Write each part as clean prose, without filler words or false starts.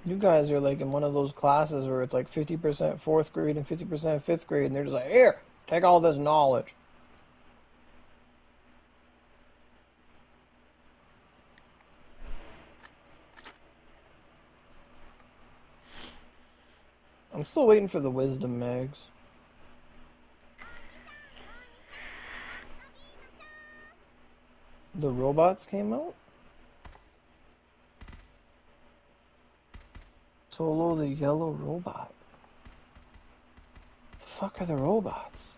You guys are like in one of those classes where it's like 50% fourth grade and 50% fifth grade, and they're just like, here, take all this knowledge. I'm still waiting for the wisdom mags. The robots came out? Solo the yellow robot. The fuck are the robots?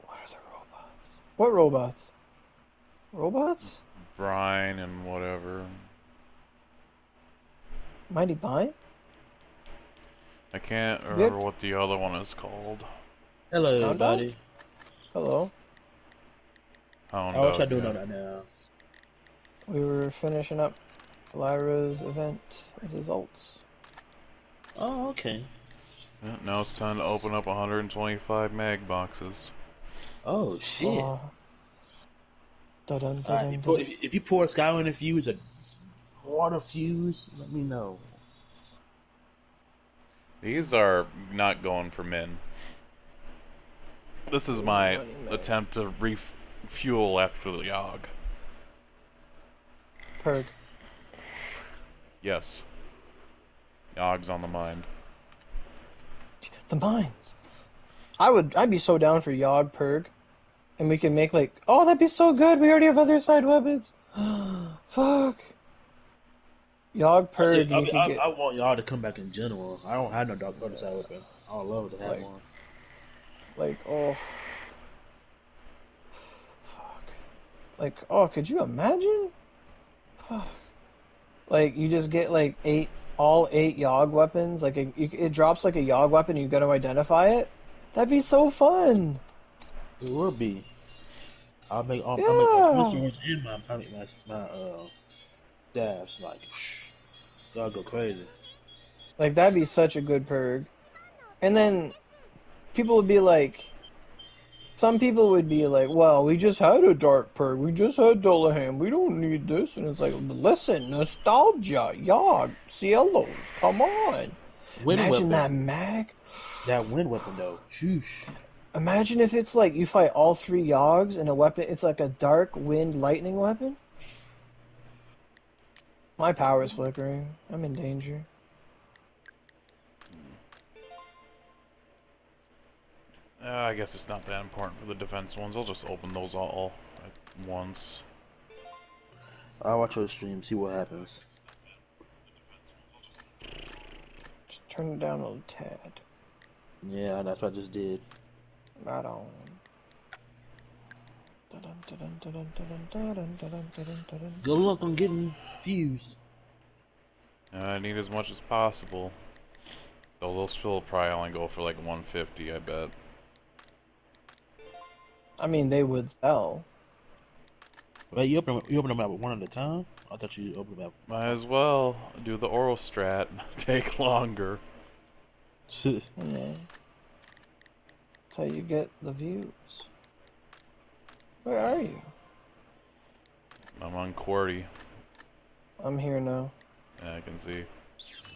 What are the robots? What robots? Robots? Brine and whatever. Mighty Pine? I can't remember what the other one is called. Hello, Hound dog? everybody. Hello. Hound What y'all dog, doing yeah. right now? We were finishing up Lyra's event results. Oh, okay. Yeah, now it's time to open up 125 mag boxes. Oh shit! Oh. Dun, dun, dun, If you pour Skyward Fuse a water fuse, let me know. These are not going for min. This is my attempt to refuel after the Yogg. Perg. Yes. Yogg's on the mind. The mines. I'd be so down for Yogg Perg. And we can make like, oh, that'd be so good. We already have other side weapons. Fuck. Yogg Perg. I want y'all to come back in general. I don't have no dark other side weapon. I would love to have one. Like, oh. Fuck. Like, oh, could you imagine? Fuck. Like, you just get like all eight Yogg weapons. Like, it drops like a Yogg weapon. You got to identify it. That'd be so fun. It would be. I'll make my swords and my stabs. Like, y'all go crazy. Like, that'd be such a good perg. And then people would be like, some people would be like, well, we just had a dark perg. We just had Dullahan. We don't need this. And it's like, listen, nostalgia, Yogg, Cielos, come on. Imagine that mag. That wind weapon, though. Shoosh. Imagine if it's like you fight all three Yoggs and a weapon, it's like a dark wind lightning weapon. My power's flickering. I'm in danger. I guess it's not that important for the defense ones. I'll just open those all at once. I'll watch your stream, see what happens. Just turn it down a little tad. Yeah, that's what I just did. Right on. Good luck on getting fused. I need as much as possible. Though they'll still probably only go for like 150, I bet. I mean, they would sell. Wait, you open them up one at a time? I thought you opened them up. Might as well do the oral strat. Take longer. Yeah. That's how you get the views. Where are you? I'm on QWERTY. I'm here now. Yeah, I can see.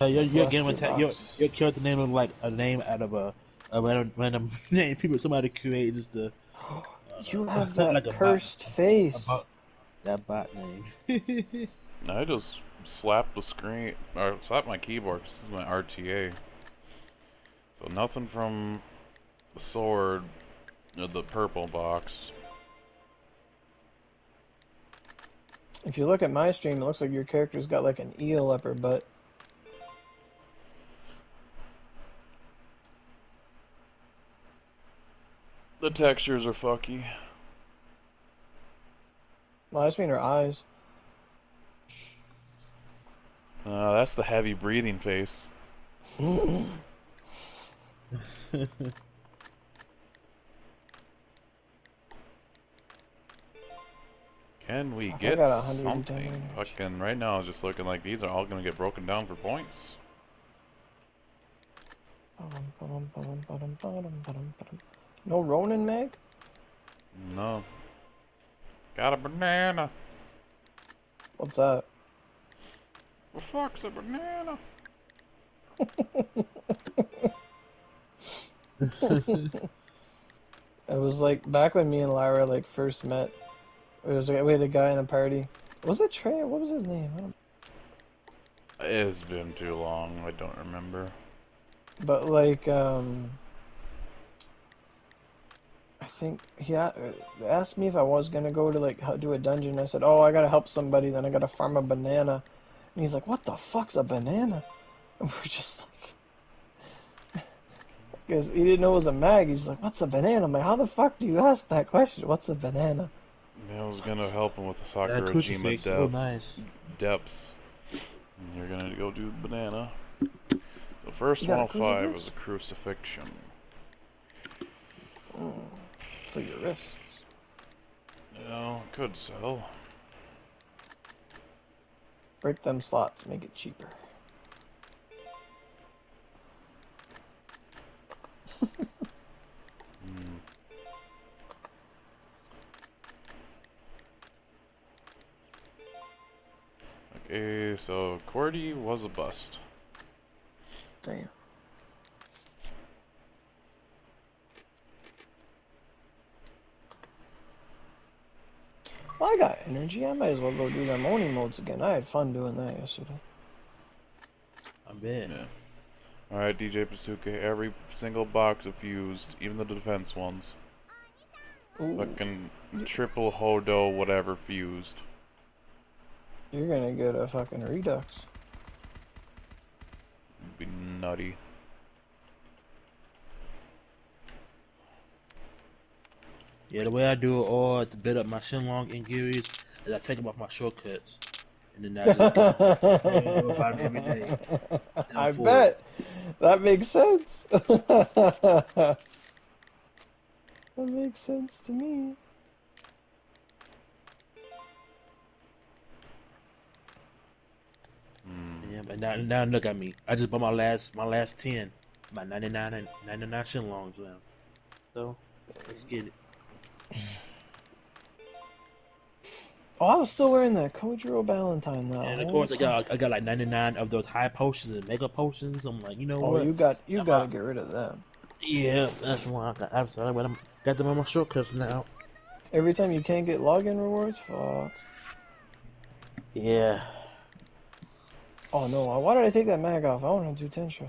Your game attack. Your character name is like a name out of a random name somebody created just to. You have that like cursed face. That bot name. I just slapped the screen, or slapped my keyboard. This is my RTA. So nothing from the sword, the purple box. If you look at my stream, it looks like your character's got like an eel up her butt. The textures are fucky. Well, I just mean her eyes. That's the heavy breathing face. Can we get something? Fucking right now, it's just looking like these are all gonna get broken down for points. No Ronin mag? No. Got a banana. What's that? The fuck's a banana? It was like back when me and Lyra like first met. It was like we had a guy in the party. Was it Trey? What was his name? I don't. It's been too long. I don't remember. But like I think he asked me if I was gonna go to like do a dungeon. I said, "Oh, I gotta help somebody. Then I gotta farm a banana." And he's like, "What the fuck's a banana?" And we're just like, because he didn't know it was a mag. He's like, "What's a banana?" I'm like, "How the fuck do you ask that question? What's a banana?" I was gonna help him with the crucifix. Sakurajima Oh, nice. depths. And you're gonna go do the banana. The first You got a 105 is crucifix? a crucifixion. For your wrists. No, could sell. Break them slots, make it cheaper. Okay, so Cordy was a bust. Damn. Well, I got energy. I might as well go do them Oni modes again. I had fun doing that yesterday. I bet. Yeah. Alright, DJ Pasuke, every single box of fused, even the defense ones. Ooh, Fucking triple Hodo whatever fused. you're gonna get a fucking redux. It'd be nutty. Yeah, the way I do it all to build up my Shenlong and Gears is I take them off my shortcuts. And then I just go about it every day. I Forward. bet. That makes sense. That makes sense to me. Yeah, but now look at me. I just bought my last 10. My 99 Shenlongs now. So let's get it. Oh, I was still wearing that Kojiro Valentine that And of whole course time. I got like 99 of those high potions and mega potions. I'm like, you know Oh, what? you gotta get rid of them. Yeah, that's why I'm sorry, but I got them on my shortcuts now. Every time you can't get login rewards, fuck. Yeah. Oh no, why did I take that mag off? I want to do Tensha.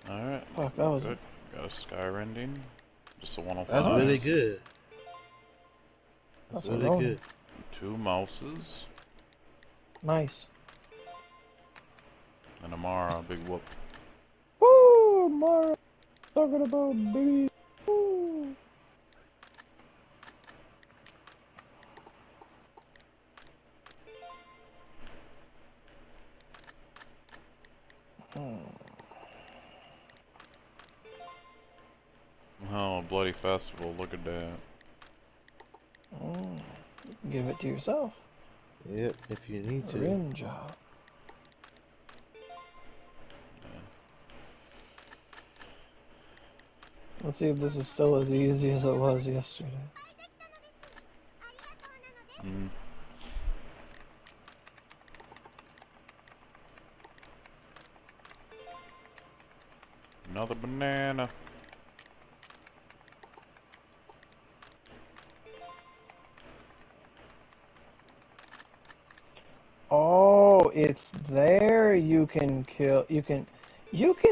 Alright. Fuck, that was good. Got a sky rending. Just a 105. That's really good. That's a really Ronin. good. 2 mouses. Nice. And a Mara, big whoop. Woo, Mara. Talking about baby. Woo. Oh, Bloody Festival, look at that. Give it to yourself. Yep, if you need to. Rinja. Let's see if this is still as easy as it was yesterday. Another banana. Oh, it's there. You can kill. You can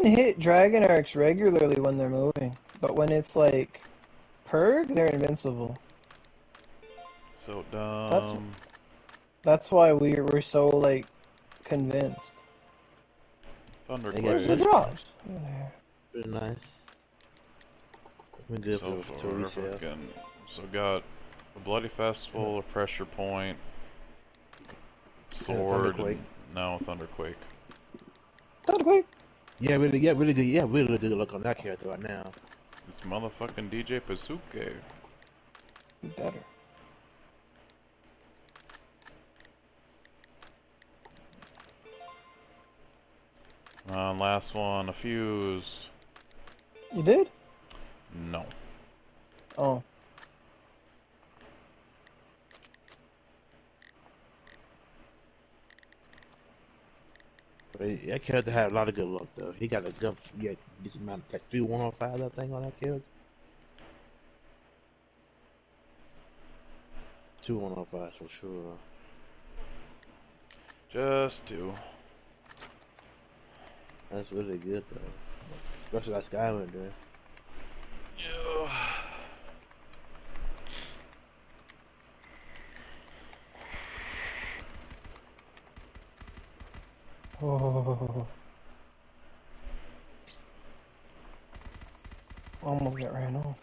hit Dragon Arcs regularly when they're moving, but when it's like Purg, they're invincible. So dumb. That's why we were so like convinced. Thunderquake. Where's the drops? Oh, there. Pretty nice. Been good So for far, resale. so got a Bloody Festival, a Pressure Point, Sword, Thunderquake. and now Thunderquake. Thunderquake. Really good look on that character right now. It's motherfucking DJ Pasuke. You better. Last one, a fused. You did? No. Oh. But that character had a lot of good luck though. He got a good, yeah, this amount like 3 105 I think on that character. 2 105 for sure. Just two. That's really good though. Especially that Skylander. Yeah. Oh, almost got ran over.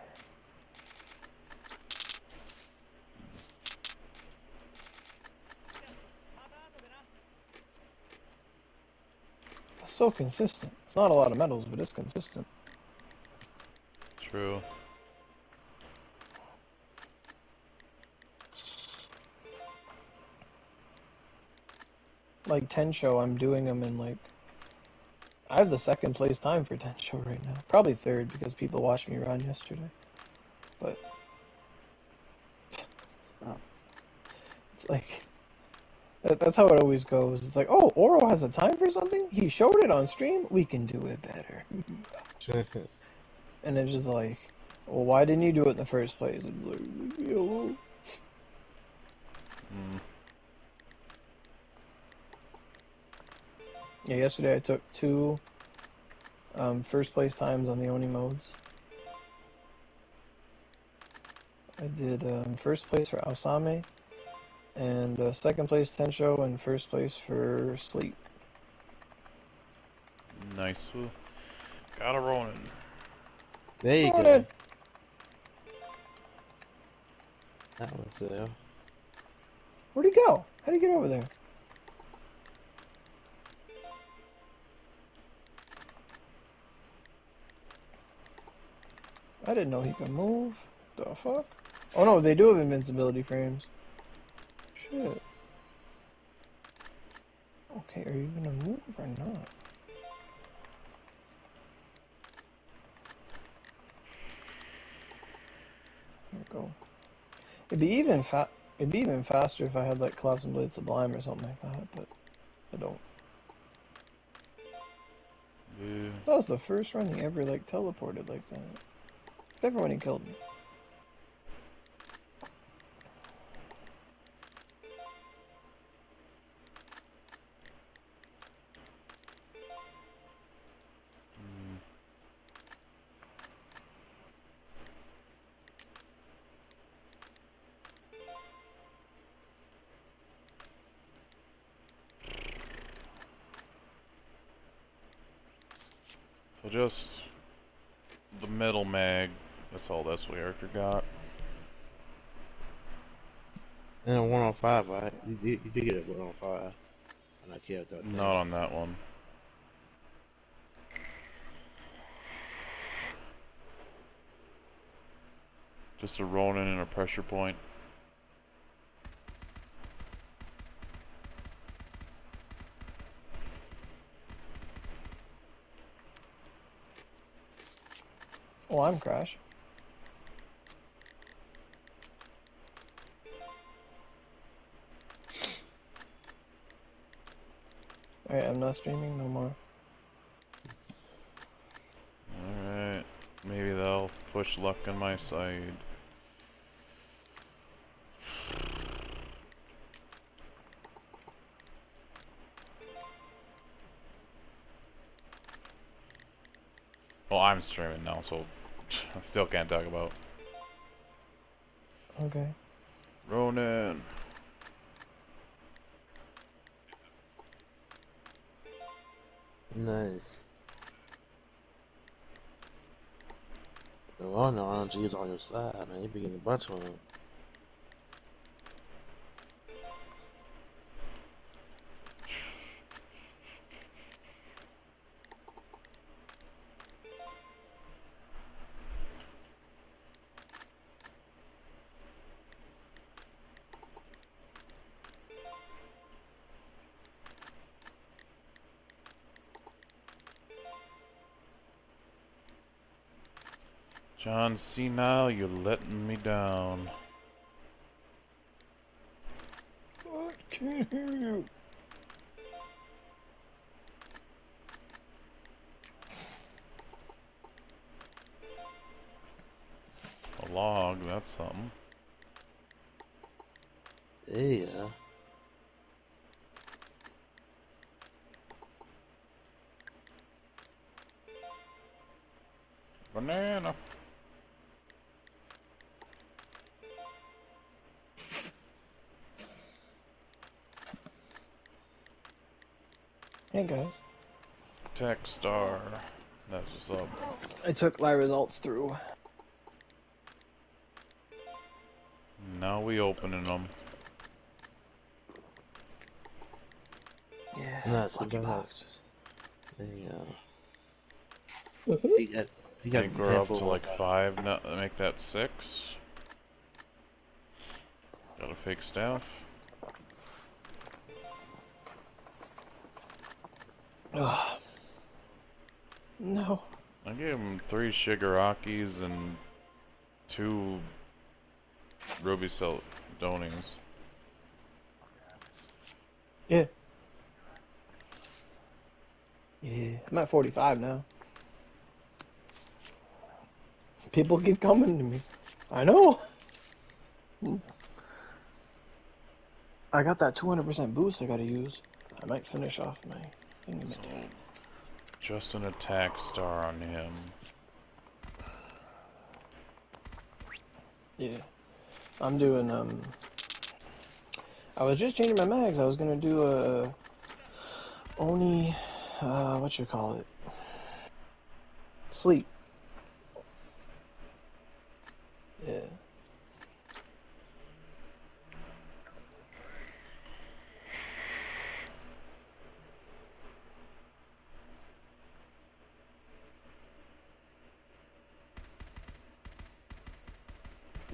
That's so consistent. It's not a lot of medals, but it's consistent. True. Like Tensho, I'm doing them in like. I have the second place time for Tensho right now. Probably third because people watched me run yesterday. But it's like that's how it always goes. It's like, oh, Oro has a time for something. He showed it on stream. We can do it better. And it's just like, well, why didn't you do it in the first place? It's like, leave me alone. Yeah, yesterday I took 2 first place times on the Oni modes. I did first place for Ausame, and second place Tensho, and first place for Sleep. Nice. Got a Ronin. There you Ronin! go. That was Where'd he go? How'd he get over there? I didn't know he could move. The fuck? Oh no, they do have invincibility frames. Shit. Okay, are you gonna move or not? Here we go. It'd be even faster if I had like Collapse and Blade Sublime or something like that, but I don't. Yeah. That was the first run he ever like teleported like that. Except for when he killed me. So just the middle mag. That's all this character got. and a 105, right? You did get a 105 on that character. Not on that one. Just a Ronin and a pressure point. Oh, I'm Crash. Alright, I'm not streaming no more. Alright. Maybe they'll push luck on my side. Well, I'm streaming now, so I still can't talk about Okay. Ronin. Nice. Oh no, RNG is on your side, man. You be getting a bunch of them. John Cena, you're letting me down. I can't hear you. that's something. Yeah. Banana. Hey guys. Techstar. That's what's up. I took my results through. Now we opening them. Yeah, Nah, it's lucky go ahead. boxes. Yeah. Mhm. He got I a think we're up handful to of like that. 5 now. Make that 6. Got a fake staff. Ugh. No. I gave him 3 Shigarakis and 2 Ruby Seldonies. Yeah. Yeah. I'm at 45 now. People keep coming to me. I know. I got that 200% boost I gotta use. I might finish off my thingy. So, just an attack star on him. Yeah. I'm doing, I was just changing my mags. I was gonna do a Oni, what you call it? Sleep. Yeah.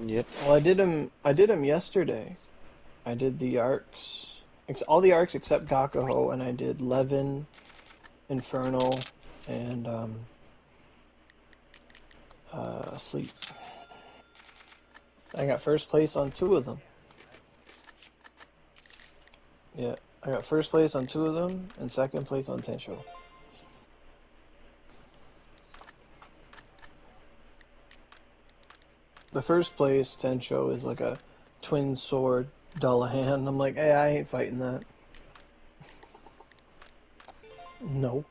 Yep. Well, I did them yesterday. I did the arcs, all the arcs except Gakuho, and I did Levin, Infernal, and Sleep. I got first place on 2 of them. Yeah, I got first place on 2 of them, and second place on Tensho. The first place Tensho is like a twin sword Dullahan. I'm like, hey, I ain't fighting that. No.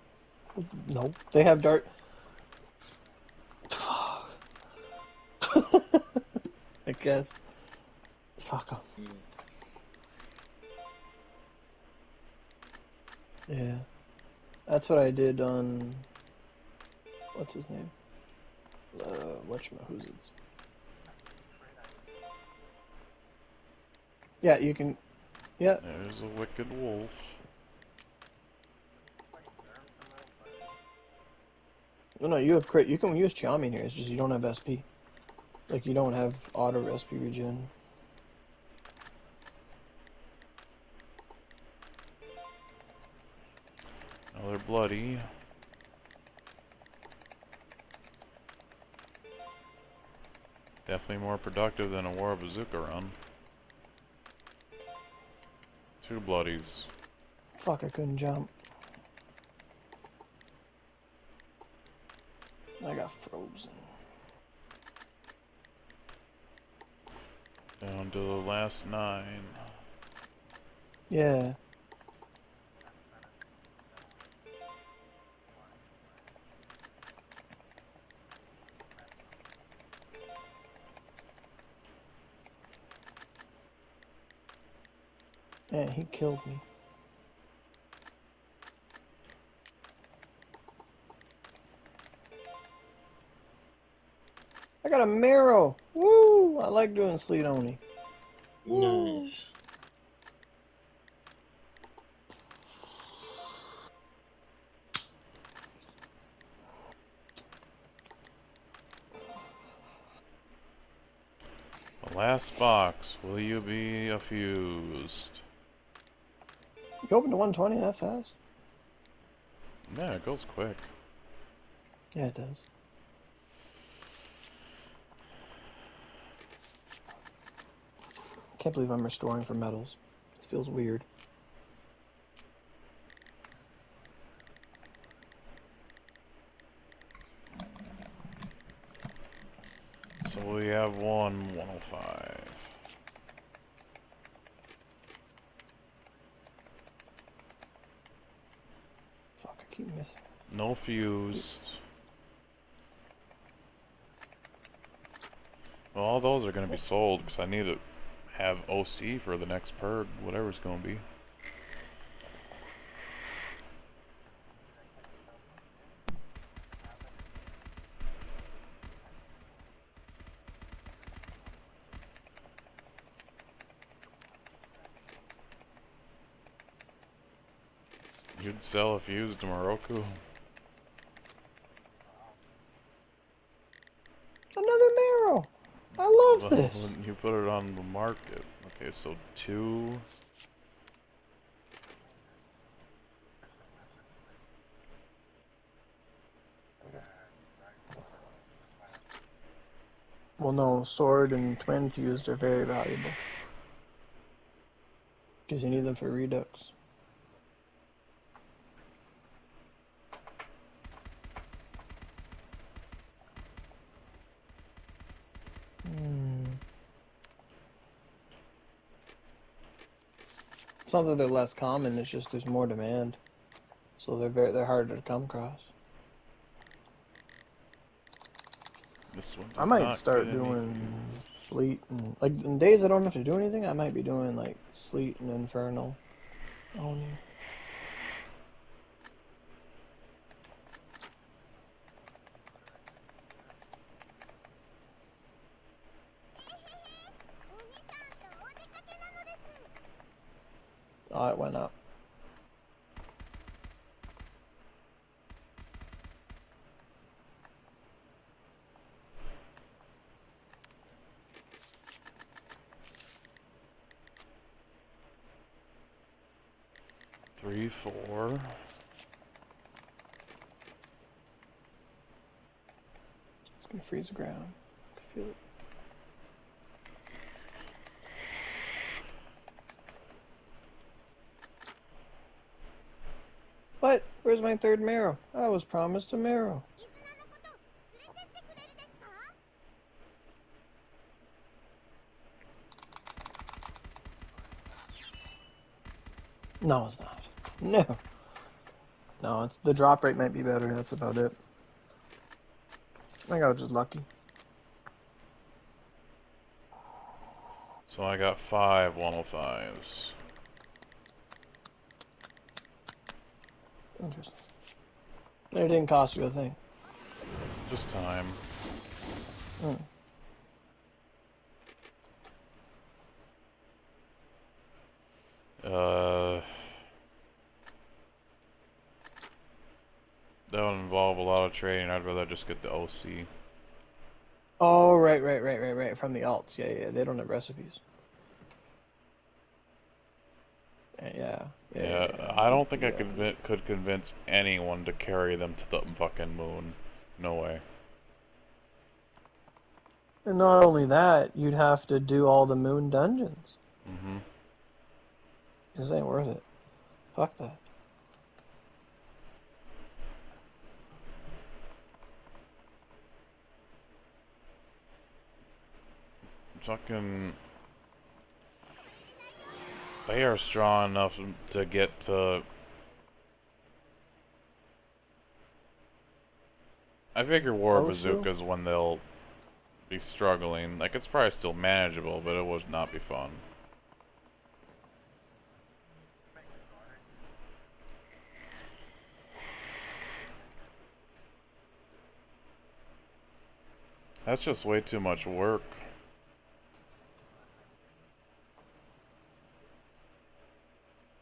No. They have dart. Fuck. I guess. Fuck 'em. Yeah. That's what I did on. What's his name? Who's it? Yeah, you can. Yeah. There's a wicked wolf. No, you have crit. You can use Chiami here. It's just you don't have SP. Like you don't have auto SP regen. Now they're bloody. Definitely more productive than a War Bazooka run. 2 bloodies. Fuck, I couldn't jump. I got frozen. Down to the last 9. Yeah. Yeah, he killed me. I got a Marrow! Woo! I like doing Sleet Oni. Woo! Nice. The last box. Will you be affused? You opened to 120 that fast? Yeah, it goes quick. Yeah, it does. Can't believe I'm restoring for medals. This feels weird. So We have 105. Fuck, I keep missing. No fused. Well, all those are going to be sold because I need to have OC for the next perk, whatever it's going to be. You'd sell a fuse to Moroku. Another Marrow! I love Well, this! when you put it on the market. Okay, so 2. Well, no, sword and twin fused are very valuable. Because you need them for redux. It's not that they're less common, it's just there's more demand. So they're harder to come across. This one. I might start doing Sleet and like in days I don't have to do anything, I might be doing like Sleet and Infernal. Only. Oh, it went up. Three, 4. It's gonna freeze the ground. I can feel it. What? Where's my third Marrow? I was promised a Marrow. No, it's not. No. No, it's the drop rate might be better. That's about it. I think I was just lucky. So I got 5 105s. Interesting. It didn't cost you a thing. Just time. Hmm. That would involve a lot of trading. I'd rather just get the OC. Oh, right. From the alts. Yeah. They don't have recipes. Yeah. I don't think I could convince anyone to carry them to the fucking moon. No way. And not only that, you'd have to do all the moon dungeons. Mm-hmm. This ain't worth it. Fuck that. Fucking... They are strong enough to get to... I figure War Bazooka is when they'll be struggling. Like, it's probably still manageable, but it would not be fun. That's just way too much work.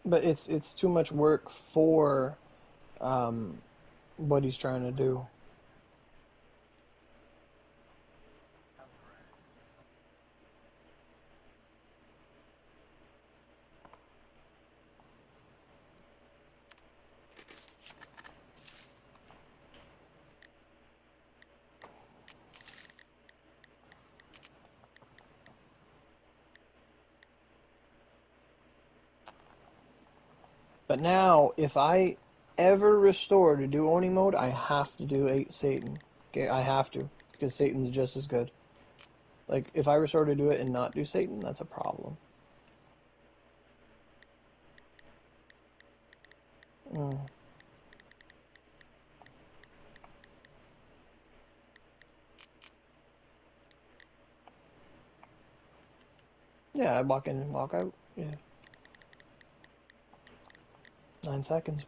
But it's too much work for what he's trying to do. But now, if I ever restore to do Oni mode, I have to do 8 Satan. Okay, I have to, because Satan's just as good. Like, if I restore to do it and not do Satan, that's a problem. Mm. Yeah, I walk in and walk out. Yeah. 9 seconds.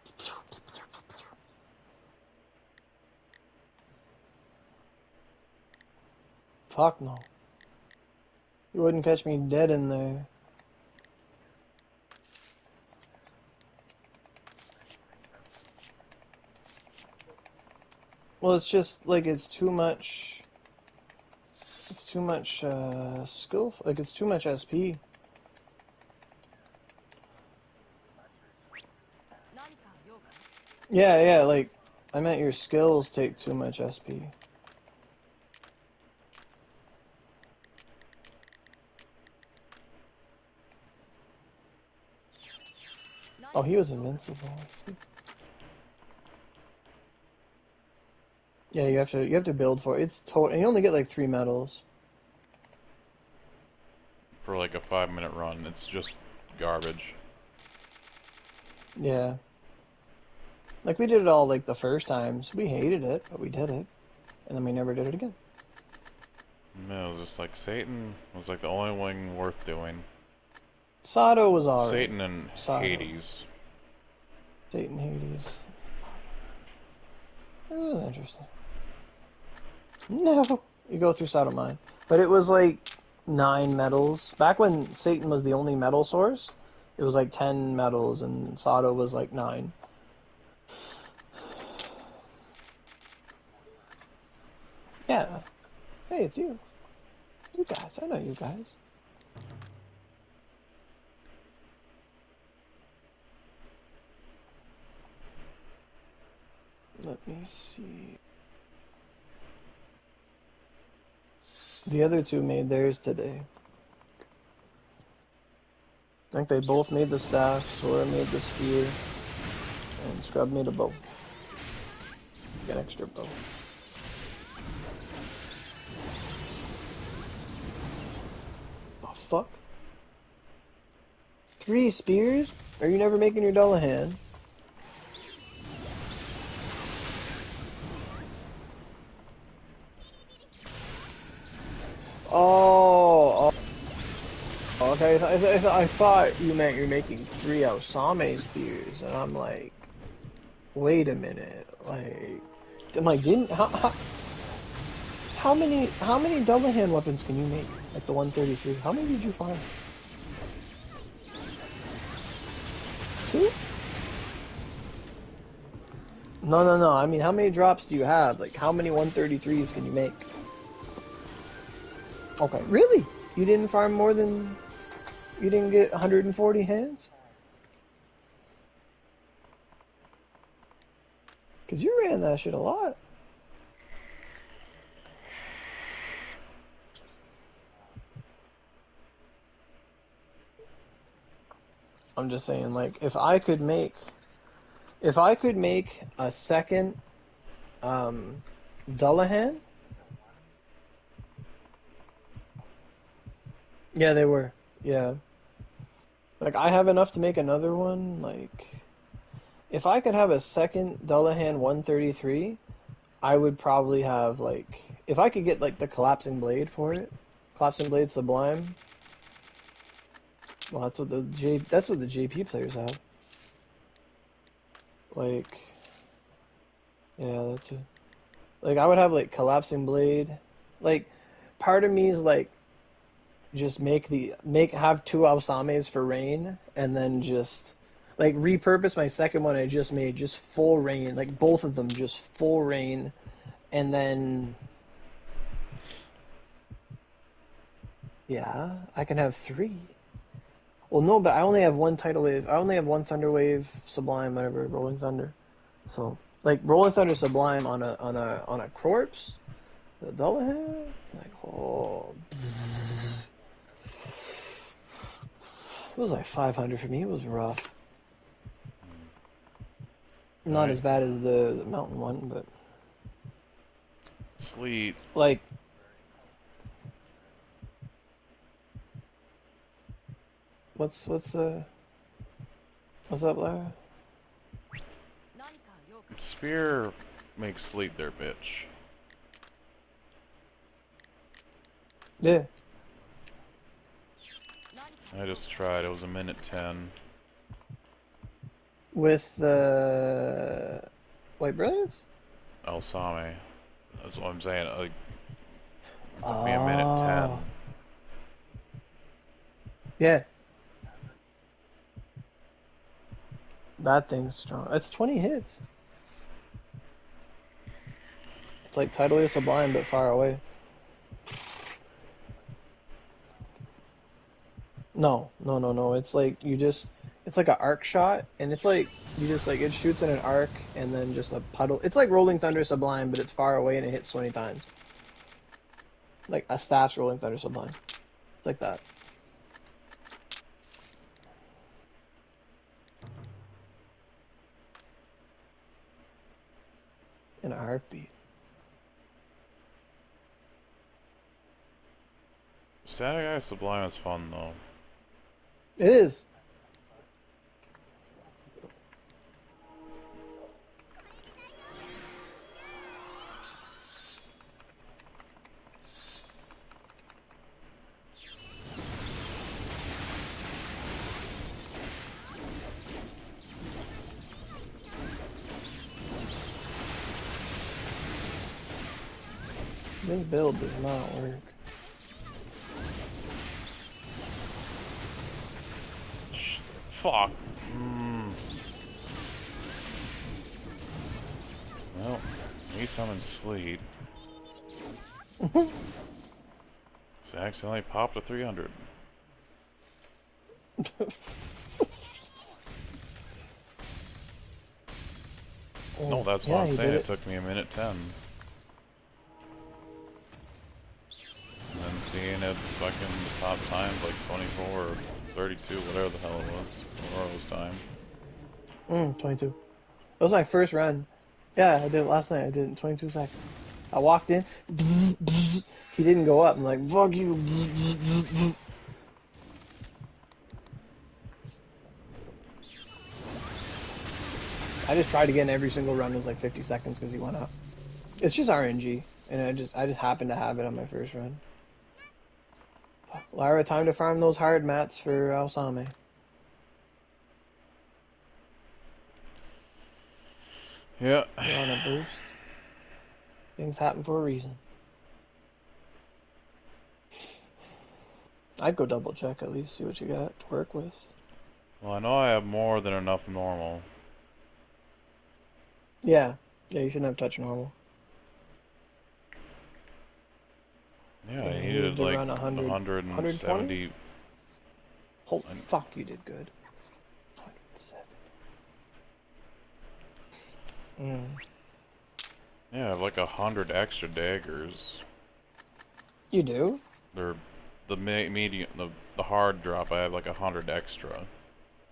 Fuck no. You wouldn't catch me dead in there. Well, it's just, like, it's too much... It's too much, skill... Like, it's too much SP. Yeah, like, I meant your skills take too much SP. Oh, he was invincible. Yeah, you have to build for it. It's total. You only get like 3 medals. For like a 5-minute run, it's just garbage. Yeah. Like we did it all like the first times. We hated it, but we did it. And then we never did it again. No, it was just like Satan was like the only one worth doing. Sato was alright. Satan and Hades. Satan, Hades. It was interesting. No, you go through Sato Mine. But it was like 9 medals. Back when Satan was the only medal source, it was like 10 medals and Sato was like 9. Yeah. Hey, it's you. You guys, I know you guys. Let me see. The other two made theirs today. I think they both made the staff, Sora made the spear, and Scrub made a bow. Get an extra bow. The fuck? 3 spears? Are you never making your Dullahan? Oh, okay. I thought you meant you're making 3 Osame spears, and I'm like, wait a minute. Like, I'm like, how many Dullahan weapons can you make? Like the 133. How many did you find? 2? No. I mean, how many drops do you have? Like, how many 133s can you make? Okay, really? You didn't farm more than... You didn't get 140 hands? Because you ran that shit a lot. I'm just saying, like, if I could make a second, Dullahan... Yeah, they were. Yeah. Like, I have enough to make another one, like... If I could have a second Dullahan 133, I would probably have, like... If I could get, like, the Collapsing Blade for it, Collapsing Blade Sublime... Well, that's what the JP players have. Like... Yeah, that's it. Like, I would have, like, Collapsing Blade. Like, part of me is, like... Just have 2 Alsames for Rain, and then just, like, repurpose my second one I just made, just full Rain, like, both of them, just full Rain, and then, yeah, I can have 3. Well, no, but I only have 1 Tidal Wave, I only have 1 Thunder Wave, Sublime, whatever, Rolling Thunder, so, like, Rolling Thunder Sublime on a corpse, the Dullahan, like, oh, it was like 500 for me. It was rough. Not as bad as the mountain one, but... Sleep. Like... What's up, Lara? Spear makes sleep their bitch. Yeah. I just tried. It was a minute 10. With the White Brilliance? Elsame. That's what I'm saying. Like, it took me a minute 10. Oh. Yeah. That thing's strong. That's 20 hits. It's like Tidal Sublime, but far away. No. It's like it's like an arc shot, and it's like you just like it shoots in an arc, and then just a puddle. It's like Rolling Thunder Sublime, but it's far away and it hits 20 times. Like a staff's Rolling Thunder Sublime. It's like that. In a heartbeat. Static Eye Sublime is fun though. It is. This build does not work. Fuck. Well, at least I'm in sleep. So I accidentally popped a 300. No, that's what I'm saying. It took me a minute 10. And then seeing it fucking top times like 24 or 32, whatever the hell it was. Aurora's time. 22. That was my first run. Yeah, I did it last night. I did it in 22 seconds. I walked in. He didn't go up. I'm like, fuck you. I just tried again. Every single run was like 50 seconds because he went up. It's just RNG, and I just happened to have it on my first run. Fuck, Lara, time to farm those hard mats for Elsame. Yeah. You're on a boost. Things happen for a reason. I'd go double check at least, see what you got to work with. Well, I know I have more than enough normal. Yeah, you shouldn't have touched normal. Yeah, I needed like run 170. Holy fuck, you did good. 170. Yeah, I have like 100 extra daggers. You do? They're the medium, the hard drop. I have like 100 extra.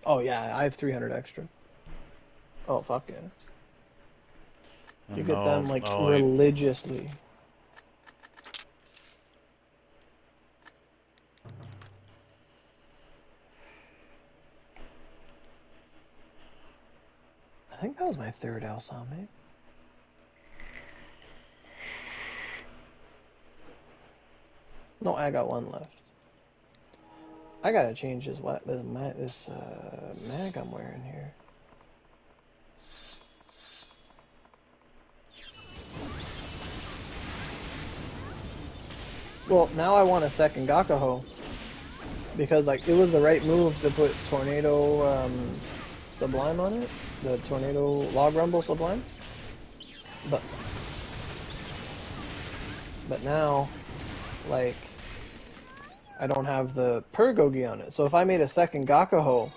Oh yeah, I have 300 extra. Oh fuck yeah. You get them like religiously. I think that was my third Elsame. No, I got one left. I gotta change this mag I'm wearing here. Well, now I want a second Gakaho. Because like it was the right move to put Tornado Sublime on it. The Tornado Log Rumble Sublime. But now, like, I don't have the Purgogi on it. So if I made a second Gakaho,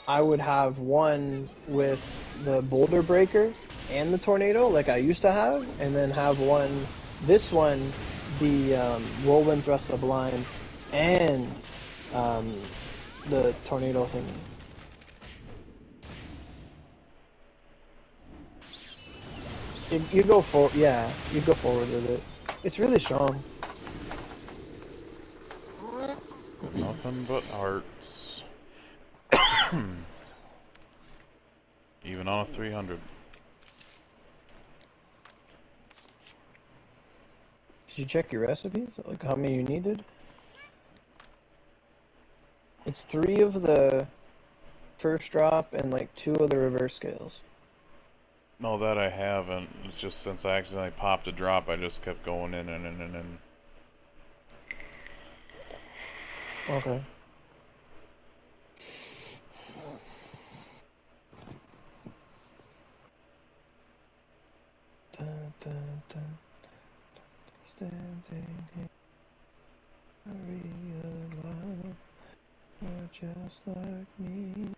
I would have one with the Boulder Breaker and the Tornado, like I used to have, and then have one, this one, the Whirlwind Thrust Sublime, and the Tornado thingy. You go for, yeah, you go forward with it. It's really strong. Nothing but hearts. even on a 300. Did you check your recipes? Like how many you needed? It's 3 of the first drop and like 2 of the reverse scales. No, that I haven't. It's just since I accidentally popped a drop, I just kept going in and in and in. Okay. Dun, dun, dun. Standing here, I realize you're just like me.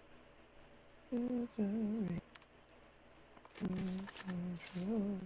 Control.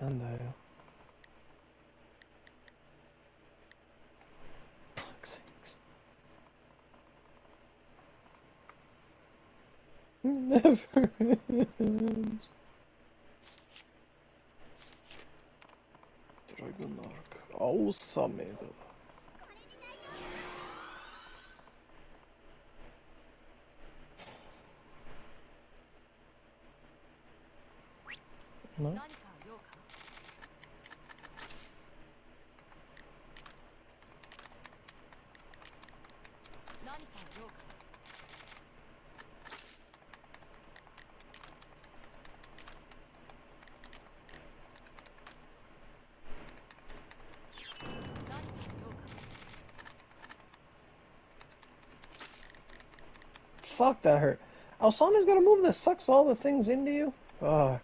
And fuck's sakes. Never ends. Dragonark. Ausameda. No? Fuck, that hurt. Alsami's got a move that sucks all the things into you? Fuck.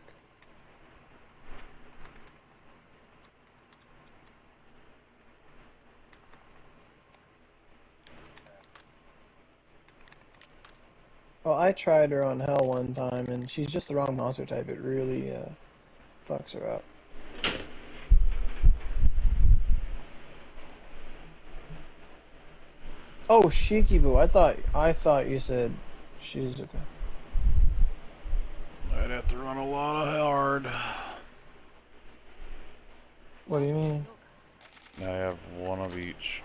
Well, I tried her on Hell one time, and she's just the wrong monster type. It really fucks her up. Oh, Shikibu. I thought you said Shizuka. I'd have to run a lot of hard. What do you mean? I have one of each.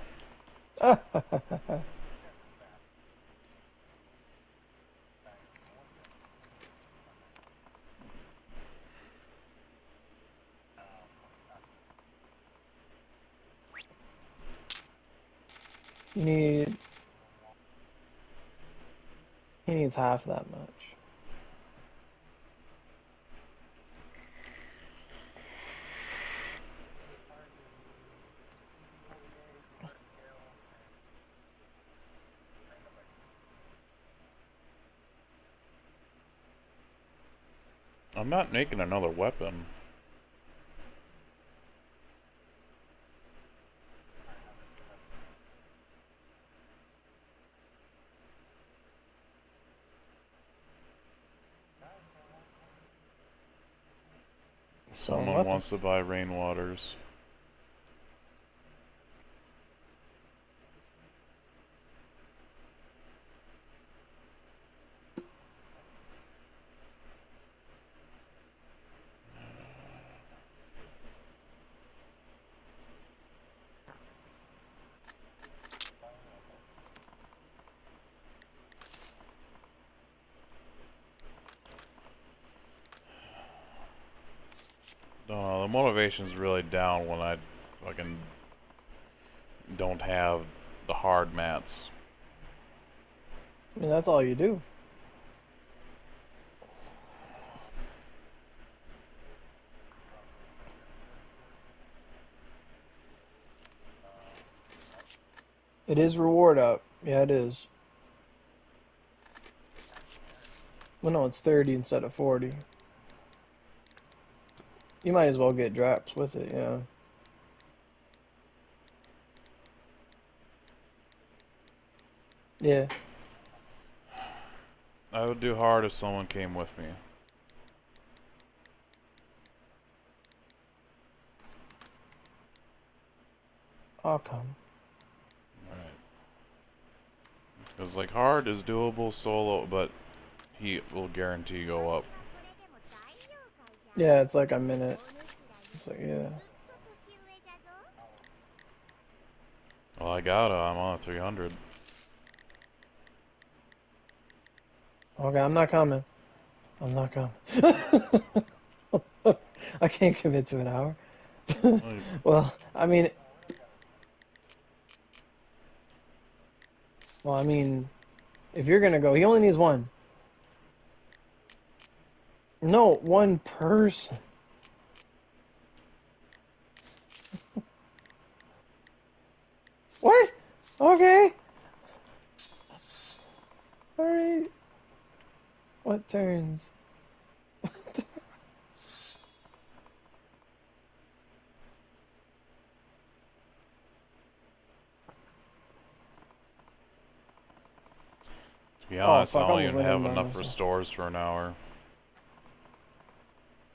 You need... He needs half that much. I'm not making another weapon. Someone wants to buy Rainwaters. The motivation's really down when I fucking don't have the hard mats. I mean, that's all you do. It is reward up. Yeah, it is. Well, no, it's 30 instead of 40. You might as well get drops with it, yeah. Yeah. I would do hard if someone came with me. I'll come. Alright. Because, like, hard is doable solo, but he will guarantee go up. Yeah, it's like a minute. It's like, yeah. Well, I gotta. I'm on 300. Okay, I'm not coming. I'm not coming. I can't commit to an hour. Well, I mean, if you're gonna go, he only needs one. No, one person. What? Okay. Alright. What turns? To be Oh, honest, fuck, I I don't almost even went in have by enough myself. restores for an hour.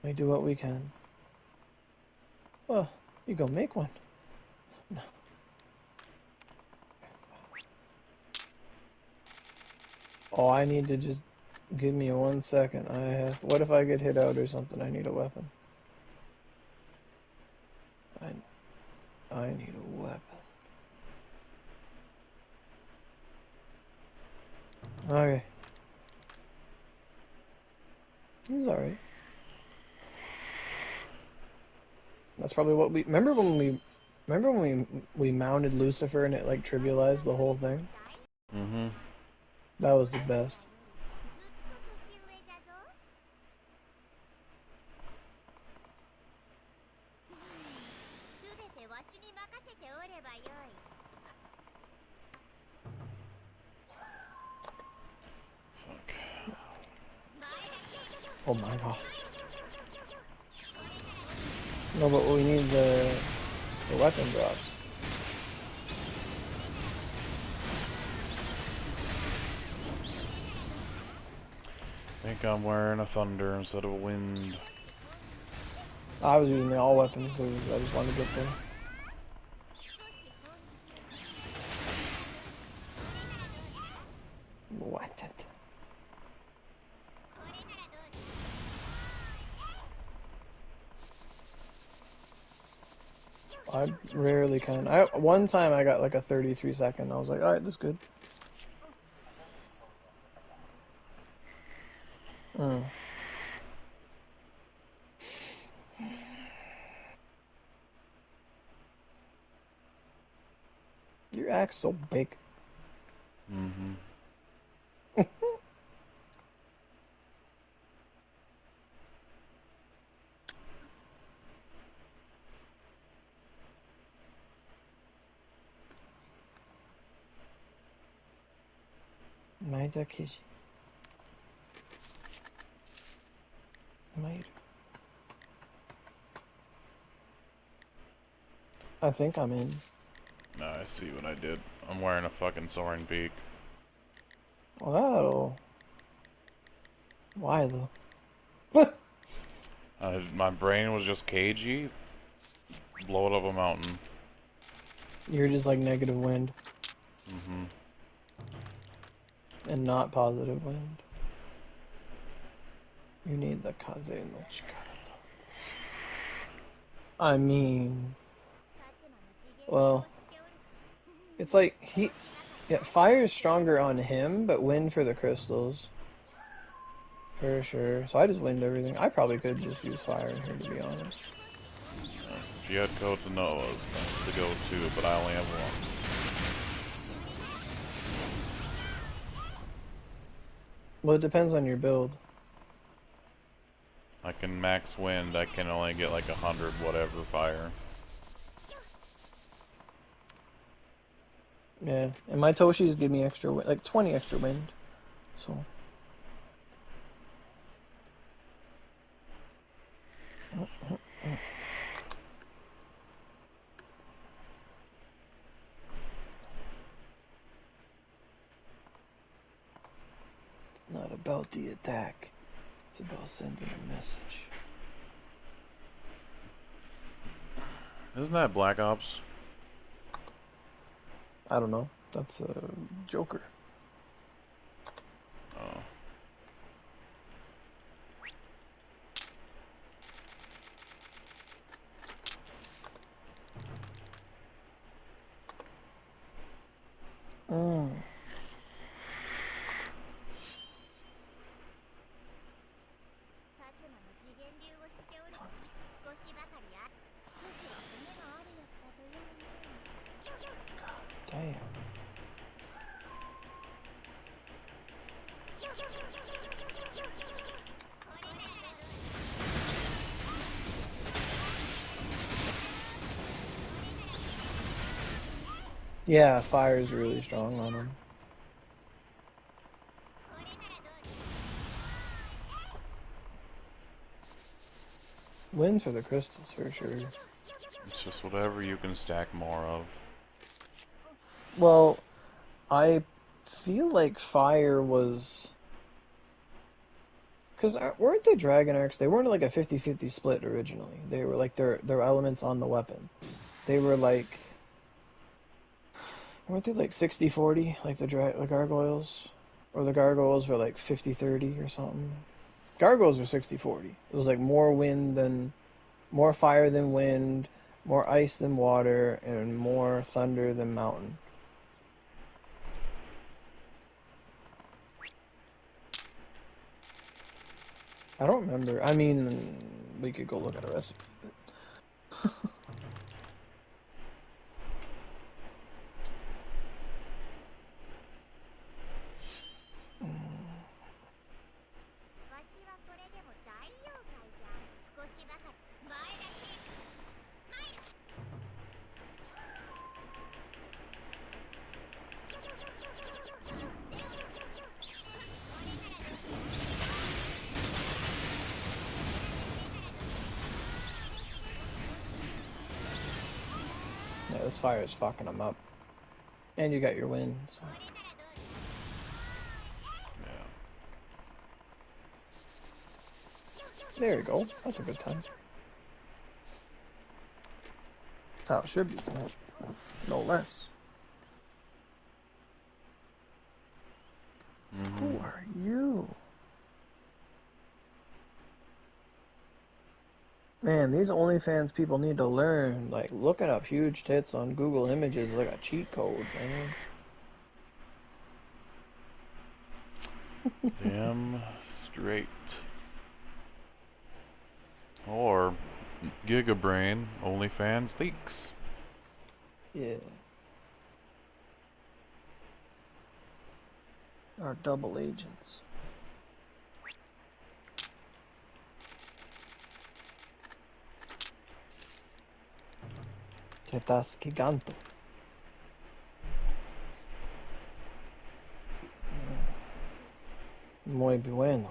We do what we can. Well, you go make one. No. Oh, I need to just give me 1 second. What if I get hit out or something? I need a weapon. I need a weapon. Okay. He's alright. That's probably what we remember when we mounted Lucifer and it like trivialized the whole thing? Mm-hmm. That was the best. Fuck. Oh my god. No, but we need the weapon drops. I think I'm wearing a thunder instead of a wind. I was using the all weapon because I just wanted to get there. What it? I rarely can. One time I got like a 33-second. I was like, alright, that's good. Mm. Your axe so big. Mm-hmm. Maida Kishi. Maida. I think I'm in. No, I see what I did. I'm wearing a fucking soaring peak. Well, that'll... Why though? My brain was just cagey. Blow it up a mountain. You're just like negative wind Mm-hmm. and not positive wind. You need the Kaze no Chikara. I mean... Well... It's like Yeah, fire is stronger on him, but wind for the crystals. For sure. So I just wind everything. I probably could just use fire in here, to be honest. If you had Code to Noah's, that's the go-to, but I only have one. Well, it depends on your build. I can max wind, I can only get like 100 whatever fire. Yeah, and my Toshis give me extra, like 20 extra wind. So. It's not about the attack. It's about sending a message. Isn't that Black Ops? I don't know. That's a Joker. Oh. Mm. 薩摩の次元流を知っておるか。少しばかりあ、少しは骨があるやつだというの。 Damn. Yeah, fire is really strong on him. Wins for the crystals for sure. It's just whatever you can stack more of. Well, I feel like fire was... Because weren't the Dragon Arcs, they weren't like a 50-50 split originally. They were like their elements on the weapon. They were like... Weren't they like 60-40, like the gargoyles? Or the gargoyles were like 50-30 or something? Gargoyles were 60-40. It was like more fire than wind, more ice than water, and more thunder than mountain. I don't remember. I mean, we could go look at a recipe. But... Yeah, this fire is fucking them up. And you got your wind, so... Yeah. There you go. That's a good time. That's how it should be. No less. Mm-hmm. Who are you? Man, these OnlyFans people need to learn. Like, looking up huge tits on Google Images is like a cheat code, man. Damn straight. Or Gigabrain, OnlyFans leaks. Yeah. Our double agents. Tetas giganto. Muy bueno.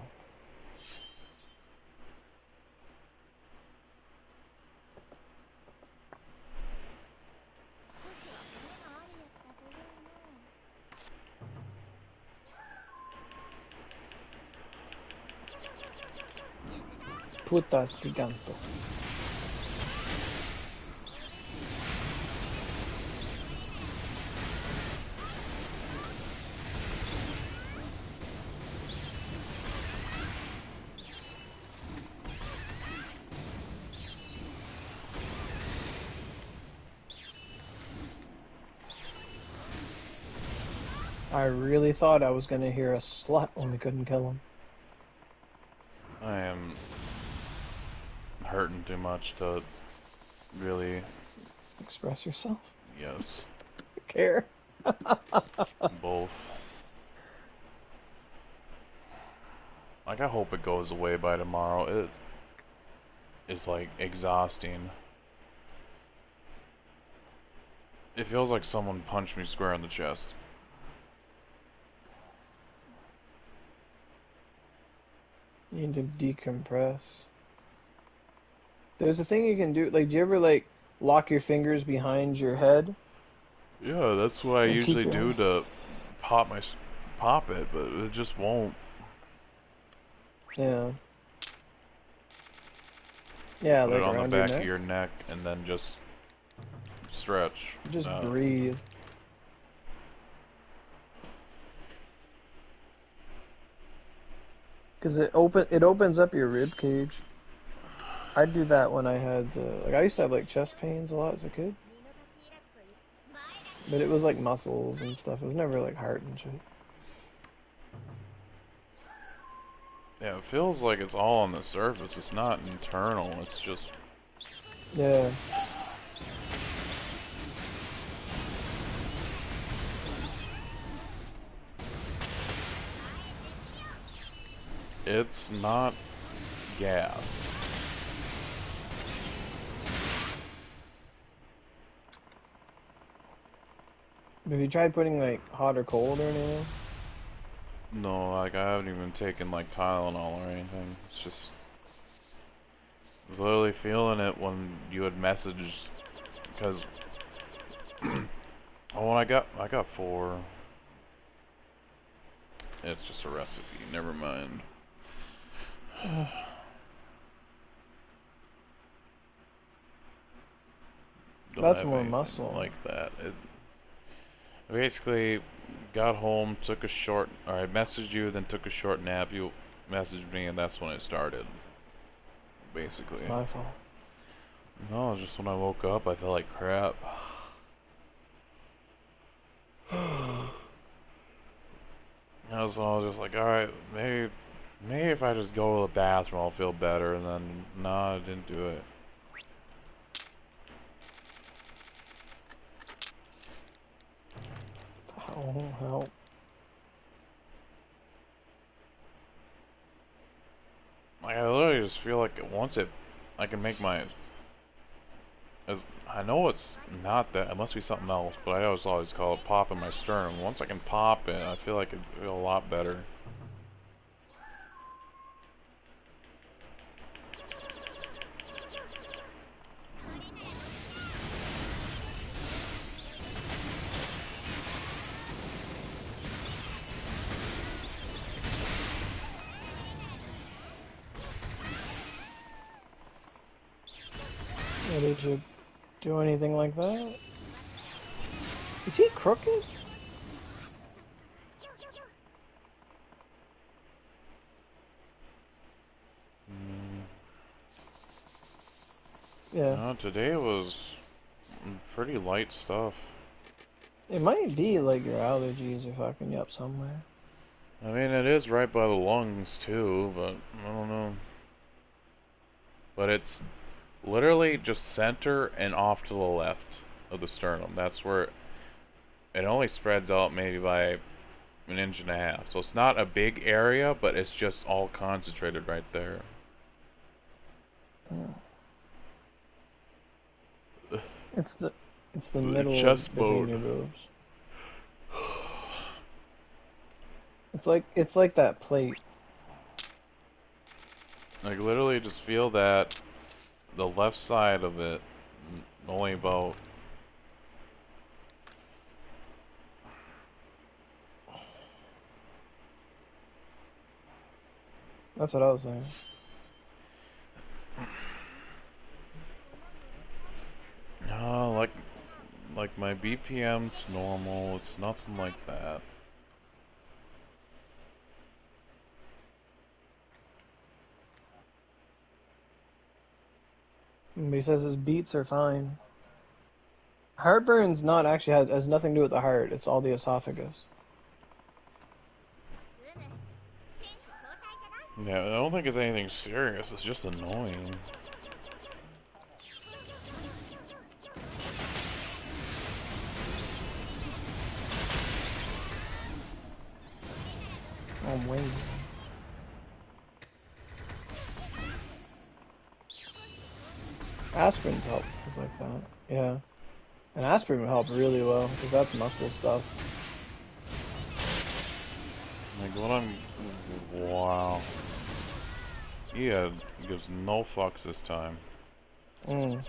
Putas giganto. I really thought I was gonna hear a slut when we couldn't kill him. I am hurting too much to really... Express yourself? Yes. Care? Both. Like, I hope it goes away by tomorrow. It is, like, exhausting. It feels like someone punched me square in the chest. You need to decompress. There's a thing you can do, like, do you ever, like, lock your fingers behind your head? Yeah, that's what I And usually keep do going. to pop it, but it just won't. Yeah. Yeah, Put like it on the around back your of neck. your neck and then just stretch. Just breathe. Because it opens up your rib cage. I'd do that when I had, like, I used to have, like, chest pains a lot as a kid. But it was, like, muscles and stuff. It was never, like, heart and shit. Yeah, it feels like it's all on the surface. It's not internal. It's just... Yeah. It's not gas. Have you tried putting, like, hot or cold or anything? No, like, I haven't even taken, like, Tylenol or anything. It's just... I was literally feeling it when you had messaged, because... oh, I got 4. It's just a recipe, never mind. Don't That's have more anything muscle. like that. It basically got home, took a short, or I messaged you, then took a short nap. You messaged me, and that's when it started. Basically. It's my fault. No, it's just when I woke up, I felt like crap. I was just like, alright, maybe if I just go to the bathroom, I'll feel better. And then, nah, I didn't do it. Oh, help. Like, I literally just feel like once I can make my... I know it's not that, it must be something else, but I always call it popping my sternum. Once I can pop it, I feel like it'd feel a lot better. Yeah, did you do anything like that? Is he crooked? Yeah. No, today was pretty light stuff. It might be like your allergies are fucking you up somewhere. I mean, it is right by the lungs too, but I don't know. But it's literally just center and off to the left of the sternum. That's where it only spreads out maybe by 1.5 inches. So it's not a big area, but it's just all concentrated right there. It's the middle chest between bone. your boobs. It's like that plate. Like literally just feel that the left side of it only about That's what I was saying. no, like my BPM's normal. It's nothing like that. He says his beats are fine. Heartburn's not actually has nothing to do with the heart. It's all the esophagus. Yeah, I don't think it's anything serious. It's just annoying. Oh, I'm waiting. Aspirin's help is like that. Yeah. And aspirin would help really well, because that's muscle stuff. Like what I'm... Wow. Yeah, gives no fucks this time. Mm.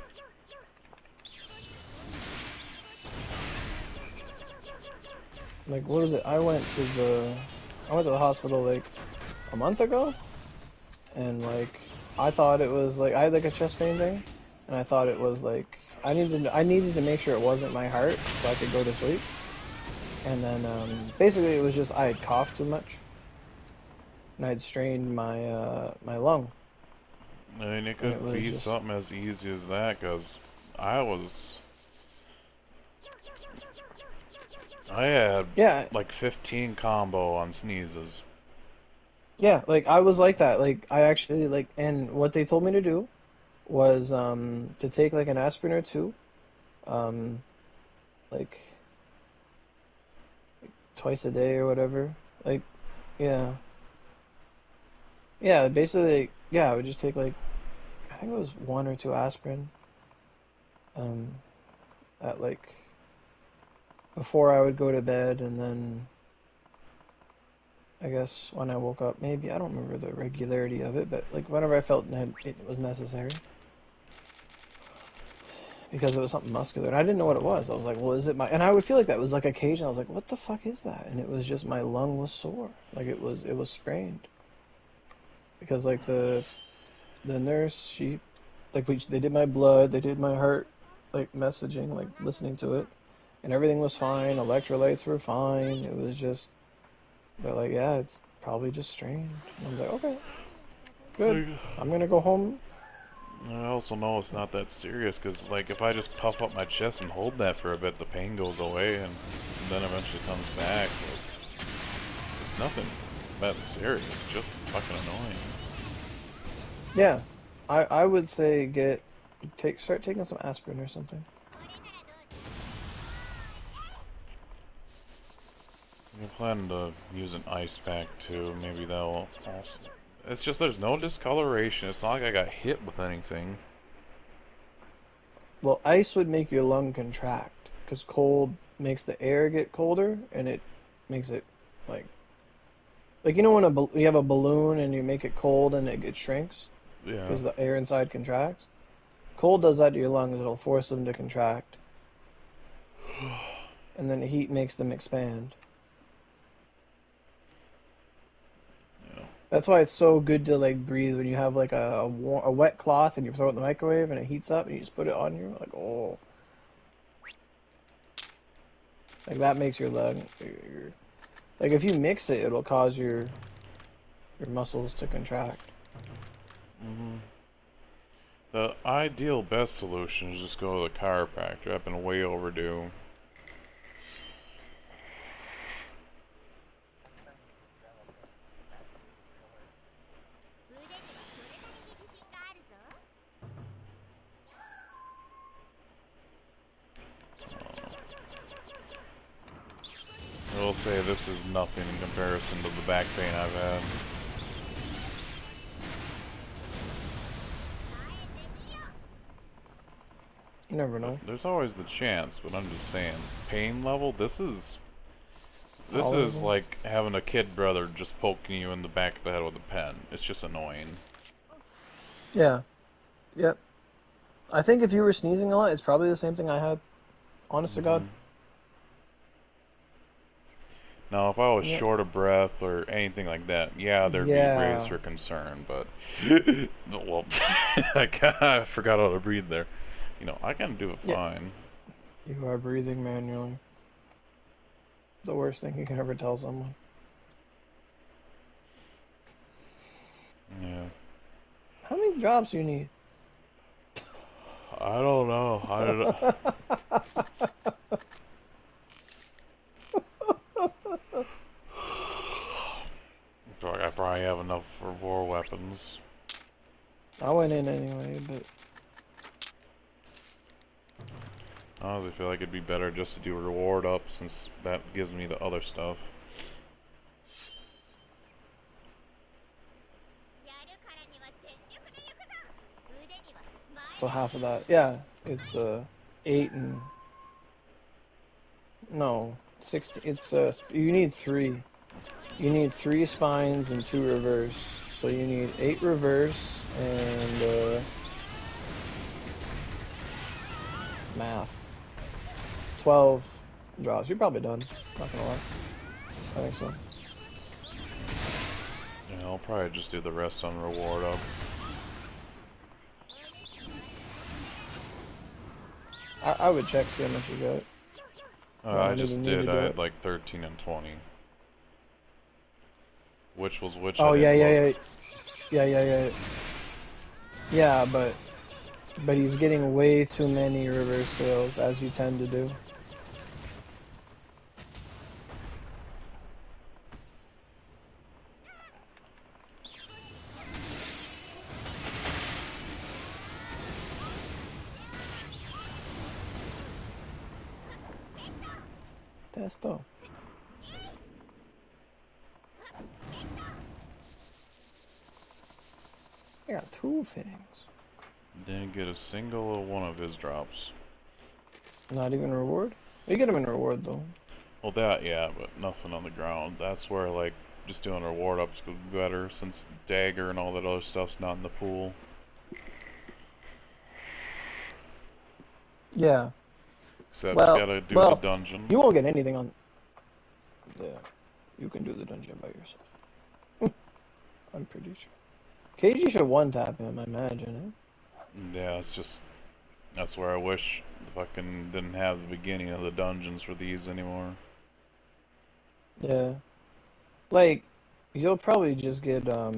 Like, what is it? I went to the hospital like a month ago, and like I thought it was like I had like a chest pain thing, and I thought it was like I needed to make sure it wasn't my heart so I could go to sleep. And then basically it was just I had coughed too much, and I'd strained my lung, I mean, it and it could was be just something as easy as that, because I had yeah, like 15 combo on sneezes. yeah. Like I was like that. Like I actually like, and what they told me to do was to take like an aspirin or two, um, like twice a day or whatever. Like yeah, yeah. Basically, yeah. I would just take like I think it was one or two aspirin, um, at like before I would go to bed, and then I guess when I woke up, maybe I don't remember the regularity of it, but like whenever I felt it was necessary because it was something muscular, and I didn't know what it was. I was like, well, is it my? And I would feel like that was like occasion. I was like, what the fuck is that? And it was just my lung was sore, like it was sprained because like the nurse they did my blood, they did my heart like messaging, like listening to it, and everything was fine. Electrolytes were fine. It was just they're like, yeah, it's probably just strained. And I was like, okay. Good. I'm gonna go home. I also know it's not that serious, because like if I just puff up my chest and hold that for a bit, the pain goes away and then eventually comes back. It's nothing that serious, it's just fucking annoying. Yeah, I would say start taking some aspirin or something. I'm planning to use an ice pack too, maybe that'll also... It's just there's no discoloration, it's not like I got hit with anything. Well, ice would make your lung contract because cold makes the air get colder, and it makes it like you know when you have a balloon and you make it cold and it shrinks Yeah. because the air inside contracts. Cold does that to your lungs. It'll force them to contract, and then the heat makes them expand. Yeah. That's why it's so good to like breathe when you have like a wet cloth and you throw it in the microwave and it heats up and you just put it on you like oh, like that makes your lung like if you mix it, it'll cause your muscles to contract. Mm-hmm. The ideal best solution is just go to the chiropractor. I've been way overdue. I will say this is nothing in comparison to the back pain I've had. You never know. There's always the chance, but I'm just saying, pain level, this is Tolerable. like having a kid brother just poking you in the back of the head with a pen. It's just annoying. Yeah. Yep. I think if you were sneezing a lot, it's probably the same thing I had. Honest to God. Now, if I was Yeah. short of breath or anything like that, yeah, there'd be Yeah. raised for concern, but... well, I forgot how to breathe there. You know, I can do it Yeah. fine. You are breathing manually. The worst thing you can ever tell someone. Yeah. How many drops do you need? I don't know. I don't know. I probably have enough for war weapons. I went in anyway, but I honestly feel like it'd be better just to do a reward up, since that gives me the other stuff. so half of that. Yeah, it's 8 and no 16. It's you need 3. You need 3 spines and 2 reverse. So you need 8 reverse and math. 12 drops. You're probably done. Not gonna lie. I think so. Yeah, I'll probably just do the rest on reward up. I would check, see how much you got. I don't just even need to did. do I had it. like 13 and 20. which was which. Oh I yeah, didn't yeah, look. yeah, yeah, yeah, yeah. Yeah, but he's getting way too many reverse kills, as you tend to do. Testo. I got two things. Didn't get a single one of his drops. Not even reward? We get him in reward though. Well, that, yeah, but nothing on the ground. That's where, like, just doing reward ups would be better, since dagger and all that other stuff's not in the pool. Yeah. Except you Well, gotta do the dungeon. you won't get anything on. Yeah, you can do the dungeon by yourself. I'm pretty sure. KG should one tap him, I imagine. Yeah, it's just that's where I wish fucking didn't have the beginning of the dungeons for these anymore. Yeah. Like, you'll probably just get a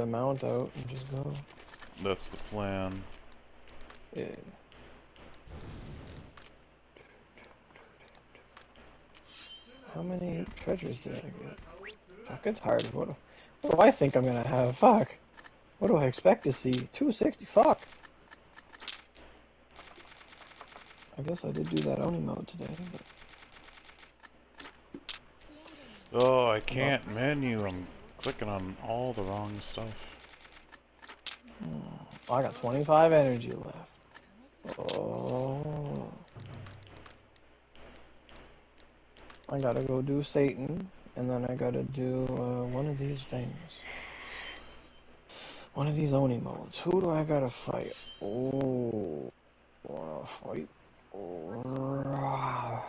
mount out and just go. That's the plan. Yeah. How many treasures did I get? Fuck, it's hard. What do I think I'm gonna have? Fuck. What do I expect to see? 260. Fuck. I guess I did do that Oni mode today, but... Oh, I can't menu. I'm clicking on all the wrong stuff. I got 25 energy left. Oh. I gotta go do Satan, and then I gotta do one of these things. One of these Oni modes. Who do I gotta fight? Oh. Wanna fight? Oh.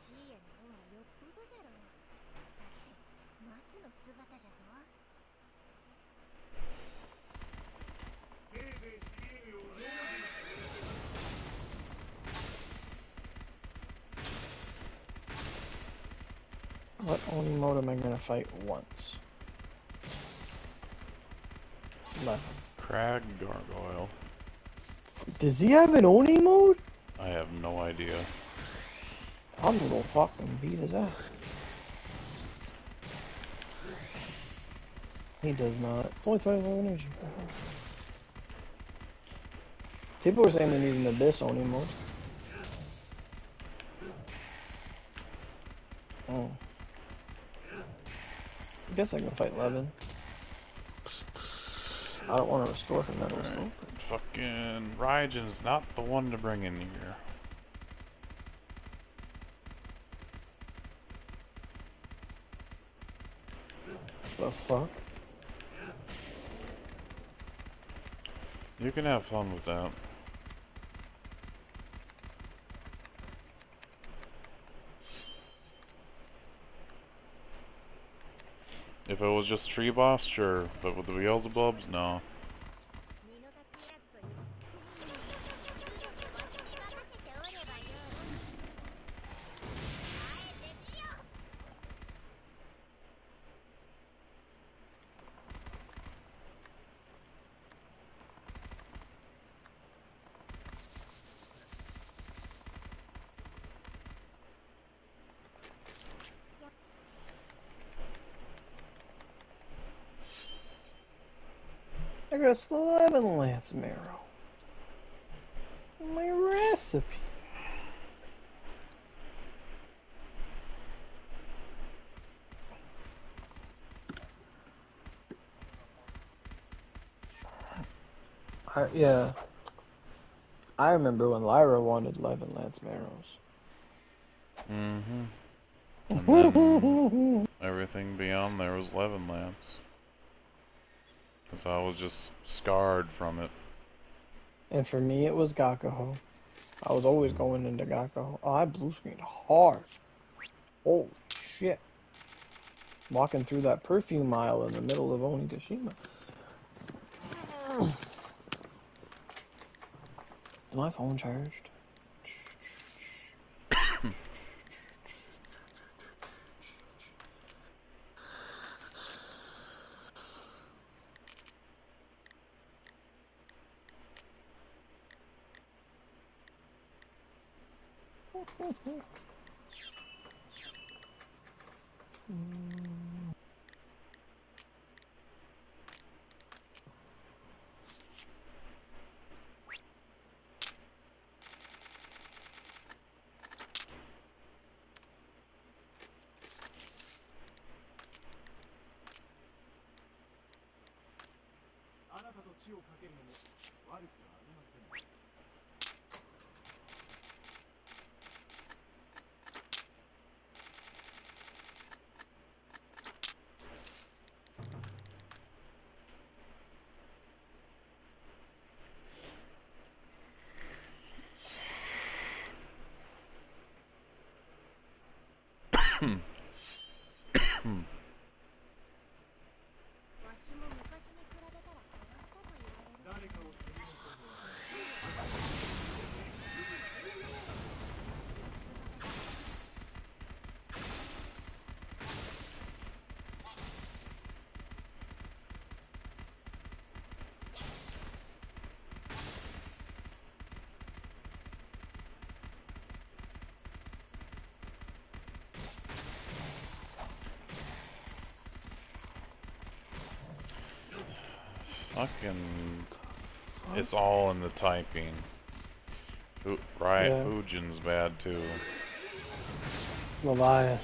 年家の方がよっぽどじゃろう。だって松の姿じゃぞ。 What Oni mode am I gonna fight once? Left. Crag Gargoyle. Does he have an Oni mode? I have no idea. I'm gonna fucking beat his ass. He does not. It's only 25 energy. People were saying they need an Abyss Oni mode. Oh. I guess I can fight Levin. I don't want to restore for metals though. Fucking Raijin's not the one to bring in here. The fuck? You can have fun with that. If it was just Tree Boss, sure, but with the Beelzebubs, no. 身の立ちいらずという中国わしに任せておればよい。あえてみよ。 I got a 11 Lance Marrow. My recipe. Yeah. I remember when Lyra wanted 11 Lance Marrows. Mm-hmm. And then everything beyond there was 11 Lance. Because I was just scarred from it. And for me, it was Gakaho. I was always going into Gakaho. Oh, I blue screened hard. Holy shit. Walking through that perfume aisle in the middle of Onigashima. Is my phone charged? わしも昔に比べたら変わったと言われる。誰かを責めなさい。Fucking... It's all in the typing. Right, Yeah. Fujin's bad too. Goliath.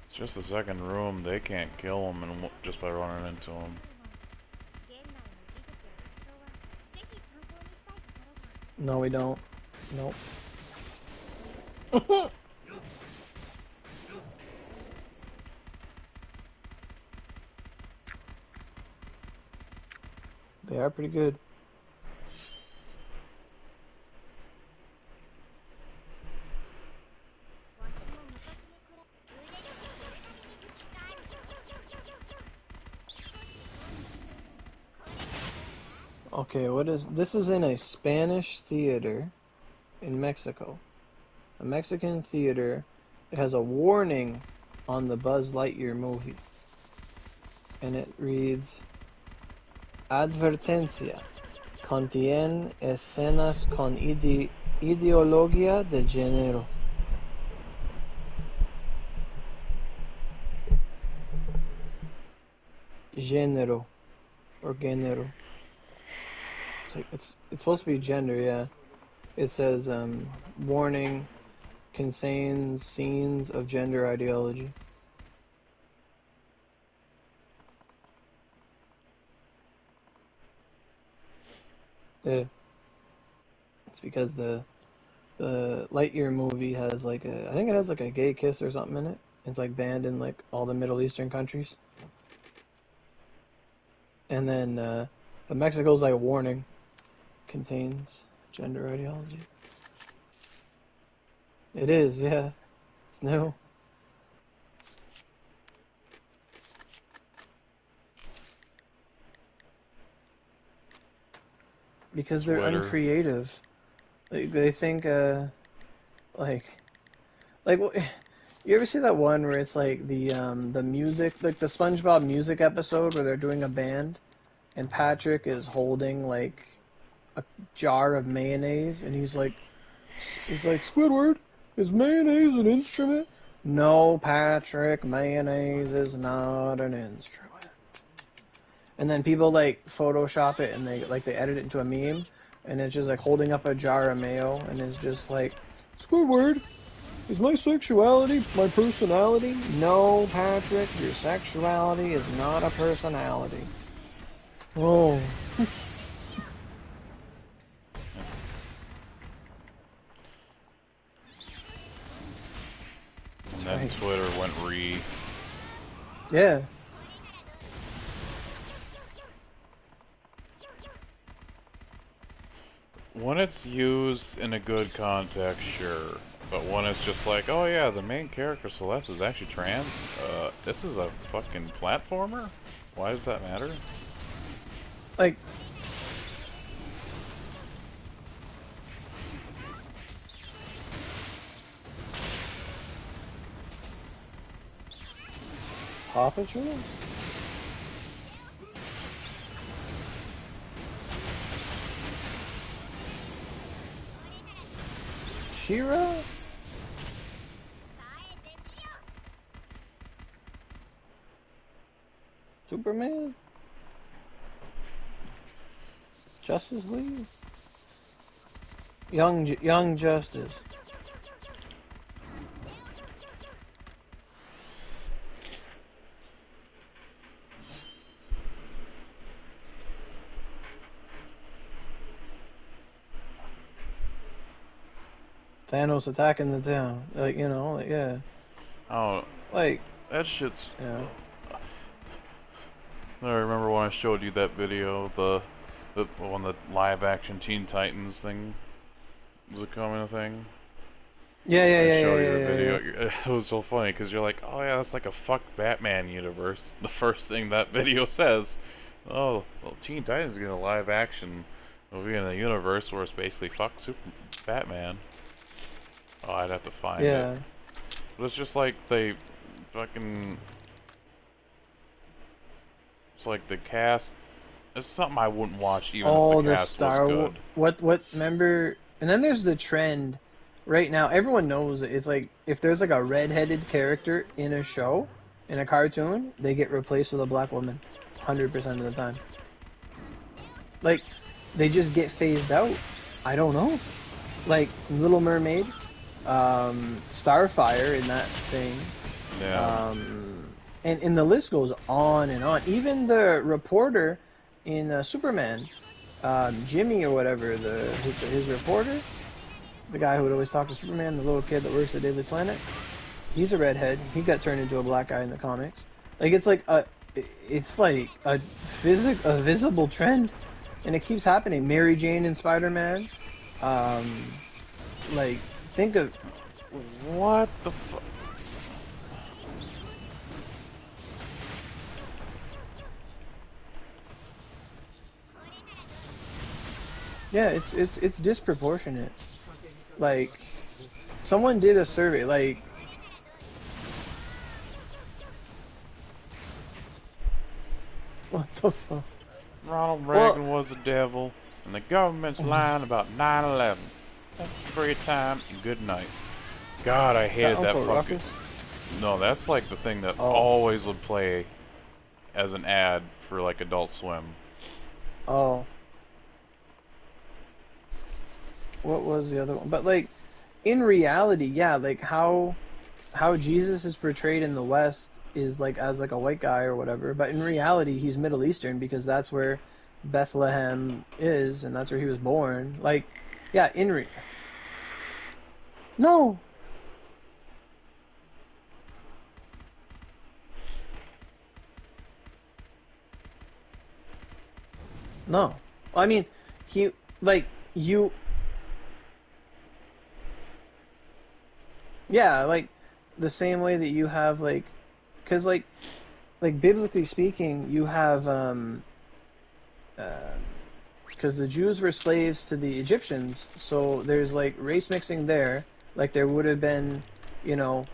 It's just the second room, they can't kill him and just by running into him. 現代の技術や発想はぜひ参考にしたいところじゃ。 No, we don't. Nope. They are pretty good. わしも昔に比べ腕力をやるために自信がある。 Okay, what is this? Is in a Spanish theater in Mexico. A Mexican theater. It has a warning on the Buzz Lightyear movie. And it reads, Advertencia. Contiene escenas con ideología de género. Género. Or género. It's supposed to be gender, yeah. It says, warning contains scenes of gender ideology. Yeah. It's because the Lightyear movie has like I think it has like a gay kiss or something in it. It's like banned in like all the Middle Eastern countries. And then but Mexico's like a warning. Contains gender ideology. It is, yeah. It's new. Because they're Twitter. uncreative. Like, they think, like, you ever see that one where it's like the music, like the SpongeBob music episode where they're doing a band, and Patrick is holding like a jar of mayonnaise, and he's like, Squidward, is mayonnaise an instrument? No, Patrick, mayonnaise is not an instrument. And then people like Photoshop it and they edit it into a meme, and it's just like holding up a jar of mayo, and it's just like, Squidward, is my sexuality my personality? No, Patrick, your sexuality is not a personality. Oh. And then right. Twitter went Yeah. When it's used in a good context, sure. But when it's just like, oh yeah, the main character Celeste is actually trans, this is a fucking platformer? Why does that matter? Like, Paw Patrol? She-Ra? Superman? Justice League? Young Justice. Thanos attacking the town. Like, you know, like, yeah. Oh, Like, that shit's... yeah. I remember when I showed you that video, when the live-action Teen Titans thing was a coming thing. Yeah, I yeah, showed yeah, you the yeah, video. yeah. It was so funny because you're like, oh yeah, that's like a fuck Batman universe. The first thing that video says, oh, well, Teen Titans is gonna live-action movie in a universe where it's basically fuck Super Batman. Oh, I'd have to find it. But it's just like they fucking... It's like the cast... It's something I wouldn't watch even if the cast was good. What, remember... And then there's the trend right now. Everyone knows it. It's like, if there's like a red-headed character in a show, in a cartoon, they get replaced with a black woman. 100% of the time. Like, they just get phased out. I don't know. Like, Little Mermaid... Starfire in that thing. Yeah. And the list goes on and on. Even the reporter in Superman, Jimmy or whatever, his reporter, the guy who would always talk to Superman, the little kid that works at Daily Planet, he's a redhead. He got turned into a black guy in the comics. Like, it's like a visible trend, and it keeps happening. Mary Jane in Spider-Man, like. Think of... What the fuck? Yeah, it's disproportionate. Like, someone did a survey, like... What the fuck? Ronald Reagan was the devil, and the government's lying about 9/11. Thank you for your time, and good night. God, I hated that fucking... Ruckus? No, that's like the thing that always would play as an ad for like Adult Swim. Oh. What was the other one? But like, in reality, yeah, like how Jesus is portrayed in the West is like as like a white guy or whatever, but in reality he's Middle Eastern because that's where Bethlehem is and that's where he was born. Like, yeah, no. No. I mean, he, like, you... Yeah, like, the same way that you have, like... Because, like, biblically speaking, you have, because the Jews were slaves to the Egyptians, so there's, like, race mixing there. Like, there would have been, you know,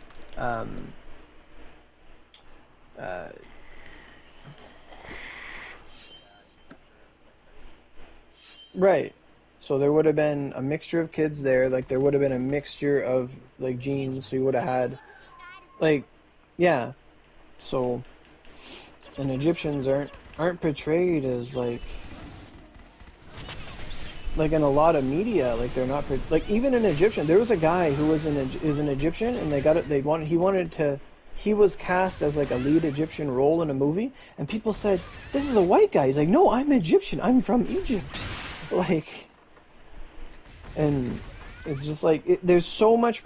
right. So there would have been a mixture of kids there. Like, there would have been a mixture of, like, genes. So you would have had, like, yeah. So, and Egyptians aren't portrayed as, like in a lot of media, like, they're not, like, even an Egyptian. There was a guy who was an Egyptian, and he was cast as, like, a lead Egyptian role in a movie, and people said, this is a white guy. He's like, no, I'm Egyptian. I'm from Egypt. Like, and it's just like, there's so much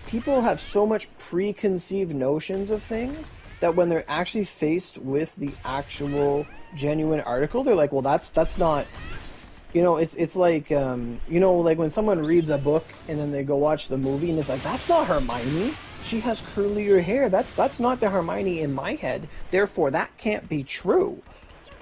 people have so much preconceived notions of things that when they're actually faced with the actual genuine article, they're like, well, that's not, you know, it's like, you know, like when someone reads a book and then they go watch the movie and it's like, that's not Hermione. She has curlier hair. That's not the Hermione in my head. Therefore, that can't be true.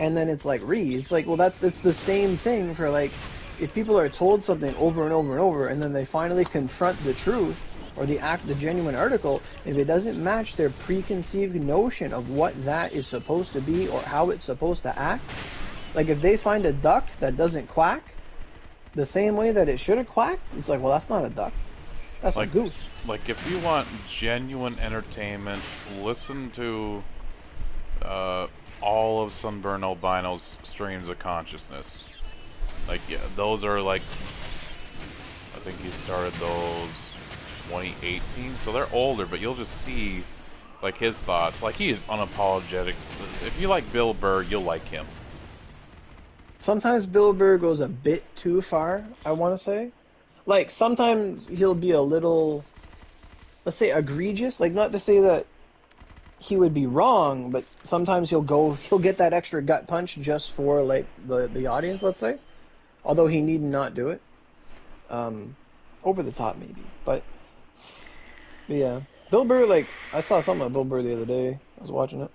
And then it's like, it's like, well, it's the same thing for, like, if people are told something over and over and over and then they finally confront the truth, or the genuine article, if it doesn't match their preconceived notion of what that is supposed to be or how it's supposed to act, like if they find a duck that doesn't quack the same way that it should have quacked, it's like, well, that's not a duck. That's like, a goose. Like, if you want genuine entertainment, listen to all of Sunburn Albino's streams of consciousness. Like, yeah, those are like, I think he started those 2018, so they're older, but you'll just see like his thoughts. Like, he is unapologetic. If you like Bill Burr, you'll like him. Sometimes Bill Burr goes a bit too far, I want to say. Like, sometimes he'll be a little, let's say, egregious. Like, not to say that he would be wrong, but sometimes he'll get that extra gut punch just for, like, the audience, let's say. Although he need not do it. Over the top, maybe. But yeah. Bill Burr, like, I saw something about Bill Burr the other day. I was watching it.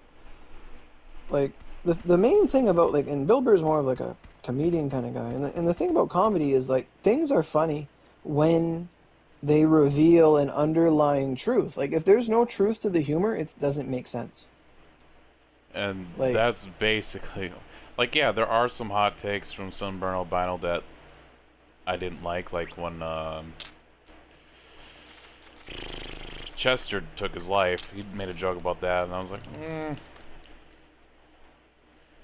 Like, the main thing about, like, and Bill Burr's more of, like, a comedian kind of guy. And the thing about comedy is, like, things are funny when they reveal an underlying truth. Like, if there's no truth to the humor, it doesn't make sense. And like, that's basically... Like, yeah, there are some hot takes from Sunburn Albino that I didn't like when Chester took his life. He made a joke about that, and I was like,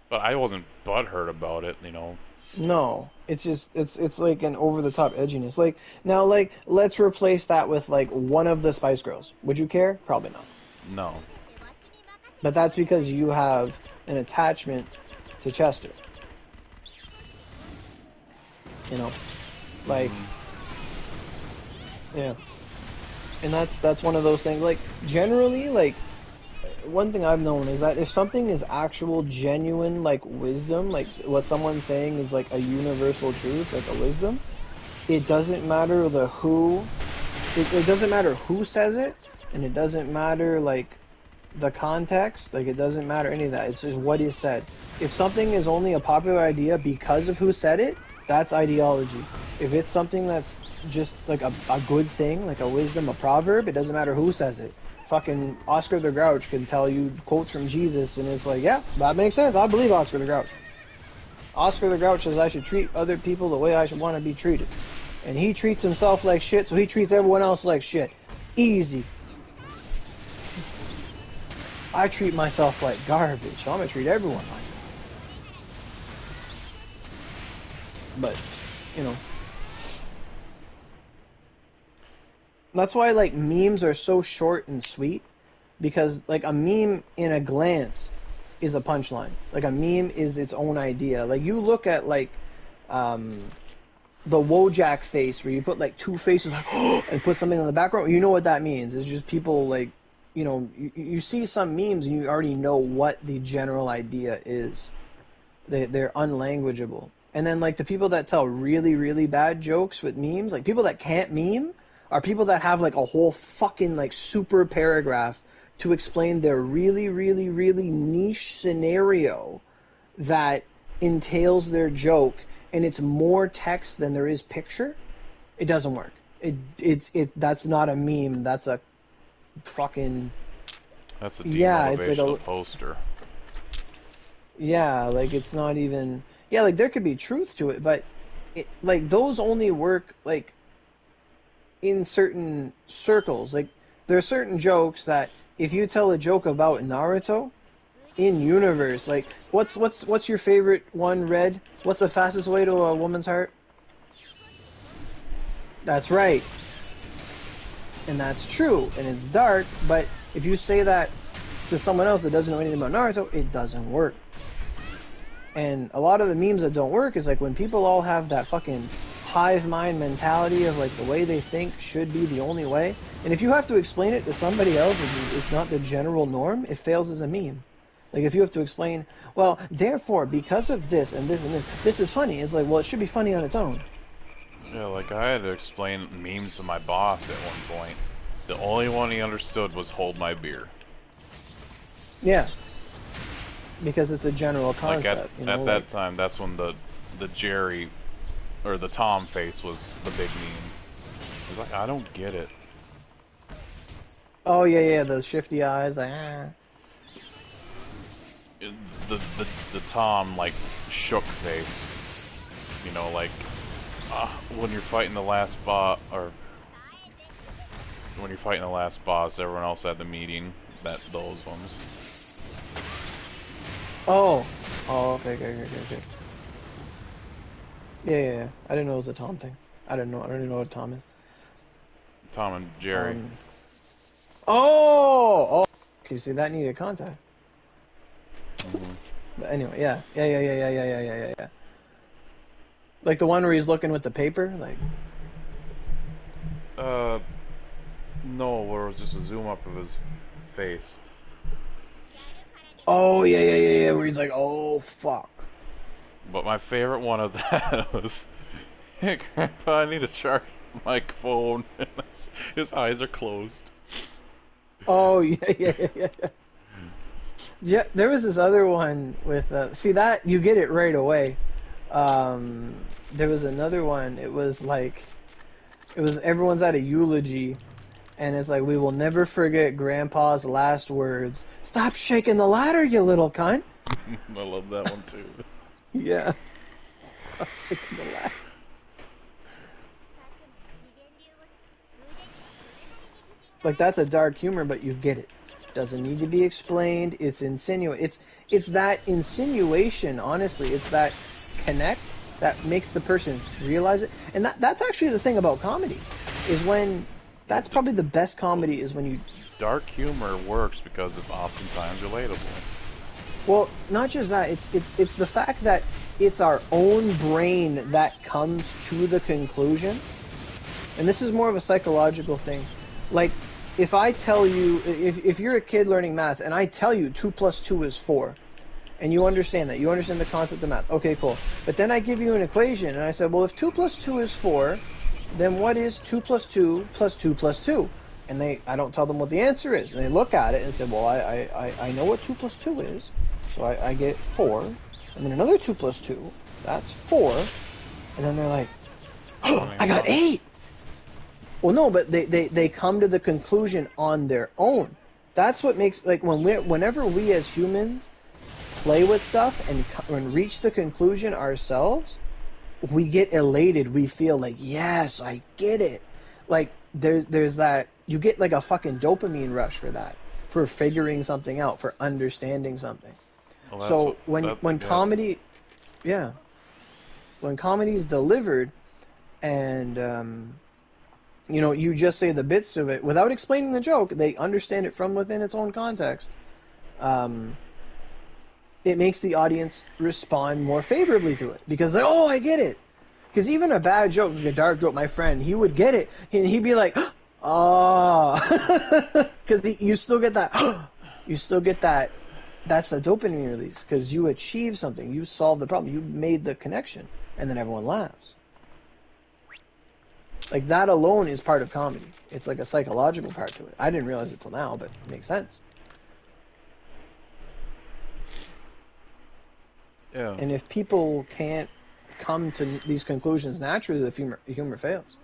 But I wasn't butthurt about it, you know. No, it's just it's like an over-the-top edginess. Like, now, like, let's replace that with, like, one of the Spice Girls. Would you care? Probably not. No. But that's because you have an attachment to Chester. You know, like, yeah. And that's one of those things. Like, generally, like, one thing I've known is that if something is actual, genuine, like, wisdom, like, what someone's saying is, like, a universal truth, like a wisdom, it doesn't matter the who, it doesn't matter who says it, and it doesn't matter, like, the context, like, it doesn't matter any of that. It's just what is said. If something is only a popular idea because of who said it, that's ideology. If it's something that's just, like, a good thing, like a wisdom, a proverb, it doesn't matter who says it. Fucking Oscar the Grouch can tell you quotes from Jesus, and it's like, yeah, that makes sense. I believe Oscar the Grouch. Oscar the Grouch says I should treat other people the way I should want to be treated. And he treats himself like shit, so he treats everyone else like shit. Easy. I treat myself like garbage, so I'm gonna treat everyone like that. But, you know. That's why, like, memes are so short and sweet, because, like, a meme in a glance is a punchline. Like, a meme is its own idea. Like, you look at, like, the Wojak face, where you put, like, two faces, like, and put something in the background, you know what that means. It's just people, like, you know, you see some memes and you already know what the general idea is. They're unlanguageable. And then, like, the people that tell really, really bad jokes with memes, like, people that can't meme, are people that have, like, a whole fucking, like, super paragraph to explain their really, really, really niche scenario that entails their joke, and it's more text than there is picture. It doesn't work. That's not a meme. That's a fucking... That's a yeah, it's like demotivational poster. Yeah, like, it's not even... Yeah, like, there could be truth to it, but, like, those only work, like, in certain circles. Like, there are certain jokes that if you tell a joke about Naruto in universe, like, what's your favorite one, Red? What's the fastest way to a woman's heart? That's right. And that's true, and it's dark, but if you say that to someone else that doesn't know anything about Naruto, it doesn't work. And a lot of the memes that don't work is, like, when people all have that fucking hive mind mentality of, like, the way they think should be the only way. And if you have to explain it to somebody else, it's not the general norm, it fails as a meme. Like, if you have to explain, well, therefore, because of this and this and this is funny. It's like, well, it should be funny on its own. Yeah, like, I had to explain memes to my boss at one point. The only one he understood was "hold my beer." Yeah. Because it's a general concept. Like, you know, at that time, that's when the Jerry, or the Tom face was the big meme. I was like, I don't get it. Oh yeah, yeah, the shifty eyes. Like, ah. The Tom like shook face. You know, like when you're fighting the last boss, or when you're fighting the last boss, everyone else at the meeting. Those ones. Oh. Oh, okay. Yeah. I didn't know it was a Tom thing. I don't even know what a Tom is. Tom and Jerry. Oh. Okay, see, that needed contact. Mm-hmm. But anyway, yeah. Like the one where he's looking with the paper, like. No, where it was just a zoom up of his face. Oh yeah. Where he's like, oh fuck. But my favorite one of that was, hey, Grandpa, I need to charge my phone. His eyes are closed. Oh yeah. Yeah, there was this other one with. See that you get it right away. There was another one. It was everyone's at a eulogy, and it's like, we will never forget Grandpa's last words. Stop shaking the ladder, you little cunt. I love that one too. Yeah. Stop shaking the ladder. Like, that's a dark humor, but you get it. Doesn't need to be explained. It's it's that insinuation, honestly. It's that connect that makes the person realize it. And that's actually the thing about comedy, is when that's probably the best comedy is when you... Dark humor works because it's oftentimes relatable. Well, not just that, it's the fact that it's our own brain that comes to the conclusion. And this is more of a psychological thing. Like, if I tell you, if you're a kid learning math and I tell you 2 plus 2 is 4, and you understand that, you understand the concept of math, okay, cool. But then I give you an equation and I said, well, if 2 plus 2 is 4, then what is 2 plus 2 plus 2 plus 2? And I don't tell them what the answer is. And they look at it and say, well, I know what 2 plus 2 is, so I get 4. And then another 2 plus 2, that's 4. And then they're like, oh, I got 8! Well, no, but they come to the conclusion on their own. That's what makes, like, whenever we as humans play with stuff and reach the conclusion ourselves, we get elated. We feel like, yes, I get it. Like, there's that, you get like a fucking dopamine rush for that, for figuring something out, for understanding something. Well, so when comedy, yeah, when comedy is delivered and you know, you just say the bits of it without explaining the joke, they understand it from within its own context. It makes the audience respond more favorably to it because, like, oh, I get it. Because even a bad joke, like a dark joke, my friend, he would get it and he'd be like, oh, because you still get that, you still get that. That's a dopamine release because you achieved something, you solved the problem, you made the connection, and then everyone laughs. Like, that alone is part of comedy. It's like a psychological part to it. I didn't realize it till now, but it makes sense. Yeah. And if people can't come to these conclusions naturally, the humor fails.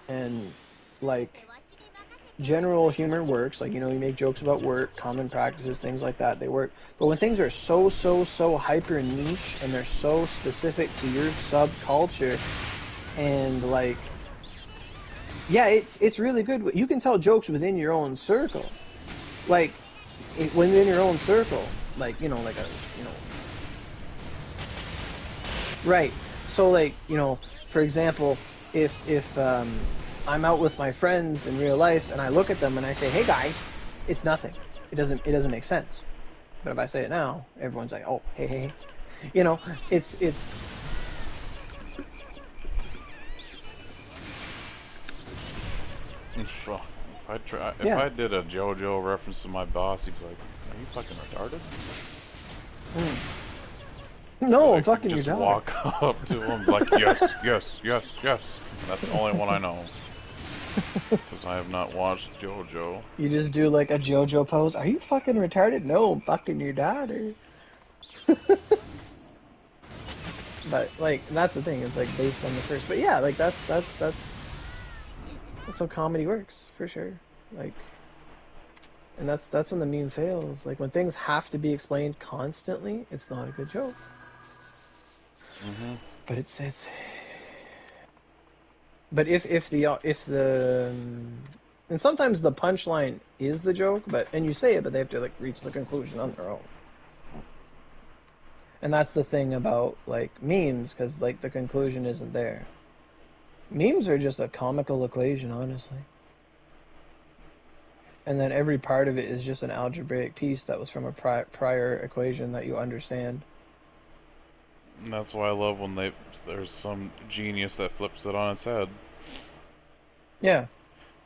And, like, general humor works. Like, you know, you make jokes about work, common practices, things like that, they work. But when things are so hyper niche and they're so specific to your subculture, and, like, yeah, it's really good. You can tell jokes within your own circle. Like, within your own circle. Like, you know, like a, you know. Right. So, like, you know, for example, if I'm out with my friends in real life and I look at them and I say, hey guys, it's nothing. It doesn't make sense. But if I say it now, everyone's like, oh, hey. You know, it's If I did a JoJo reference to my boss, he'd be like, are you fucking retarded? No, like, I'm fucking your just dog. walk up to him like, yes. That's the only one I know. Because I have not watched JoJo. You just do like a JoJo pose. Are you fucking retarded? No, I'm fucking your daughter. But like that's the thing. It's like based on the curse. But yeah, like that's how comedy works for sure. Like, and that's when the meme fails. Like when things have to be explained constantly, it's not a good joke. Mm-hmm. But it's. But if the and sometimes the punchline is the joke, and you say it, but they have to like reach the conclusion on their own. And that's the thing about like memes, because like the conclusion isn't there. Memes are just a comical equation, honestly. And then every part of it is just an algebraic piece that was from a prior equation that you understand. And that's why I love when there's some genius that flips it on its head. Yeah.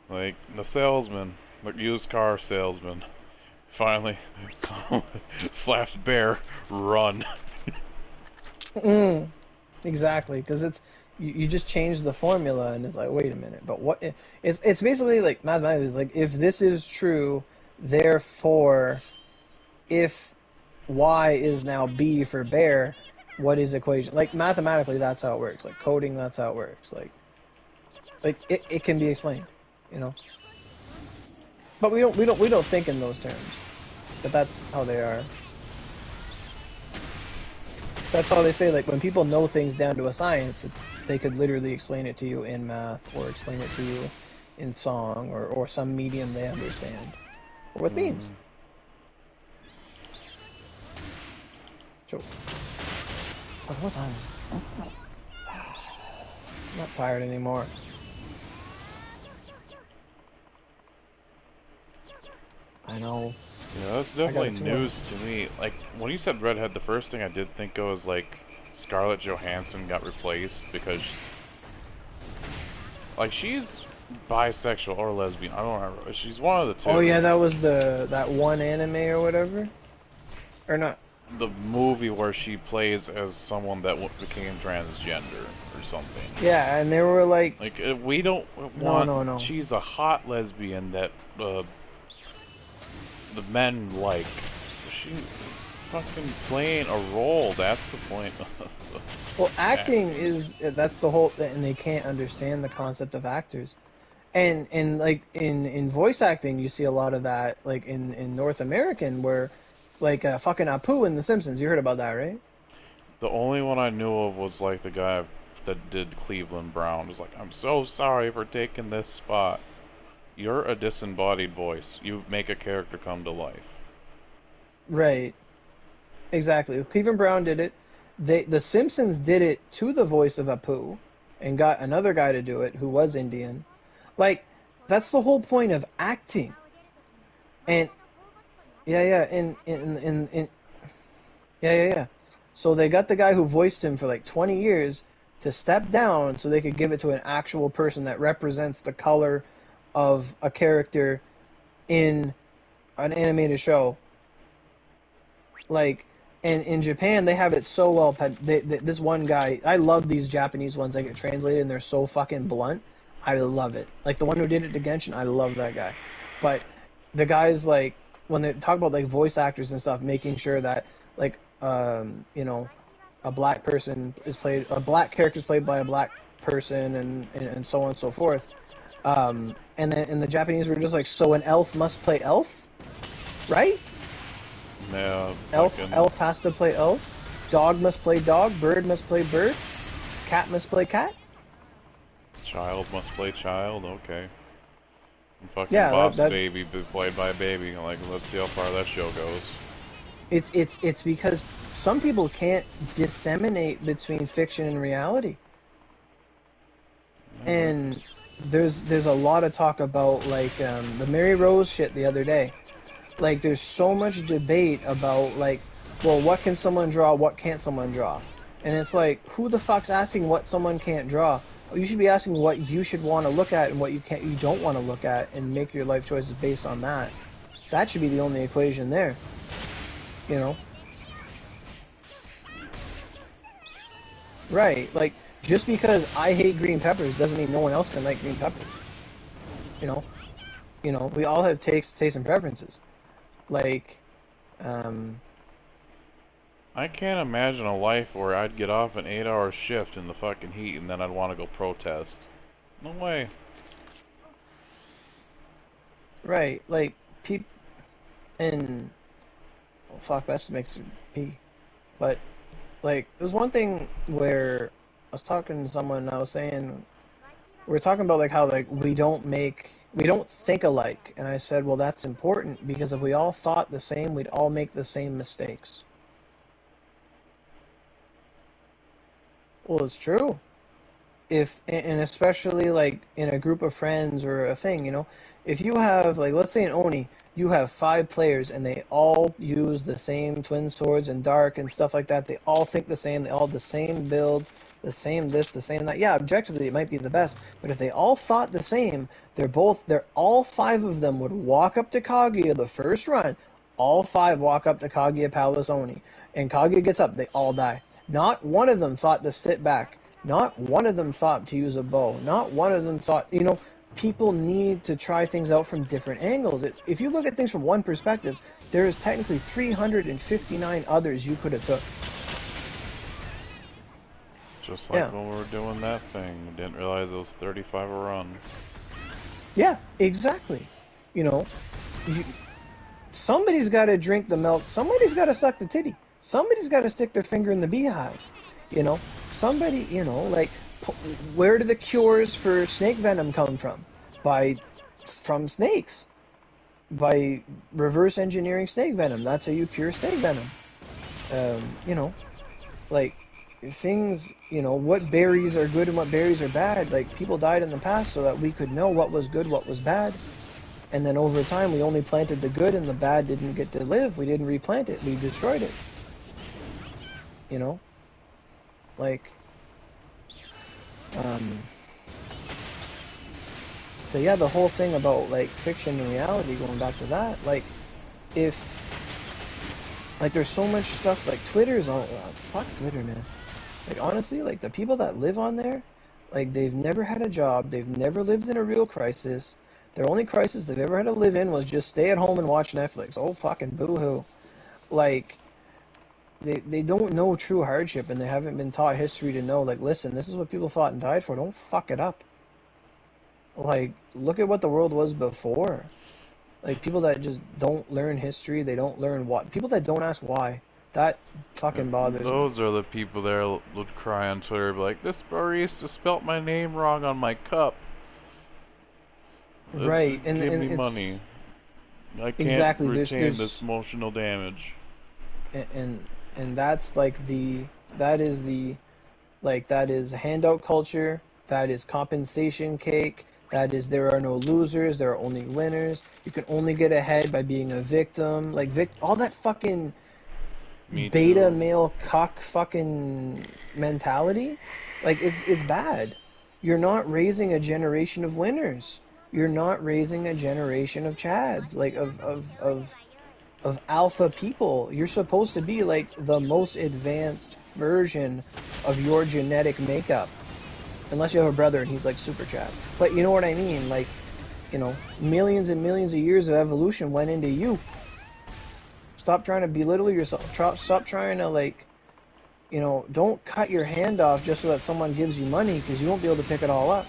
Like the salesman, the used car salesman, finally slaps bear, run. Exactly, because it's you just change the formula and it's like, wait a minute, but what? It's basically like mathematics. It's like if this is true, therefore, if y is now b for bear, what is equation? Like mathematically, that's how it works. Like coding, that's how it works. Like it can be explained, you know. But we don't think in those terms. But that's how they are. That's how they say, like, when people know things down to a science, they could literally explain it to you in math, or explain it to you in song, or some medium they understand. Or with memes. So, what time is it? I'm not tired anymore. I know. Yeah, that's definitely news to me. Like, when you said redhead, the first thing I did think of was, like, Scarlett Johansson got replaced because, like, she's bisexual or lesbian. I don't remember. She's one of the two. Oh, yeah, that was that one anime or whatever? Or not? The movie where she plays as someone that became transgender or something. Yeah, and they were like... Like, we don't want... No. She's a hot lesbian that, the men like. She's fucking playing a role. That's the point. Well, acting is, that's the whole, and they can't understand the concept of actors. And like in voice acting, you see a lot of that, like in North American, where like fucking Apu in The Simpsons. You heard about that, right? The only one I knew of was like the guy that did Cleveland Brown. It was like, I'm so sorry for taking this spot. You're a disembodied voice. You make a character come to life. Right. Exactly. Cleveland Brown did it. The Simpsons did it to the voice of Apu, and got another guy to do it who was Indian. Like, that's the whole point of acting. And yeah. So they got the guy who voiced him for like 20 years to step down so they could give it to an actual person that represents the color of a character in an animated show. Like, and in Japan, they have it so well. This one guy, I love these Japanese ones that get translated and they're so fucking blunt. I love it. Like the one who did it to Genshin, I love that guy. But the guys, like, when they talk about like voice actors and stuff, making sure that like you know, a black character is played by a black person, and so on and so forth. And the Japanese were just like, so an elf must play elf, right? Yeah. Elf has to play elf. Dog must play dog. Bird must play bird. Cat must play cat. Child must play child. Okay. And fucking Boss Baby be played by a baby. Like, let's see how far that show goes. It's because some people can't disseminate between fiction and reality. And there's a lot of talk about like the Mary Rose shit the other day. Like there's so much debate about like, well, what can someone draw, what can't someone draw? And it's like, who the fuck's asking what someone can't draw? You should be asking what you should want to look at and what you don't want to look at, and make your life choices based on that. That should be the only equation there. You know? Right, like, just because I hate green peppers doesn't mean no one else can like green peppers. You know, we all have tastes and preferences. Like, I can't imagine a life where I'd get off an 8-hour shift in the fucking heat and then I'd want to go protest. No way. Right, like, and, well, fuck, that just makes me pee. But, like, there's one thing where I was talking to someone and I was saying, we were talking about, like, how, like, we don't think alike. And I said, well, that's important because if we all thought the same, we'd all make the same mistakes. Well, it's true. And especially like in a group of friends or a thing, you know, if you have, like, let's say in Oni, you have 5 players and they all use the same twin swords and dark and stuff like that. They all think the same. They all have the same builds, the same this, the same that. Yeah, objectively it might be the best, but if they all thought the same, all 5 of them would walk up to Kaguya the first run. All 5 walk up to Kaguya Palace Oni, and Kaguya gets up. They all die. Not one of them thought to sit back. Not one of them thought to use a bow. Not one of them thought, you know, people need to try things out from different angles. If you look at things from one perspective, there is technically 359 others you could have took. Just like when we were doing that thing. Didn't realize it was 35 a run. Yeah, exactly. You know, somebody's got to drink the milk. Somebody's got to suck the titty. Somebody's got to stick their finger in the beehive. You know, somebody, you know, like, where do the cures for snake venom come from? From snakes. By reverse engineering snake venom. That's how you cure snake venom. You know, like, things, you know, what berries are good and what berries are bad. Like, people died in the past so that we could know what was good, what was bad. And then over time, we only planted the good and the bad didn't get to live. We didn't replant it. We destroyed it. You know? Like, so yeah, the whole thing about, like, fiction and reality, going back to that, like, like, there's so much stuff, like, Twitter's on, fuck Twitter, man. Like, honestly, like, the people that live on there, like, they've never had a job, they've never lived in a real crisis. Their only crisis they've ever had to live in was just stay at home and watch Netflix. Oh, fucking boo-hoo. Like, they don't know true hardship, and they haven't been taught history to know, like, listen, this is what people fought and died for. Don't fuck it up. Like, look at what the world was before. Like, people that just don't learn history, they don't learn what. People that don't ask why. That fucking bothers me. Those are the people that would cry on Twitter, like, this barista spelt my name wrong on my cup. Right, and give me it's, money. I can't exactly, retain this emotional damage. And that's like that is handout culture, that is compensation cake, that is there are no losers, there are only winners, you can only get ahead by being a victim, like all that fucking beta male cock fucking mentality, like it's bad. You're not raising a generation of winners. You're not raising a generation of chads, like of alpha people. You're supposed to be like the most advanced version of your genetic makeup. Unless you have a brother and he's like super chad. But you know what I mean? Like, you know, millions and millions of years of evolution went into you. Stop trying to belittle yourself. Stop trying to, like, you know, don't cut your hand off just so that someone gives you money, because you won't be able to pick it all up.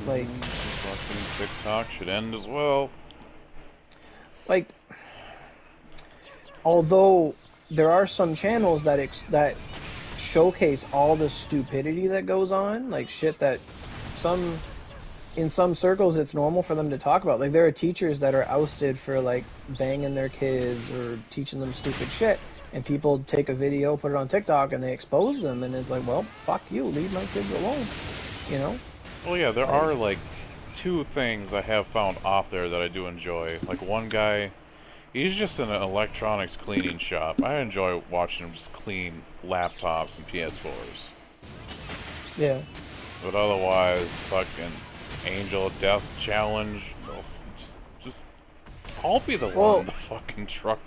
Like, fucking TikTok should end as well. Like, although there are some channels that showcase all the stupidity that goes on, like shit that in some circles it's normal for them to talk about. Like, there are teachers that are ousted for, like, banging their kids or teaching them stupid shit, and people take a video, put it on TikTok, and they expose them, and it's like, well, fuck you, leave my kids alone, you know? Well, yeah, there are, like, 2 things I have found off there that I do enjoy. Like, one guy, he's just in an electronics cleaning shop. I enjoy watching him just clean laptops and PS4s. Yeah. But otherwise, fucking Angel of Death challenge. No, just I'll be the one in the fucking truck.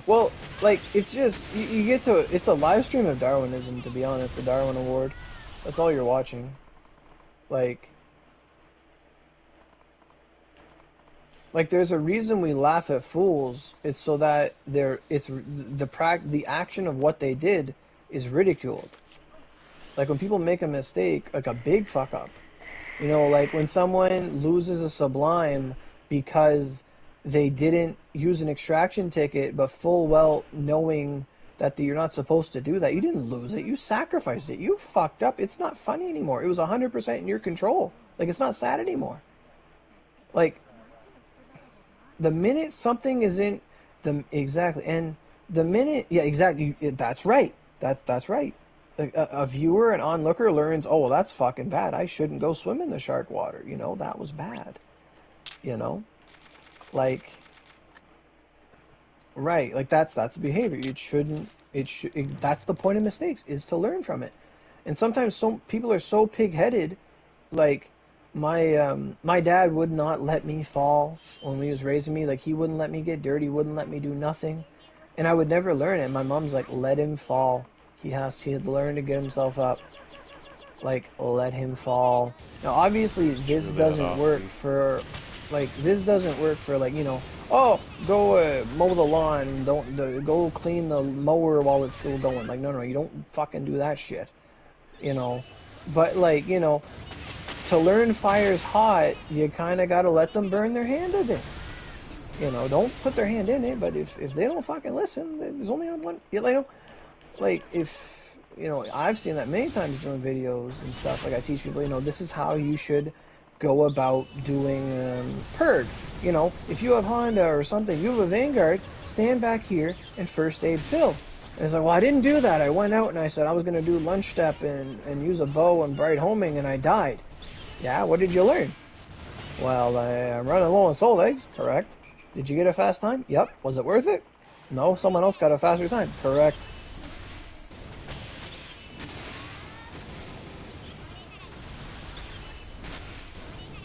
Well, like, it's just, you get to, it's a live stream of Darwinism, to be honest, the Darwin Award. That's all you're watching. Like, Like, there's a reason we laugh at fools. It's so that the action of what they did is ridiculed. Like, when people make a mistake, like a big fuck up, you know, like when someone loses a sublime because they didn't use an extraction ticket, but full well knowing that you're not supposed to do that. You didn't lose it. You sacrificed it. You fucked up. It's not funny anymore. It was 100% in your control. Like, it's not sad anymore. Like, the minute something isn't exactly, and the minute, yeah, exactly, that's right. That's right. A viewer, an onlooker learns, oh, well, that's fucking bad. I shouldn't go swim in the shark water. You know, that was bad. You know, like, right, like that's behavior. That's the point of mistakes, is to learn from it. And sometimes people are so pig-headed, like, my dad would not let me fall when he was raising me. Like, he wouldn't let me get dirty, wouldn't let me do nothing. And I would never learn it. My mom's like, let him fall. He had learned to get himself up. Like, let him fall. Now, obviously, this doesn't work for, like, you know, oh, go mow the lawn, go clean the mower while it's still going. Like, no, you don't fucking do that shit. You know, but, like, you know, to learn fire's hot, you kind of got to let them burn their hand a bit. You know, don't put their hand in it, but if they don't fucking listen, there's only one, you know, like, if, you know, I've seen that many times doing videos and stuff. Like, I teach people, you know, this is how you should go about doing purg. You know, if you have Honda or something, you have a Vanguard, stand back here and first aid Phil. And it's like, well, I didn't do that. I went out and I said I was going to do lunge step and use a bow and bright homing, and I died. Yeah, what did you learn? Well, I'm running low on soul eggs. Correct. Did you get a fast time? Yep. Was it worth it? No, someone else got a faster time. Correct.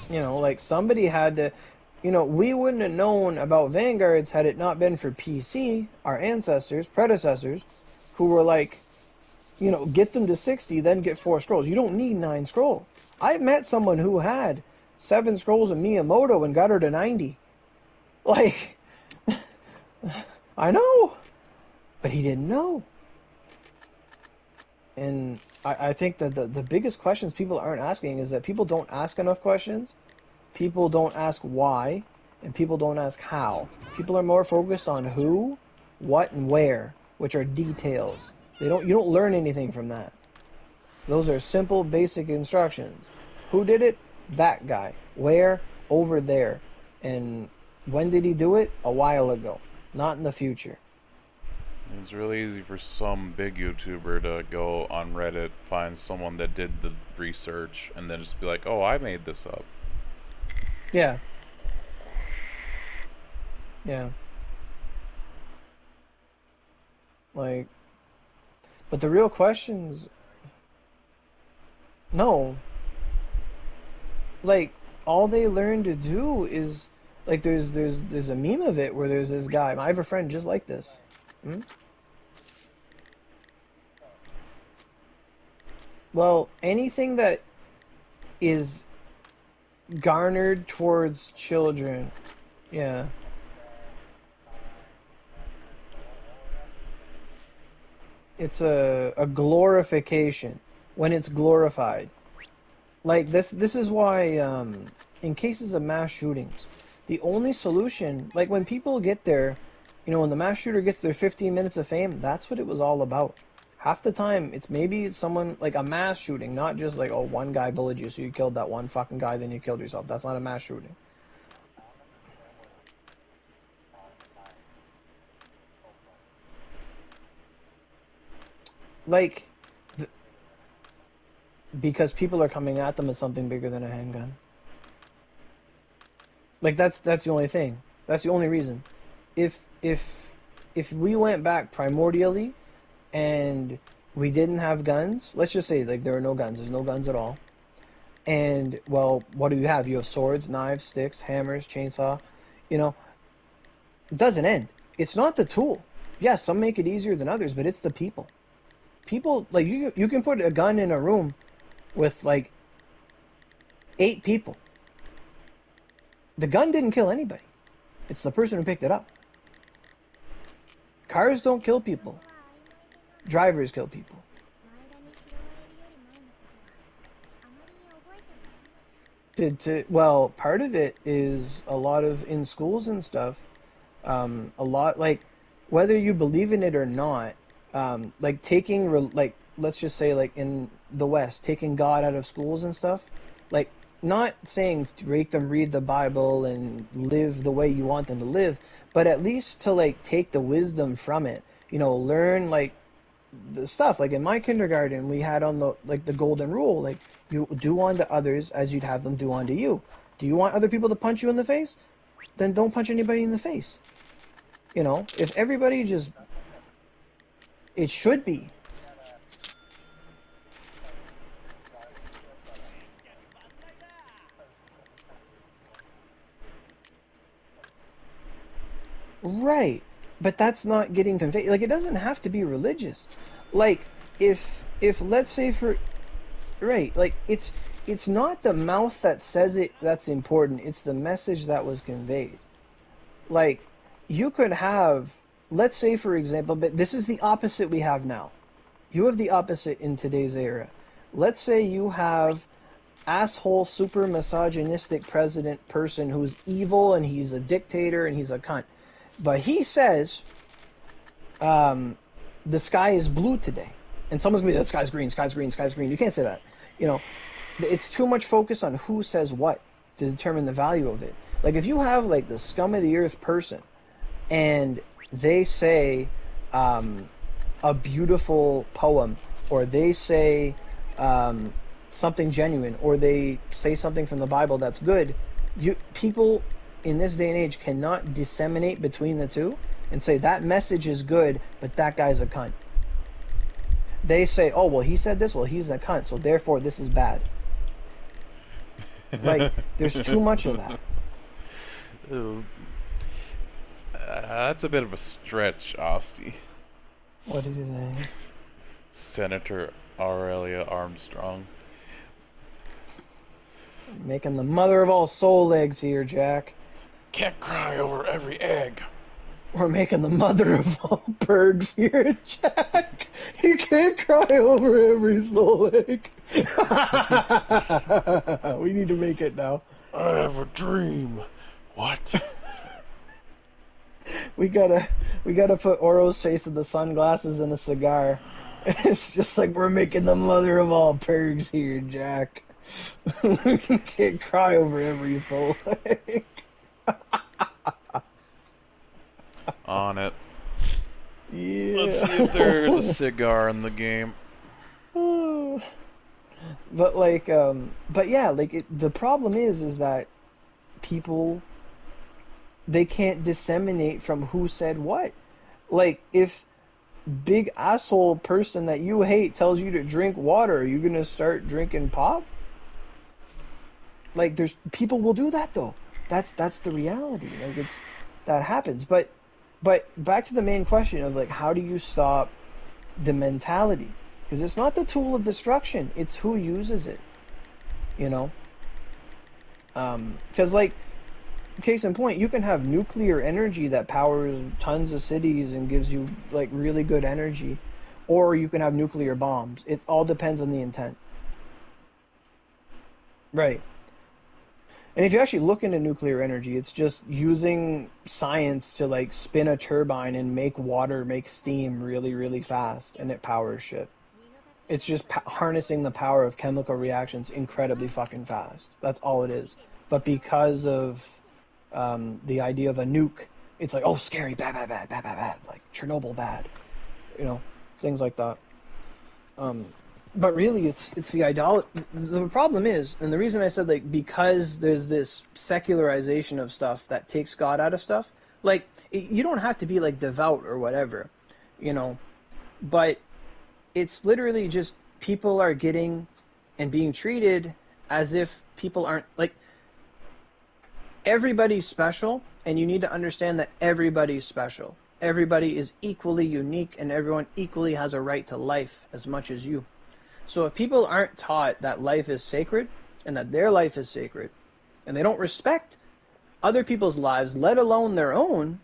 You know, like, somebody had to, you know, we wouldn't have known about Vanguards had it not been for PC, our ancestors, predecessors, who were like, you know, get them to 60, then get 4 scrolls. You don't need 9 scrolls. I've met someone who had 7 scrolls of Miyamoto and got her to 90. Like, I know, but he didn't know. And I think that the biggest questions people aren't asking is that people don't ask enough questions, people don't ask why, and people don't ask how. People are more focused on who, what, and where, which are details. You don't learn anything from that. Those are simple, basic instructions. Who did it? That guy. Where? Over there. And when did he do it? A while ago. Not in the future. It's really easy for some big YouTuber to go on Reddit, find someone that did the research, and then just be like, oh, I made this up. Yeah. Yeah. Like, but the real questions, no. Like, all they learn to do is, like, there's a meme of it where there's this guy. I have a friend just like this. Well, anything that is garnered towards children, yeah. It's a glorification when it's glorified. Like, this is why, in cases of mass shootings, the only solution, like, when people get there, you know, when the mass shooter gets their 15 minutes of fame, that's what it was all about. Half the time, it's maybe someone, like a mass shooting, not just like, oh, one guy bullied you, so you killed that one fucking guy, then you killed yourself. That's not a mass shooting. Like, because people are coming at them as something bigger than a handgun. Like, that's the only thing. That's the only reason. If we went back primordially and we didn't have guns, let's just say, like, there are no guns, there's no guns at all, and, well, what do you have? You have swords, knives, sticks, hammers, chainsaw, you know, it doesn't end. It's not the tool. Yeah, some make it easier than others, but it's the people. People, like, you can put a gun in a room with, like, 8 people. The gun didn't kill anybody. It's the person who picked it up. Cars don't kill people. Drivers kill people. 前田に拾われるより前のことはあまり覚えていないのじゃ。 Well, part of it is a lot of in schools and stuff. A lot like whether you believe in it or not. Like taking like let's just say like in the West, taking God out of schools and stuff. Like not saying make them read the Bible and live the way you want them to live, but at least to like take the wisdom from it. You know, learn like the stuff. Like in my kindergarten, we had on the like the golden rule, like you do unto others as you'd have them do unto you. Do you want other people to punch you in the face? Then don't punch anybody in the face. You know, if everybody just, it should be. Right. But that's not getting conveyed. Like, it doesn't have to be religious. Like, if let's say for, right, like, it's not the mouth that says it that's important. It's the message that was conveyed. Like, you could have, let's say for example, but this is the opposite we have now. You have the opposite in today's era. Let's say you have asshole, super misogynistic president person who's evil and he's a dictator and he's a cunt. But he says, the sky is blue today. And someone's going to be, the sky's green, sky's green, sky's green. You can't say that. You know, it's too much focus on who says what to determine the value of it. Like, if you have, like, the scum of the earth person, and they say a beautiful poem, or they say something genuine, or they say something from the Bible that's good, people in this day and age cannot disseminate between the two and say that message is good, but that guy's a cunt. They say, oh, well, he said this, well, he's a cunt, so therefore this is bad. Like, there's too much of that. That's a bit of a stretch, Osti. What is his name? Senator Aurelia Armstrong. Making the mother of all soul eggs here, Jack. Can't cry over every egg. We're making the mother of all pergs here, Jack. You can't cry over every soul egg. We need to make it now. I have a dream. What? We gotta put Oro's face in the sunglasses and a cigar. It's just like we're making the mother of all pergs here, Jack. We can't cry over every soul egg. On it. Yeah. Let's see if there's a cigar in the game. But like, but yeah, like the problem is that people, they can't disseminate from who said what. Like, if big asshole person that you hate tells you to drink water, are you gonna start drinking pop? Like, people will do that though. That's the reality. Like, that happens. But back to the main question of like, how do you stop the mentality? Because it's not the tool of destruction, it's who uses it. You know? Because like, case in point, you can have nuclear energy that powers tons of cities and gives you like really good energy, or you can have nuclear bombs. It all depends on the intent. Right. And if you actually look into nuclear energy, it's just using science to like spin a turbine and make water, make steam really, really fast, and it powers shit. It's just harnessing the power of chemical reactions incredibly fucking fast. That's all it is. But because of the idea of a nuke, it's like, oh, scary, bad, bad, bad, bad, bad, bad, like Chernobyl bad, you know, things like that. But really, it's the idolatry. The problem is, and the reason I said, like, because there's this secularization of stuff that takes God out of stuff, like, you don't have to be, like, devout or whatever, you know, but it's literally just people are getting and being treated as if people aren't, like, everybody's special, and you need to understand that everybody's special. Everybody is equally unique, and everyone equally has a right to life as much as you. So if people aren't taught that life is sacred and that their life is sacred, and they don't respect other people's lives, let alone their own,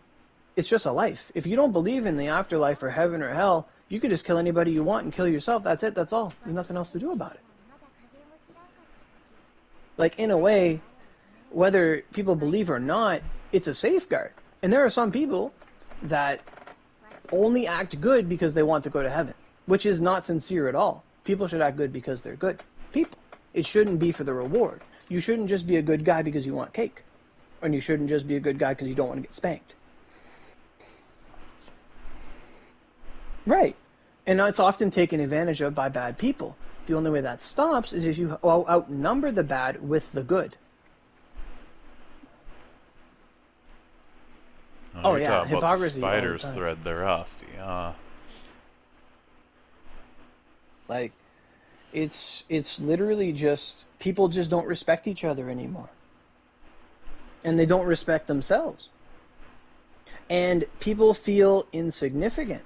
it's just a life. If you don't believe in the afterlife or heaven or hell, you can just kill anybody you want and kill yourself. That's it. That's all. There's nothing else to do about it. Like, in a way, whether people believe or not, it's a safeguard. And there are some people that only act good because they want to go to heaven, which is not sincere at all. People should act good because they're good people. It shouldn't be for the reward. You shouldn't just be a good guy because you want cake. And you shouldn't just be a good guy because you don't want to get spanked. Right. And that's often taken advantage of by bad people. The only way that stops is if you outnumber the bad with the good. Oh yeah, about hypocrisy the all the spider's time. thread there, Rusty. Like, it's literally just, people just don't respect each other anymore. And they don't respect themselves. And people feel insignificant.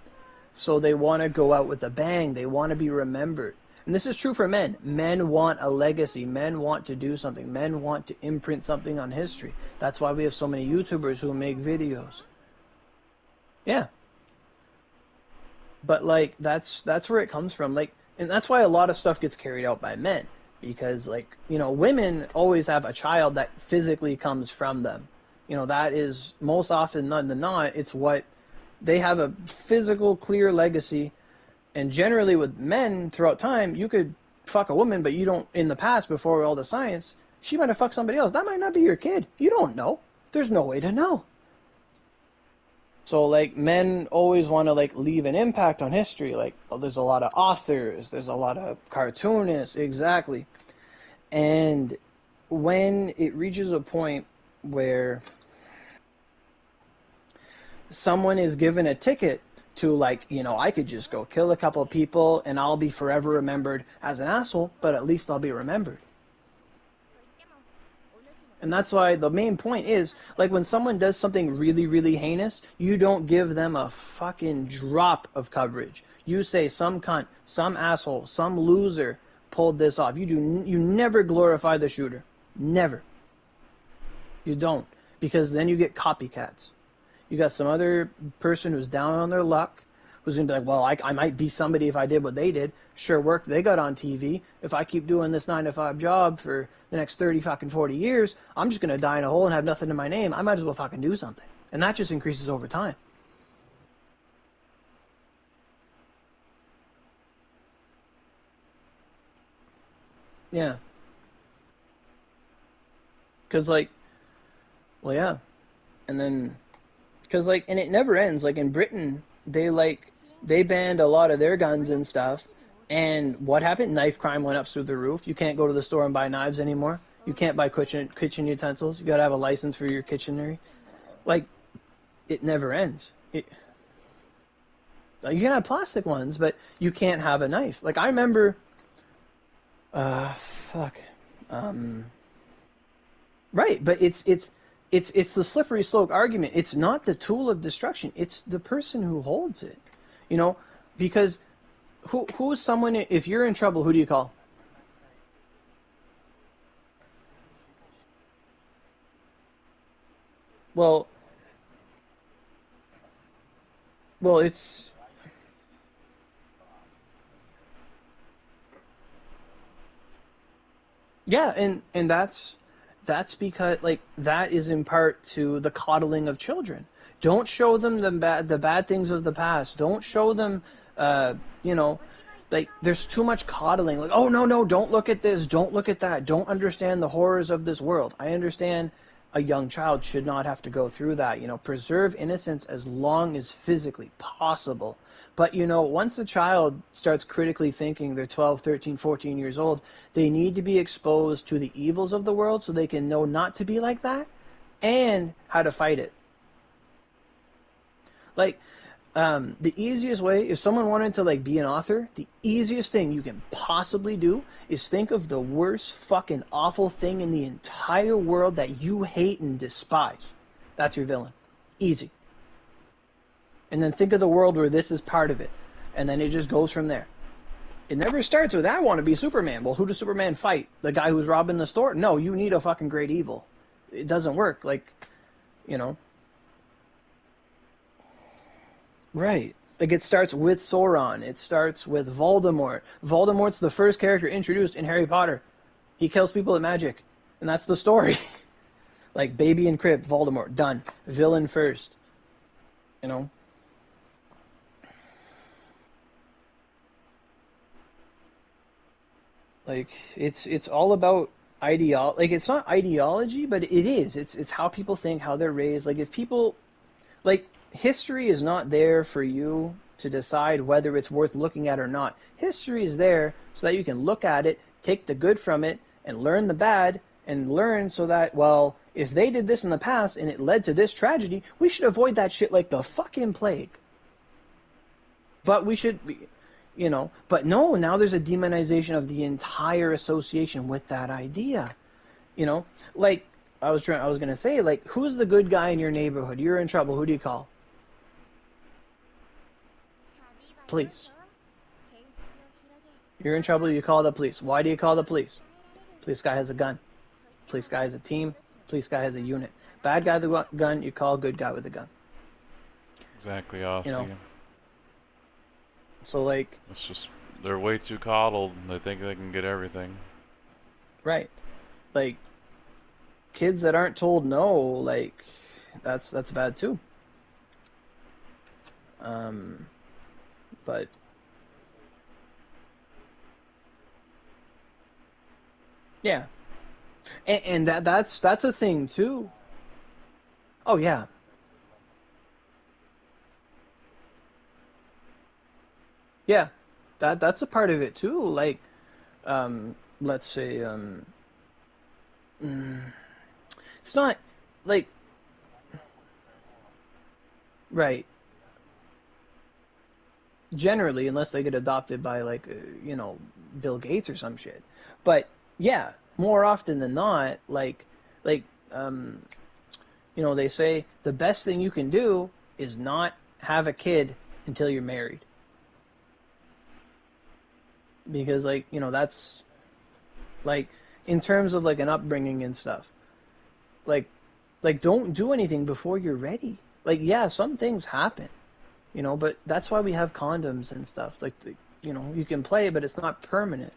So they want to go out with a bang. They want to be remembered. And this is true for men. Men want a legacy. Men want to do something. Men want to imprint something on history. That's why we have so many YouTubers who make videos. Yeah. But, like, that's where it comes from. Like, and that's why a lot of stuff gets carried out by men. Because, like, you know, women always have a child that physically comes from them. You know, that is, most often than not, it's what, they have a physical, clear legacy. And generally with men, throughout time, you could fuck a woman, but you don't, in the past, before all the science, she might have fucked somebody else. That might not be your kid. You don't know. There's no way to know. So, like, men always want to, like, leave an impact on history. Like, well, there's a lot of authors. There's a lot of cartoonists. Exactly. And when it reaches a point where someone is given a ticket to, like, you know, I could just go kill a couple of people and I'll be forever remembered as an asshole, but at least I'll be remembered. And that's why the main point is, like, when someone does something really, really heinous, you don't give them a fucking drop of coverage. You say some cunt, some asshole, some loser pulled this off. You never glorify the shooter. Never. You don't. Because then you get copycats. You got some other person who's down on their luck, who's going to be like, well, I might be somebody if I did what they did. Sure worked, they got on TV. If I keep doing this 9-to-5 job for the next 40 years, I'm just going to die in a hole and have nothing to my name. I might as well fucking do something. And that just increases over time. Yeah. Because, like, well, yeah. And then, because, like, and it never ends. Like, in Britain, they banned a lot of their guns and stuff. And what happened? Knife crime went up through the roof. You can't go to the store and buy knives anymore. You can't buy kitchen utensils. You got to have a license for your kitchenery. Like, it never ends. You can have plastic ones, but you can't have a knife. Like, I remember, right, but it's the slippery slope argument. It's not the tool of destruction. It's the person who holds it. You know, because who is someone, if you're in trouble, who do you call? Well, it's, yeah, and that's because, like, that is in part to the coddling of children. Don't show them the bad things of the past. Don't show them, you know, like, there's too much coddling. Like, oh, no, don't look at this. Don't look at that. Don't understand the horrors of this world. I understand a young child should not have to go through that. You know, preserve innocence as long as physically possible. But, you know, once a child starts critically thinking, they're 12, 13, 14 years old, they need to be exposed to the evils of the world so they can know not to be like that and how to fight it. Like, the easiest way, if someone wanted to, like, be an author, the easiest thing you can possibly do is think of the worst fucking awful thing in the entire world that you hate and despise. That's your villain. Easy. And then think of the world where this is part of it. And then it just goes from there. It never starts with, I want to be Superman. Well, who does Superman fight? The guy who's robbing the store? No, you need a fucking great evil. it doesn't work. Like, you know. Right. Like, it starts with Sauron. It starts with Voldemort. Voldemort's the first character introduced in Harry Potter. He kills people with magic. And that's the story. Like, baby in crib, Voldemort, done. Villain first. You know? Like, it's all about like, it's not ideology, but it is. It's how people think, how they're raised. Like, if people, like, history is not there for you to decide whether it's worth looking at or not. History is there so that you can look at it, take the good from it, and learn the bad, and learn so that, well, if they did this in the past and it led to this tragedy, we should avoid that shit like the fucking plague. But we should be, you know, but no, now there's a demonization of the entire association with that idea. You know, like, I was going to say, like, who's the good guy in your neighborhood? You're in trouble. Who do you call? Police. You're in trouble, you call the police. Why do you call the police? Police guy has a gun. Police guy has a team. Police guy has a unit. Bad guy with a gun, you call good guy with a gun. Exactly, Austin. You know? So, like... It's just, they're way too coddled. They think they can get everything. Right. Like, kids that aren't told no, like, that's bad too. But... Yeah. And that's a thing too. Oh yeah. Yeah. That's a part of it too. Like, let's say, it's not like, right. Generally, unless they get adopted by, like, you know, Bill Gates or some shit. But yeah, more often than not, like, you know, they say the best thing you can do is not have a kid until you're married. Because, like, you know, that's, like, in terms of, like, an upbringing and stuff. Like, don't do anything before you're ready. Like, yeah, some things happen, you know, but that's why we have condoms and stuff. Like, you know, you can play, but it's not permanent.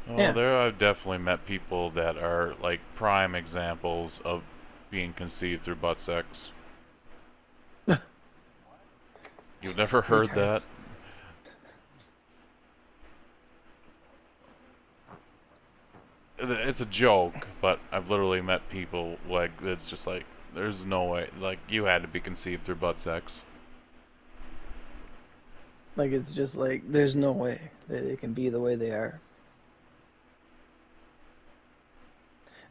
Well, Yeah. there I've definitely met people that are, like, prime examples of being conceived through butt sex. You've never heard that? It's a joke, but I've literally met people, like, it's just like, there's no way, like, you had to be conceived through butt sex. Like, it's just like, there's no way that they can be the way they are.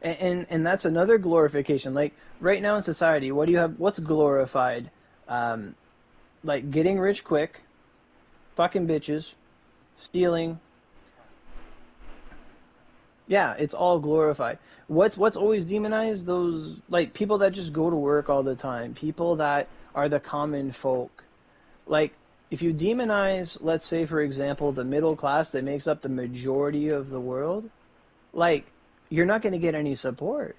And that's another glorification. Like, right now in society, what do you have? What's glorified? Like, getting rich quick, fucking bitches, stealing. Yeah, it's all glorified. What's always demonized? Those, like, people that just go to work all the time, people that are the common folk. Like, if you demonize, let's say, for example, the middle class that makes up the majority of the world, like, you're not going to get any support.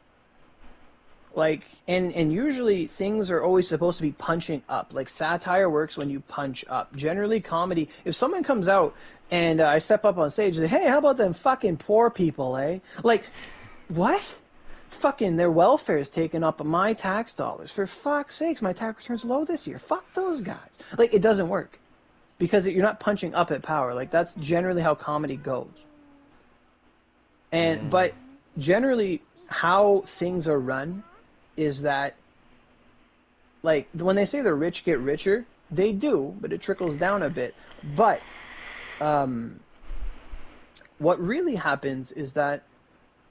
Like, and usually things are always supposed to be punching up. Like, satire works when you punch up. Generally, comedy, if someone comes out and I step up on stage and say, hey, how about them fucking poor people, eh? Like, what? Fucking their welfare is taking up my tax dollars. For fuck's sakes, my tax return's low this year. Fuck those guys. Like, it doesn't work. Because you're not punching up at power. Like, that's generally how comedy goes. And, but generally, how things are run is that, like, when they say the rich get richer, they do, but it trickles down a bit. But what really happens is that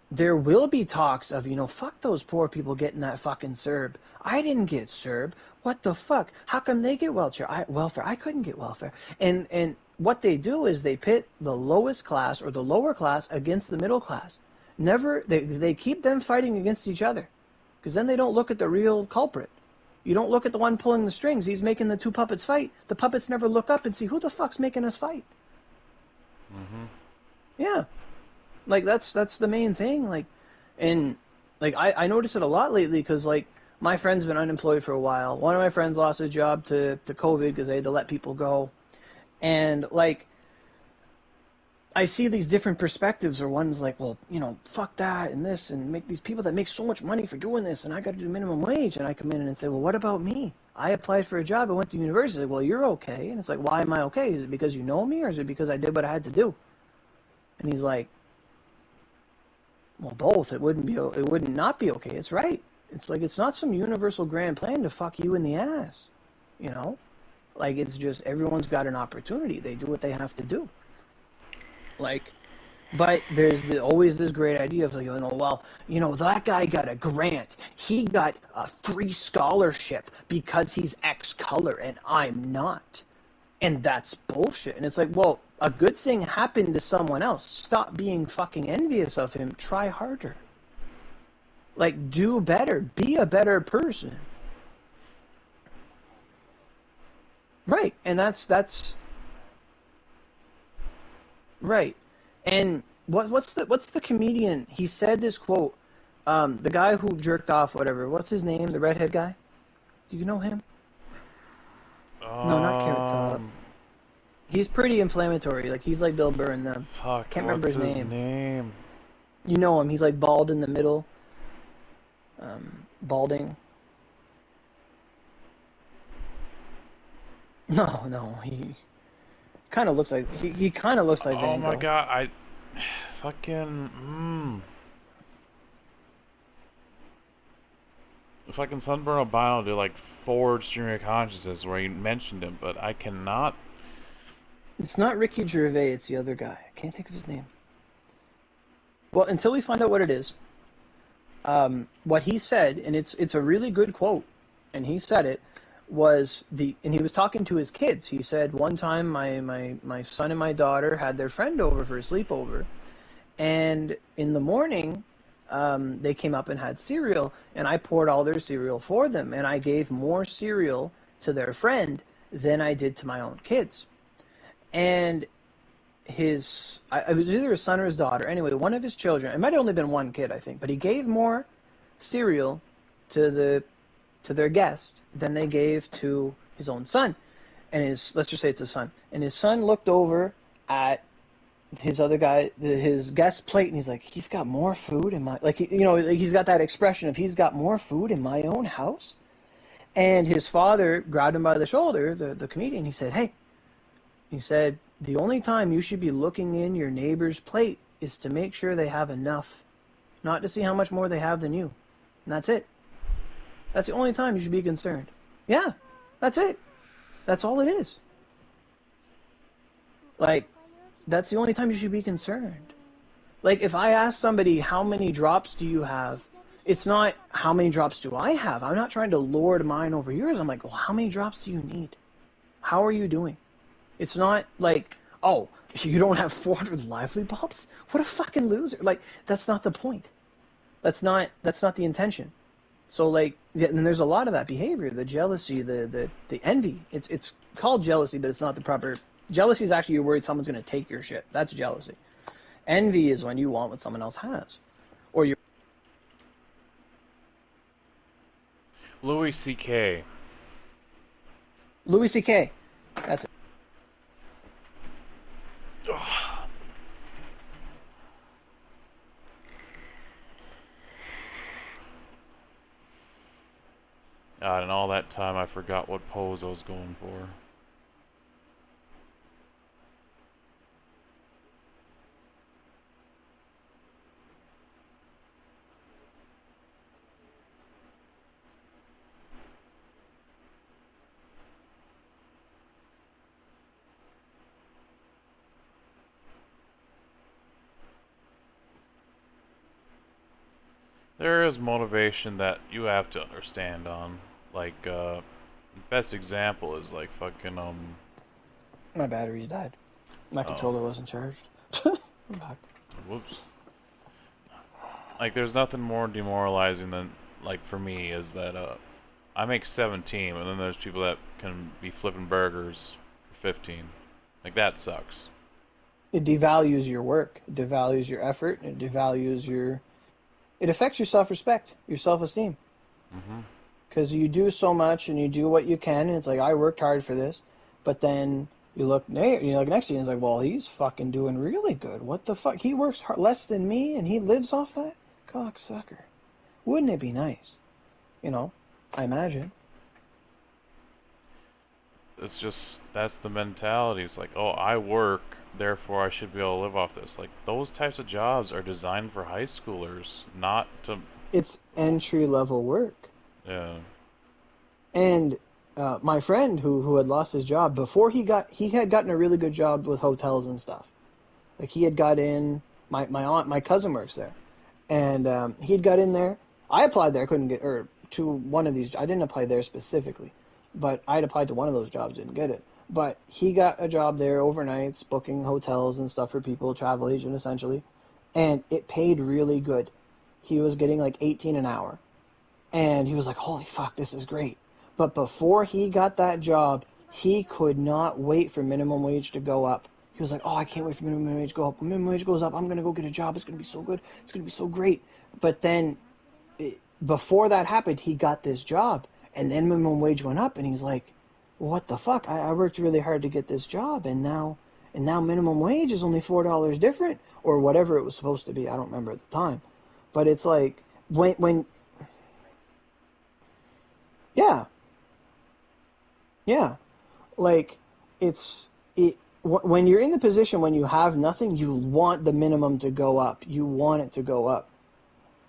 there will be talks of, you know, fuck those poor people getting that fucking CERB. I didn't get CERB. What the fuck? How come they get welfare? I couldn't get welfare. And what they do is they pit the lowest class or the lower class against the middle class. They keep them fighting against each other. Because then they don't look at the real culprit. You don't look at the one pulling the strings. He's making the two puppets fight. The puppets never look up and see who the fuck's making us fight. Mm-hmm. Yeah. Like that's the main thing. Like, and like I notice it a lot lately because like my friend's been unemployed for a while. One of my friends lost his job to COVID because they had to let people go, and like I see these different perspectives. Or one's like, well, you know, fuck that and this, and make these people that make so much money for doing this, and I got to do minimum wage. And I come in and say, well, what about me? I applied for a job. I went to university. Like, well, you're okay. And it's like, why am I okay? Is it because you know me, or is it because I did what I had to do? And he's like, well, both. It wouldn't be. It wouldn't not be okay. It's right. It's like it's not some universal grand plan to fuck you in the ass. You know, like it's just everyone's got an opportunity. They do what they have to do. Like, but there's always this great idea of like, you know, well, you know, that guy got a grant. He got a free scholarship because he's X color and I'm not. And that's bullshit. And it's like, well, a good thing happened to someone else. Stop being fucking envious of him. Try harder. Like, do better. Be a better person. Right. And that's right. And what's the comedian? He said this quote. The guy who jerked off, whatever. What's his name? The redhead guy. Do you know him? No, not Carrot Top. He's pretty inflammatory. Like he's like Bill Burr and them. Fuck, Can't remember what's his name. name? You know him. He's like bald in the middle. Balding. No, he kind of looks like he kind of looks like Oh Van my Gogh. god, I fucking Fucking Sunburn Albino did like 4 stream of consciousness where he mentioned him, but I cannot. It's not Ricky Gervais. It's the other guy. I can't think of his name. Well, until we find out what it is, what he said, and it's a really good quote, and he said it, and he was talking to his kids. He said, one time my son and my daughter had their friend over for a sleepover, and in the morning, they came up and had cereal, and I poured all their cereal for them, and I gave more cereal to their friend than I did to my own kids. And it was either his son or his daughter. Anyway, one of his children, it might have only been one kid, I think, but he gave more cereal to their guest than they gave to his own son. And let's just say it's his son. And his son looked over at his other guy, his guest's plate, and he's like, he's got more food in my, like, he's got that expression of he's got more food in my own house. And his father grabbed him by the shoulder, the comedian. He said, hey, he said, the only time you should be looking in your neighbor's plate is to make sure they have enough, not to see how much more they have than you. And that's it. That's the only time you should be concerned. Yeah, that's it. That's all it is. Like, that's the only time you should be concerned. Like, if I ask somebody, how many drops do you have? It's not, how many drops do I have? I'm not trying to lord mine over yours. I'm like, well, how many drops do you need? How are you doing? It's not like, oh, you don't have 400 lively bulbs? What a fucking loser. Like, that's not the point. That's not the intention. So, like, yeah, and there's a lot of that behavior, the jealousy, the envy. It's called jealousy, but it's not the proper. Jealousy is actually you're worried someone's going to take your shit. That's jealousy. Envy is when you want what someone else has. Or you're... Louis C.K. Louis C.K. That's it. God, and all that time I forgot what pose I was going for. There is motivation that you have to understand on. Like, best example is like fucking, My battery's died. My controller wasn't charged. I'm back. Whoops. Like, there's nothing more demoralizing than, like, for me, is that, I make 17, and then there's people that can be flipping burgers for 15. Like, that sucks. It devalues your work. It devalues your effort. It devalues your. It affects your self-respect, your self-esteem, Mm-hmm. because you do so much and you do what you can, and it's like I worked hard for this, but then you look next to you and it's like, well, he's fucking doing really good. What the fuck? He works less than me and he lives off that? Cocksucker. Wouldn't it be nice? You know, I imagine. It's just, that's the mentality. It's like, oh, I work, therefore I should be able to live off this. Like, those types of jobs are designed for high schoolers, not to. It's entry-level work. Yeah. And my friend who had lost his job before he had gotten a really good job with hotels and stuff. Like he had got in. My cousin works there, and he'd got in there. I applied there, couldn't get, or to one of these. I didn't apply there specifically, but I'd applied to one of those jobs, didn't get it. But he got a job there overnights, booking hotels and stuff for people, travel agent essentially, and it paid really good. He was getting like 18 an hour, and he was like, "Holy fuck, this is great." But before he got that job, he could not wait for minimum wage to go up. He was like, "Oh, I can't wait for minimum wage to go up. When minimum wage goes up, I'm going to go get a job. It's going to be so good. It's going to be so great." But then before that happened, he got this job. And then minimum wage went up. And he's like, what the fuck? I worked really hard to get this job. And now minimum wage is only $4 different. Or whatever it was supposed to be. I don't remember at the time. But it's like, when yeah. Yeah. Like, when you're in the position when you have nothing, you want the minimum to go up. You want it to go up.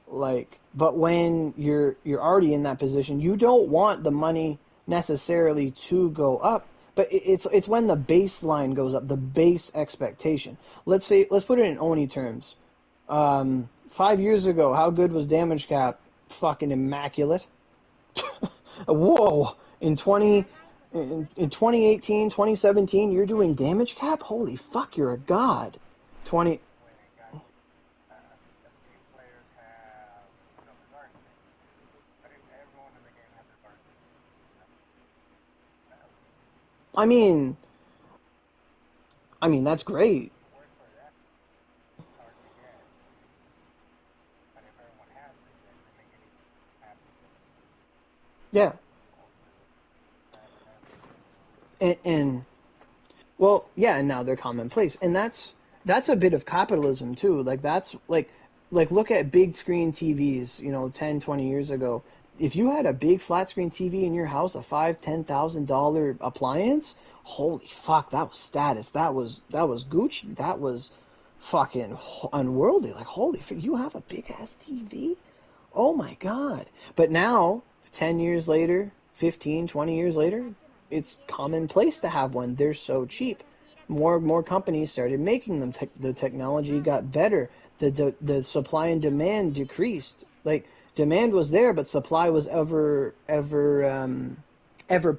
Like, but when you're already in that position, you don't want the money necessarily to go up. But it's when the baseline goes up, the base expectation. Let's put it in Oni terms. 5 years ago, how good was Damage Cap? Fucking immaculate. Whoa! In 2018, 2017, you're doing Damage Cap? Holy fuck, you're a god. 20. I mean, that's great. Yeah. And well, yeah, and now they're commonplace. And that's a bit of capitalism too. Like that's like look at big screen TVs, 10, 20 years ago. If you had a big flat screen TV in your house, a $5,000-$10,000 appliance, holy fuck, that was status. That was Gucci. That was fucking unworldly. Like, holy fuck, you have a big ass TV? Oh my god. But now, 10 years later, 15, 20 years later, it's commonplace to have one. They're so cheap. More companies started making them. The technology got better. The supply and demand decreased. Like, demand was there, but supply was ever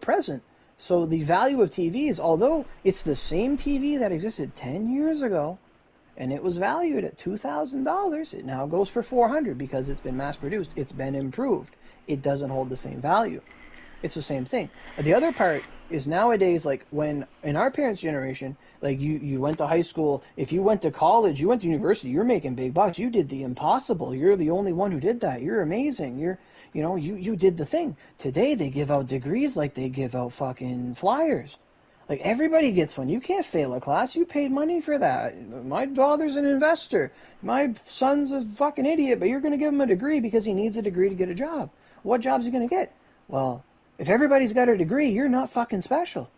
present. So the value of TVs, although it's the same TV that existed 10 years ago, and it was valued at $2,000, it now goes for $400 because it's been mass produced. It's been improved. It doesn't hold the same value. It's the same thing. The other part is nowadays, like when in our parents' generation, like you went to high school, if you went to college, you went to university, you're making big bucks. You did the impossible. You're the only one who did that. You're amazing. You did the thing. Today they give out degrees like they give out fucking flyers. Like everybody gets one. You can't fail a class. You paid money for that. My father's an investor. My son's a fucking idiot, but you're going to give him a degree because he needs a degree to get a job. What job's he going to get? Well, if everybody's got a degree, you're not fucking special.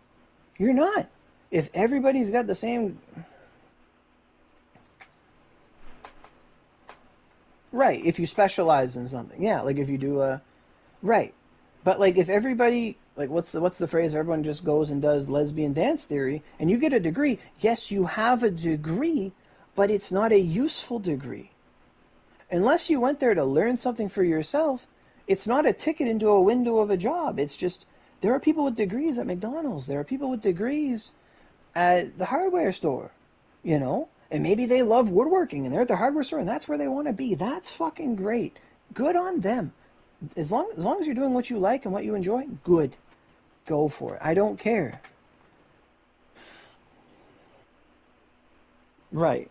You're not. If everybody's got the same... Right, if you specialize in something. Yeah, like if you do a... Right. But like if everybody... Like what's the phrase? Everyone just goes and does lesbian dance theory, and you get a degree. Yes, you have a degree, but it's not a useful degree. Unless you went there to learn something for yourself, it's not a ticket into a window of a job. It's just, there are people with degrees at McDonald's. There are people with degrees at the hardware store, and maybe they love woodworking and they're at the hardware store and that's where they want to be. That's fucking great. Good on them. As long as you're doing what you like and what you enjoy, good. Go for it. I don't care. Right.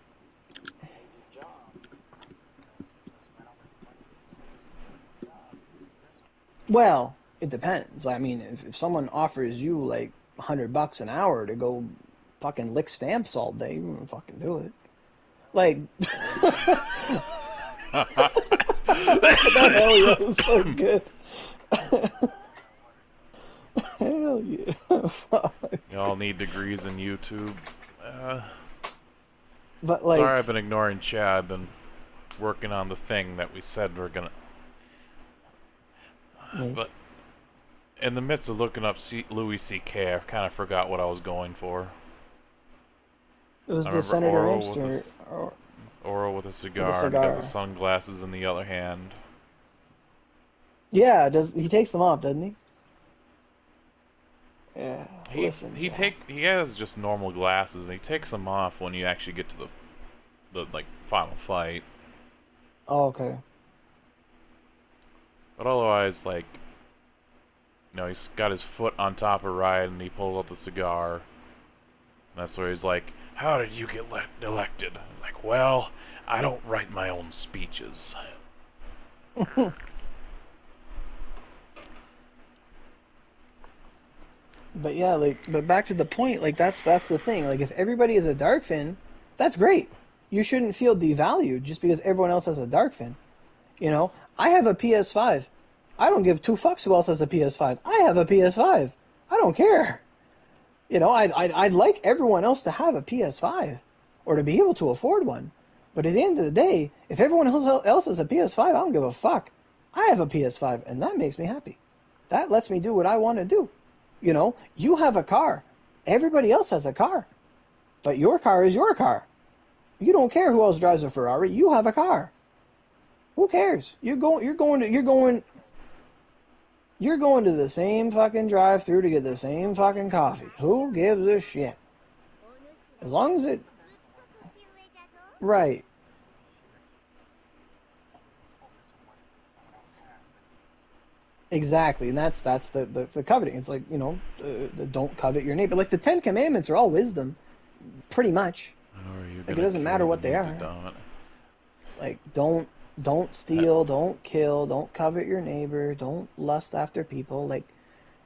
Well, it depends. I mean, if someone offers you like $100 an hour to go fucking lick stamps all day, you wouldn't fucking do it. Like, that hell yeah was so good. Hell yeah. Fuck. Y'all need degrees in YouTube. But like, Sorry, I've been ignoring chat. I've been working on the thing that we said we're gonna. Make. But in the midst of looking up Louis C.K., I kind of forgot what I was going for. It was I the remember Senator Oral Amster. Oral with a cigar, and he cigar. got the sunglasses in the other hand. Yeah, he takes them off, doesn't he? Yeah. Listen, Jack. He has just normal glasses, and he takes them off when you actually get to the like final fight. Oh, okay. But otherwise, like, you know, he's got his foot on top of Ryan, and he pulls out the cigar. And that's where he's like, "How did you get elected?" I'm like, well, I don't write my own speeches. But yeah, like, but back to the point, like that's the thing. Like, if everybody is a dark fin, that's great. You shouldn't feel devalued just because everyone else has a dark fin. You know, I have a PS5. I don't give two fucks who else has a PS5. I have a PS5. I don't care. You know, I'd like everyone else to have a PS5 or to be able to afford one. But at the end of the day, if everyone else has a PS5, I don't give a fuck. I have a PS5, and that makes me happy. That lets me do what I want to do. You know, you have a car. Everybody else has a car. But your car is your car. You don't care who else drives a Ferrari. You have a car. Who cares? You're going to the same fucking drive-through to get the same fucking coffee. Who gives a shit? As long as it... Right. Exactly, and that's the coveting. It's like, you know, don't covet your neighbor. Like, the Ten Commandments are all wisdom, pretty much. Like, it doesn't matter what they are. Like, don't steal, don't kill, don't covet your neighbor, don't lust after people. Like,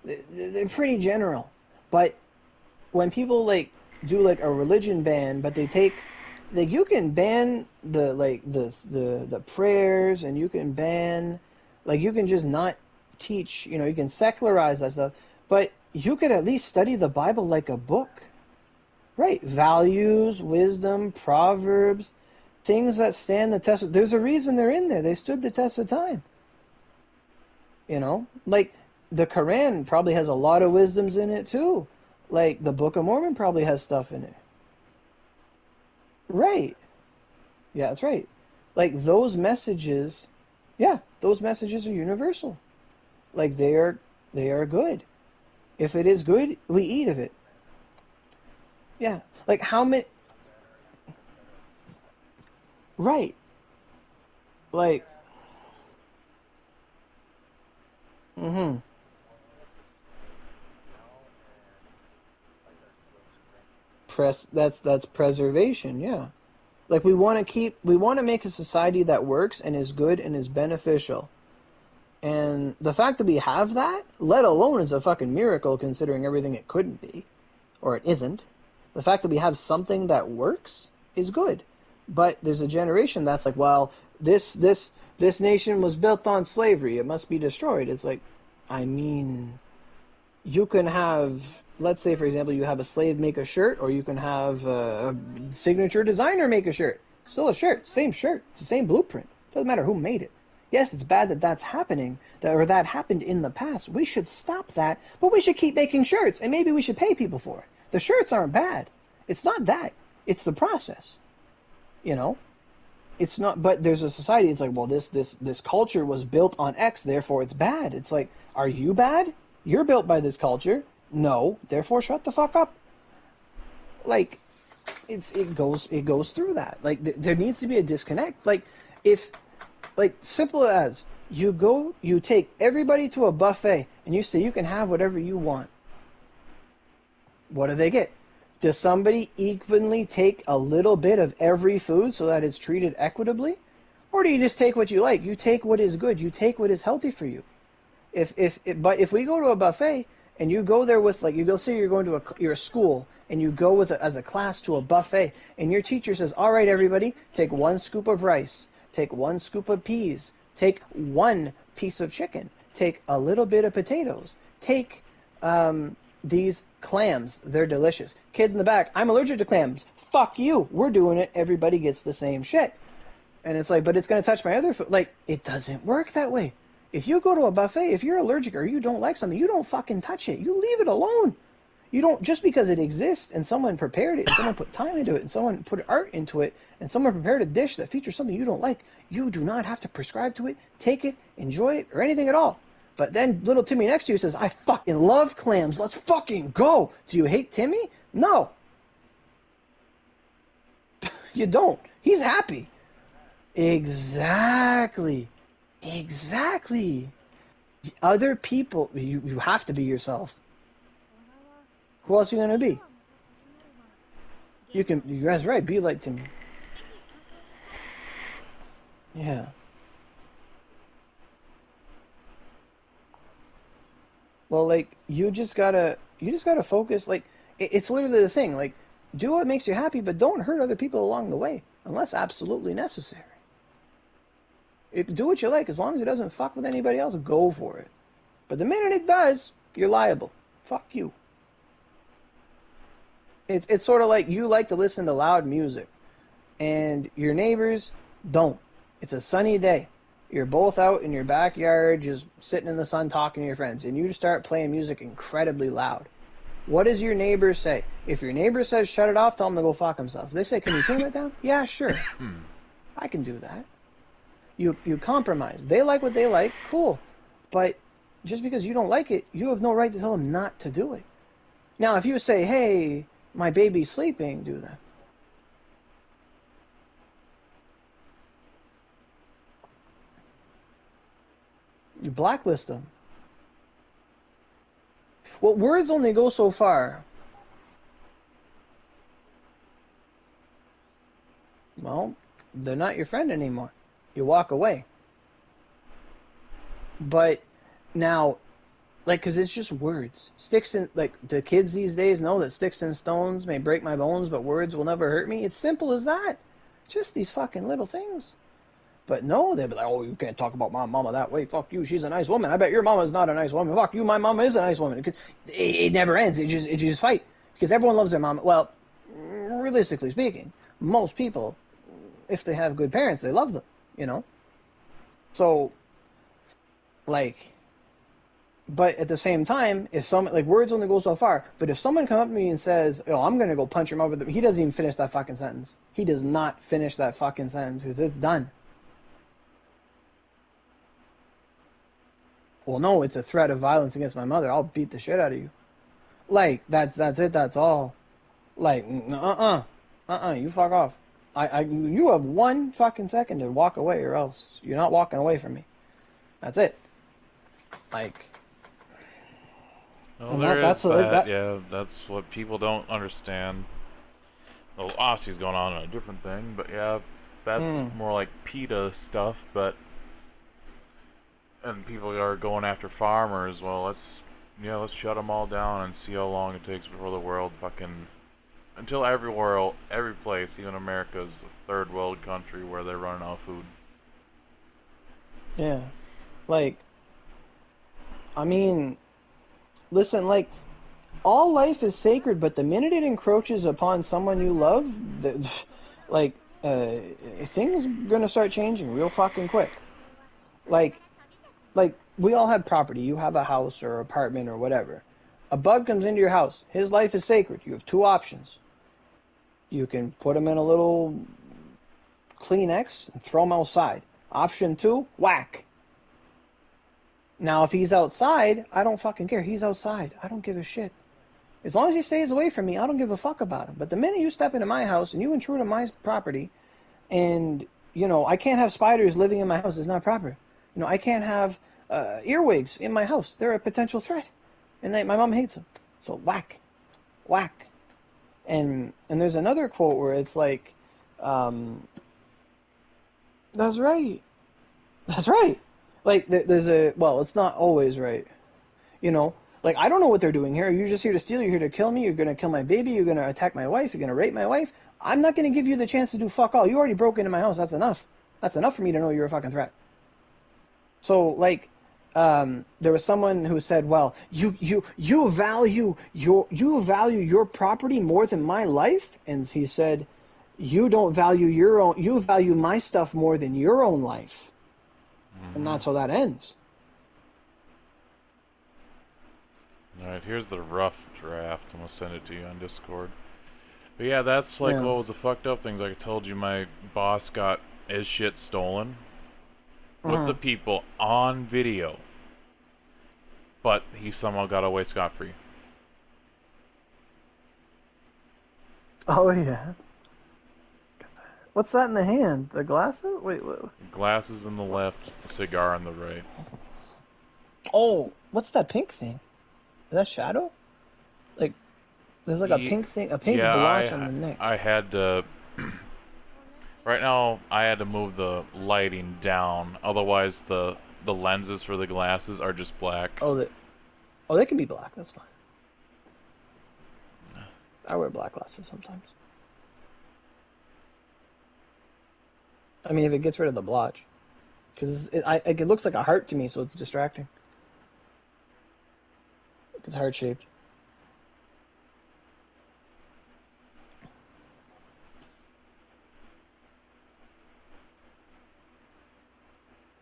they're pretty general. But when people like do like a religion ban, but they take, like, you can ban the prayers, and you can ban, like, you can just not teach, you know, you can secularize that stuff, but you could at least study the Bible like a book, right? Values, wisdom, proverbs, things that stand the test of, there's a reason they're in there. They stood the test of time. You know, like the Quran probably has a lot of wisdoms in it too. Like the Book of Mormon probably has stuff in it. Right. Yeah, that's right. Like those messages, yeah, those messages are universal. Like they are good. If it is good, we eat of it. Yeah. Like how many... Right. Like... Mm-hmm. That's preservation, yeah. Like we want to make a society that works and is good and is beneficial. And the fact that we have that, let alone, is a fucking miracle considering everything it couldn't be, or it isn't. The fact that we have something that works is good. But there's a generation that's like, well, this nation was built on slavery. It must be destroyed. It's like, I mean, you can have, let's say, for example, you have a slave make a shirt, or you can have a signature designer make a shirt. Still a shirt. It's the same blueprint. Doesn't matter who made it. Yes, it's bad that that's happening, that happened in the past. We should stop that, but we should keep making shirts, and maybe we should pay people for it. The shirts aren't bad. It's not that. It's the process. You know? It's not, but there's a society, it's like, well, this culture was built on X, therefore it's bad. It's like, are you bad? You're built by this culture. No, therefore shut the fuck up. Like, it goes through that. Like, there needs to be a disconnect. Like, simple as, you take everybody to a buffet, and you say you can have whatever you want. What do they get? Does somebody evenly take a little bit of every food so that it's treated equitably? Or do you just take what you like? You take what is good. You take what is healthy for you. But if we go to a buffet and you go there with, like, you go say you're going to you're a school and you go with as a class to a buffet and your teacher says, all right, everybody, take 1 scoop of rice, take 1 scoop of peas, take 1 piece of chicken, take a little bit of potatoes, take these clams, they're delicious. Kid in the back, I'm allergic to clams. Fuck you. We're doing it. Everybody gets the same shit. And it's like, but it's going to touch my other food. Like, it doesn't work that way. If you go to a buffet, if you're allergic or you don't like something, you don't fucking touch it. You leave it alone. You don't, just because it exists and someone prepared it and someone put time into it and someone put art into it and someone prepared a dish that features something you don't like, you do not have to prescribe to it, take it, enjoy it, or anything at all. But then little Timmy next to you says, I fucking love clams. Let's fucking go. Do you hate Timmy? No. You don't. He's happy. Exactly. Other people, you have to be yourself. Who else are you going to be? You guys right, be like Timmy. Yeah. Well, like, you just gotta focus, like, it's literally the thing, like, do what makes you happy, but don't hurt other people along the way, unless absolutely necessary. Do what you like, as long as it doesn't fuck with anybody else, go for it. But the minute it does, you're liable. Fuck you. It's sort of like you like to listen to loud music, and your neighbors don't. It's a sunny day. You're both out in your backyard, just sitting in the sun talking to your friends, and you just start playing music incredibly loud. What does your neighbor say? If your neighbor says shut it off, tell him to go fuck himself. If they say, can you turn that down? Yeah, sure. I can do that. You compromise. They like what they like, cool. But just because you don't like it, you have no right to tell them not to do it. Now, if you say, hey, my baby's sleeping, do that. You blacklist them. Well, words only go so far. Well, they're not your friend anymore. You walk away. But now, like, because it's just words. Sticks and, like, the kids these days know that sticks and stones may break my bones, but words will never hurt me. It's simple as that. Just these fucking little things. But no, they'll be like, oh, you can't talk about my mama that way. Fuck you, she's a nice woman. I bet your mama's not a nice woman. Fuck you, my mama is a nice woman. It never ends. It just fight. Because everyone loves their mama. Well, realistically speaking, most people, if they have good parents, they love them, you know? So, like, but at the same time, if someone, like, words only go so far, but if someone comes up to me and says, oh, I'm going to go punch your mother, he doesn't even finish that fucking sentence. He does not finish that fucking sentence because it's done. Well, no, it's a threat of violence against my mother. I'll beat the shit out of you. Like, that's it, that's all. Like, you fuck off. You have 1 fucking second to walk away or else you're not walking away from me. That's it. Like, well, that's what people don't understand. Well, Aussie's going on a different thing, but yeah, that's more like PETA stuff, but and people are going after farmers. Well, let's shut them all down and see how long it takes before the world fucking, until every place, even America's a third world country where they're running out of food. Yeah, like, I mean, listen, like, all life is sacred, but the minute it encroaches upon someone you love, things are gonna start changing real fucking quick. Like, we all have property. You have a house or apartment or whatever. A bug comes into your house. His life is sacred. You have 2 options. You can put him in a little Kleenex and throw him outside. Option 2, whack. Now, if he's outside, I don't fucking care. He's outside. I don't give a shit. As long as he stays away from me, I don't give a fuck about him. But the minute you step into my house and you intrude on my property, and, you know, I can't have spiders living in my house. It's not proper. You know, I can't have earwigs in my house. They're a potential threat. And my mom hates them. So whack. Whack. And there's another quote where it's like, that's right. That's right. Like there's a, well, it's not always right. You know, like I don't know what they're doing here. You're just here to steal. You're here to kill me. You're gonna kill my baby. You're gonna attack my wife. You're gonna rape my wife. I'm not gonna give you the chance to do fuck all. You already broke into my house. That's enough. That's enough for me to know you're a fucking threat. So like, there was someone who said, well, you value your property more than my life, and he said, you don't value your own. You value my stuff more than your own life, and that's how that ends. Alright, here's the rough draft. I'm gonna send it to you on Discord. But yeah, that's like Yeah. what was the fucked up things. Like I told you, my boss got his shit stolen with the people on video, but he somehow got away scot-free. Oh yeah. What's that in the hand? The glasses? Wait, what? Glasses in the left, cigar on the right. Oh, what's that pink thing? Is that Shadow? Like, there's like a Ye- pink thing, a pink yeah, blotch on the neck. I had to. Right now, I had to move the lighting down. Otherwise, the lenses for the glasses are just black. Oh, they can be black. That's fine. I wear black glasses sometimes. I mean, if it gets rid of the blotch, because it looks like a heart to me, so it's distracting. It's heart shaped.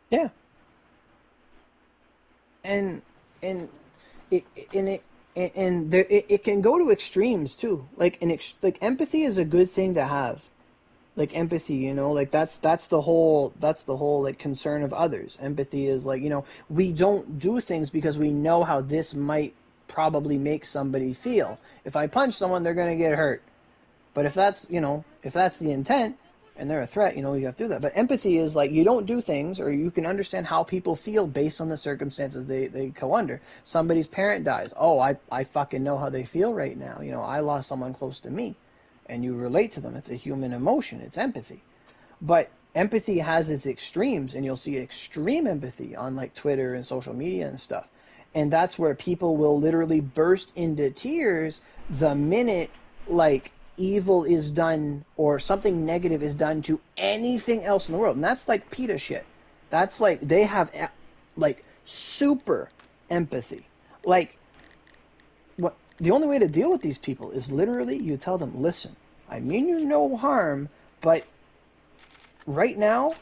Yeah. And it can go to extremes too. Like like empathy is a good thing to have. Like empathy, you know, like that's the whole like concern of others. Empathy is like, you know, we don't do things because we know how this might probably make somebody feel. If I punch someone, they're gonna get hurt. But if that's, you know, if that's the intent and they're a threat, you know, you have to do that. But empathy is like you don't do things, or you can understand how people feel based on the circumstances they go under. Somebody's parent dies. Oh, I fucking know how they feel right now. You know, I lost someone close to me. And you relate to them. It's a human emotion. It's empathy. But empathy has its extremes, and you'll see extreme empathy on like Twitter and social media and stuff. And that's where people will literally burst into tears the minute like evil is done or something negative is done to anything else in the world. And that's like PETA shit. That's like they have like super empathy. Like what the only way to deal with these people is literally you tell them, listen, I mean you no harm, but right now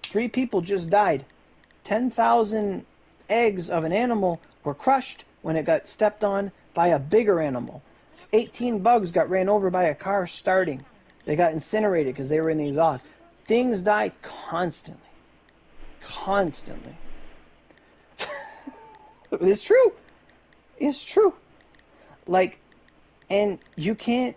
3 people just died. 10,000 eggs of an animal were crushed when it got stepped on by a bigger animal. 18 bugs got ran over by a car starting. They got incinerated because they were in the exhaust. Things die constantly. Constantly. It's true. It's true. Like, and you can't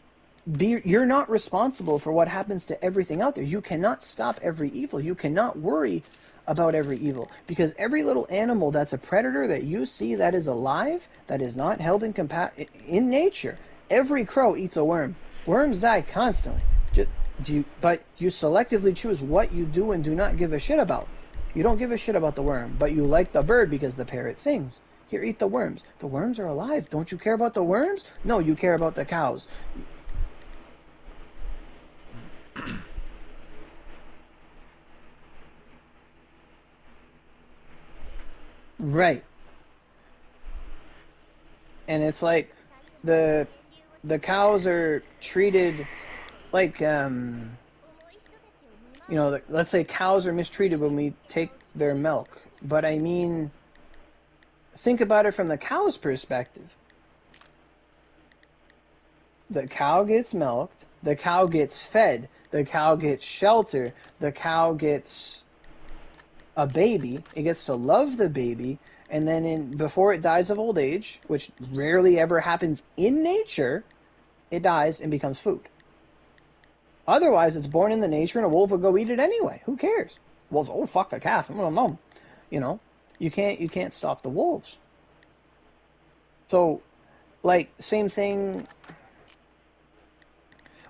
be, you're not responsible for what happens to everything out there. You cannot stop every evil. You cannot worry about every evil, because every little animal that's a predator that you see that is alive, that is not held in nature. Every crow eats a worm. Worms die constantly. But you selectively choose what you do and do not give a shit about. You don't give a shit about the worm, but you like the bird because the parrot sings. Here, eat the worms. The worms are alive. Don't you care about the worms? No, you care about the cows. Right. And it's like the cows are treated like you know, let's say cows are mistreated when we take their milk. But I mean, think about it from the cow's perspective. The cow gets milked, the cow gets fed, the cow gets shelter, the cow gets a baby, it gets to love the baby, and then before it dies of old age, which rarely ever happens in nature, it dies and becomes food. Otherwise, it's born in the nature, and a wolf will go eat it anyway. Who cares? Wolves, oh fuck a calf, you know, you can't stop the wolves. So, like, same thing.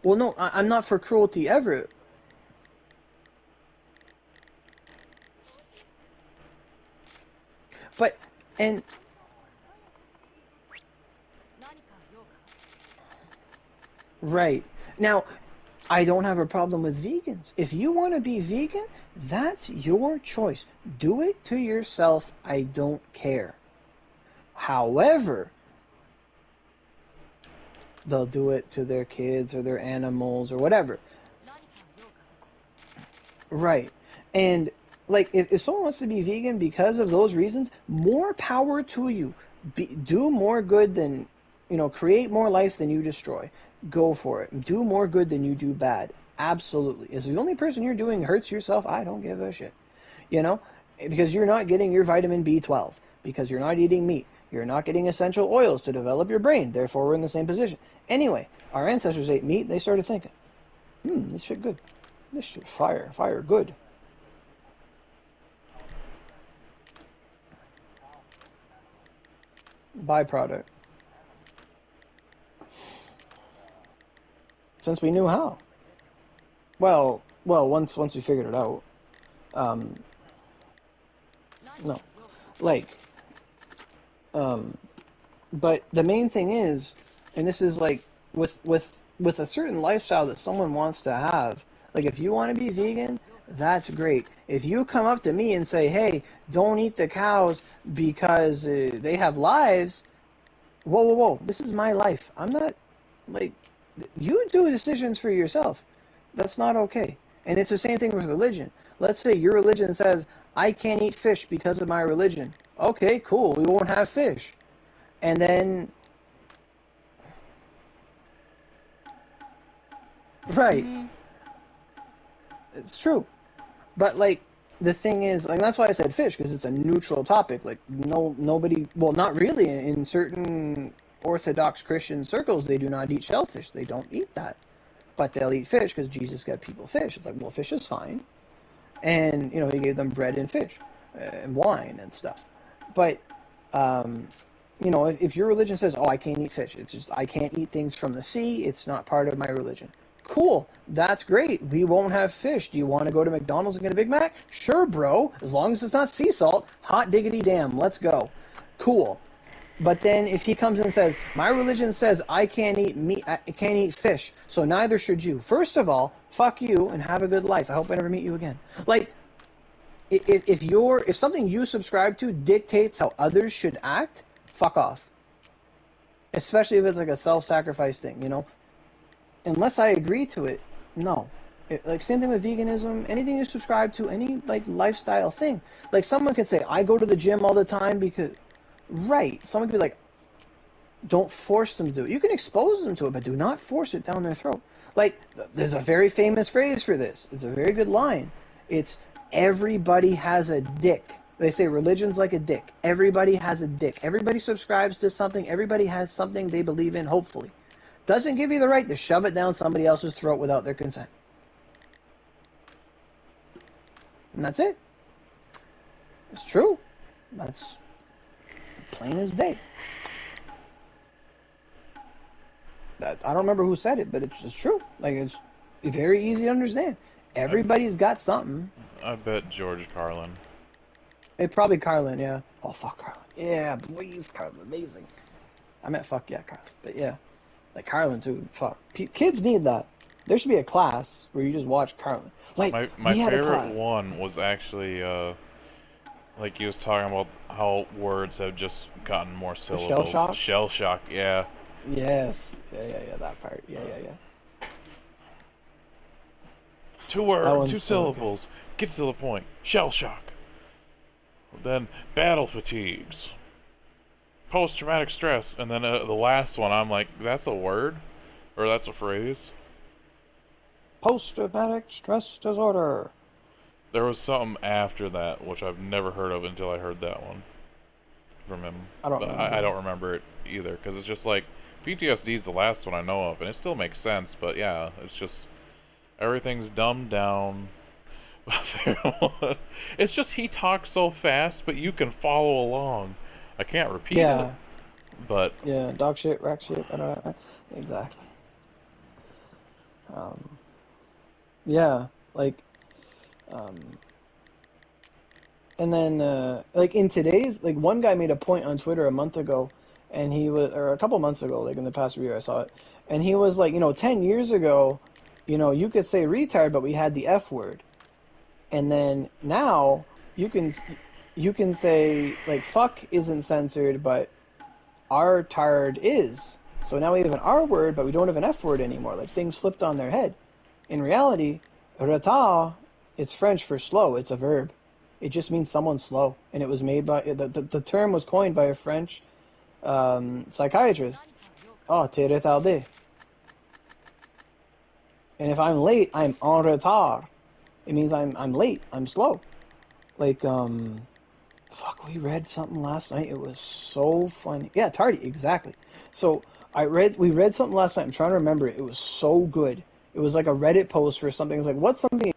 Well, no, I'm not for cruelty ever. But, and, 何か用か right. Now, I don't have a problem with vegans. If you want to be vegan, that's your choice. Do it to yourself. I don't care. However, they'll do it to their kids or their animals or whatever. 何か用か Right. And like if someone wants to be vegan because of those reasons, more power to you. Do more good than, create more life than you destroy. Go for it. Do more good than you do bad. Absolutely. If the only person you're doing hurts yourself, I don't give a shit. Because you're not getting your vitamin B12, because you're not eating meat. You're not getting essential oils to develop your brain. Therefore, we're in the same position. Anyway, our ancestors ate meat. They started thinking, this shit good. This shit fire good. Byproduct. Since we knew how. Well, once we figured it out. No. Like, but the main thing is, and this is like with a certain lifestyle that someone wants to have, like if you want to be vegan, that's great. If you come up to me and say, hey, don't eat the cows because they have lives, whoa, this is my life. I'm not, like, you do decisions for yourself. That's not okay. And it's the same thing with religion. Let's say your religion says, I can't eat fish because of my religion. Okay, cool, we won't have fish. And then, right, it's true. But, like, the thing is, like, that's why I said fish, because it's a neutral topic. Like, nobody, well, not really. In certain Orthodox Christian circles, they do not eat shellfish. They don't eat that. But they'll eat fish because Jesus got people fish. It's like, well, fish is fine. And, he gave them bread and fish and wine and stuff. But, if your religion says, oh, I can't eat fish, it's just, I can't eat things from the sea, it's not part of my religion. Cool, that's great. We won't have fish. Do you want to go to McDonald's and get a Big Mac? Sure, bro. As long as it's not sea salt. Hot diggity damn. Let's go. Cool. But then if he comes and says, my religion says I can't eat meat, I can't eat fish, so neither should you. First of all, fuck you and have a good life. I hope I never meet you again. Like, if something you subscribe to dictates how others should act, fuck off. Especially if it's like a self-sacrifice thing, Unless I agree to it, no. Like, same thing with veganism, anything you subscribe to, any, like, lifestyle thing. Like, someone could say, I go to the gym all the time because... Right. Someone could be like, don't force them to do it. You can expose them to it, but do not force it down their throat. Like, there's a very famous phrase for this. It's a very good line. It's, everybody has a dick. They say religion's like a dick. Everybody has a dick. Everybody subscribes to something. Everybody has something they believe in, hopefully. Doesn't give you the right to shove it down somebody else's throat without their consent. And that's it. It's true. That's plain as day. I don't remember who said it, but it's true. Like, it's very easy to understand. Everybody's got something. I bet George Carlin. It probably Carlin, yeah. Oh, fuck Carlin. Yeah, please, Carlin, amazing. I meant fuck yeah, Carlin. But yeah, like Carlin too. Fuck. Kids need that. There should be a class where you just watch Carlin. Like, my favorite one was actually like he was talking about how words have just gotten more syllables. Shell shock? Shell shock, yeah. Yes. Yeah, that part. Yeah. 2 words, 2 so syllables. Gets to the point. Shell shock. Then battle fatigues. Post-traumatic stress. And then the last one, I'm like, that's a word? Or that's a phrase? Post-traumatic stress disorder. There was something after that, which I've never heard of until I heard that one from him. I don't remember it either, because it's just like, PTSD is the last one I know of, and it still makes sense, but yeah, it's just, everything's dumbed down. It's just he talks so fast, but you can follow along. I can't repeat it, but... Yeah, dog shit, rack shit, exactly. Um, yeah, like, um, and then like in today's, like one guy made a point on Twitter a month ago, and he was, or a couple months ago, like in the past year I saw it, and he was like, 10 years ago, you could say retard, but we had the F word, and then now you can say like fuck isn't censored, but R-tard is. So now we have an R word, but we don't have an F word anymore. Like things flipped on their head. In reality, retard, it's French for slow. It's a verb. It just means someone's slow, and it was made by the term was coined by a French psychiatrist. Oh, t'es retardé. And if I'm late, I'm en retard. It means I'm late. I'm slow. Like fuck, we read something last night. It was so funny. Yeah, tardy, exactly. So we read something last night. I'm trying to remember it. It was so good. It was like a Reddit post for something. It's like, what's something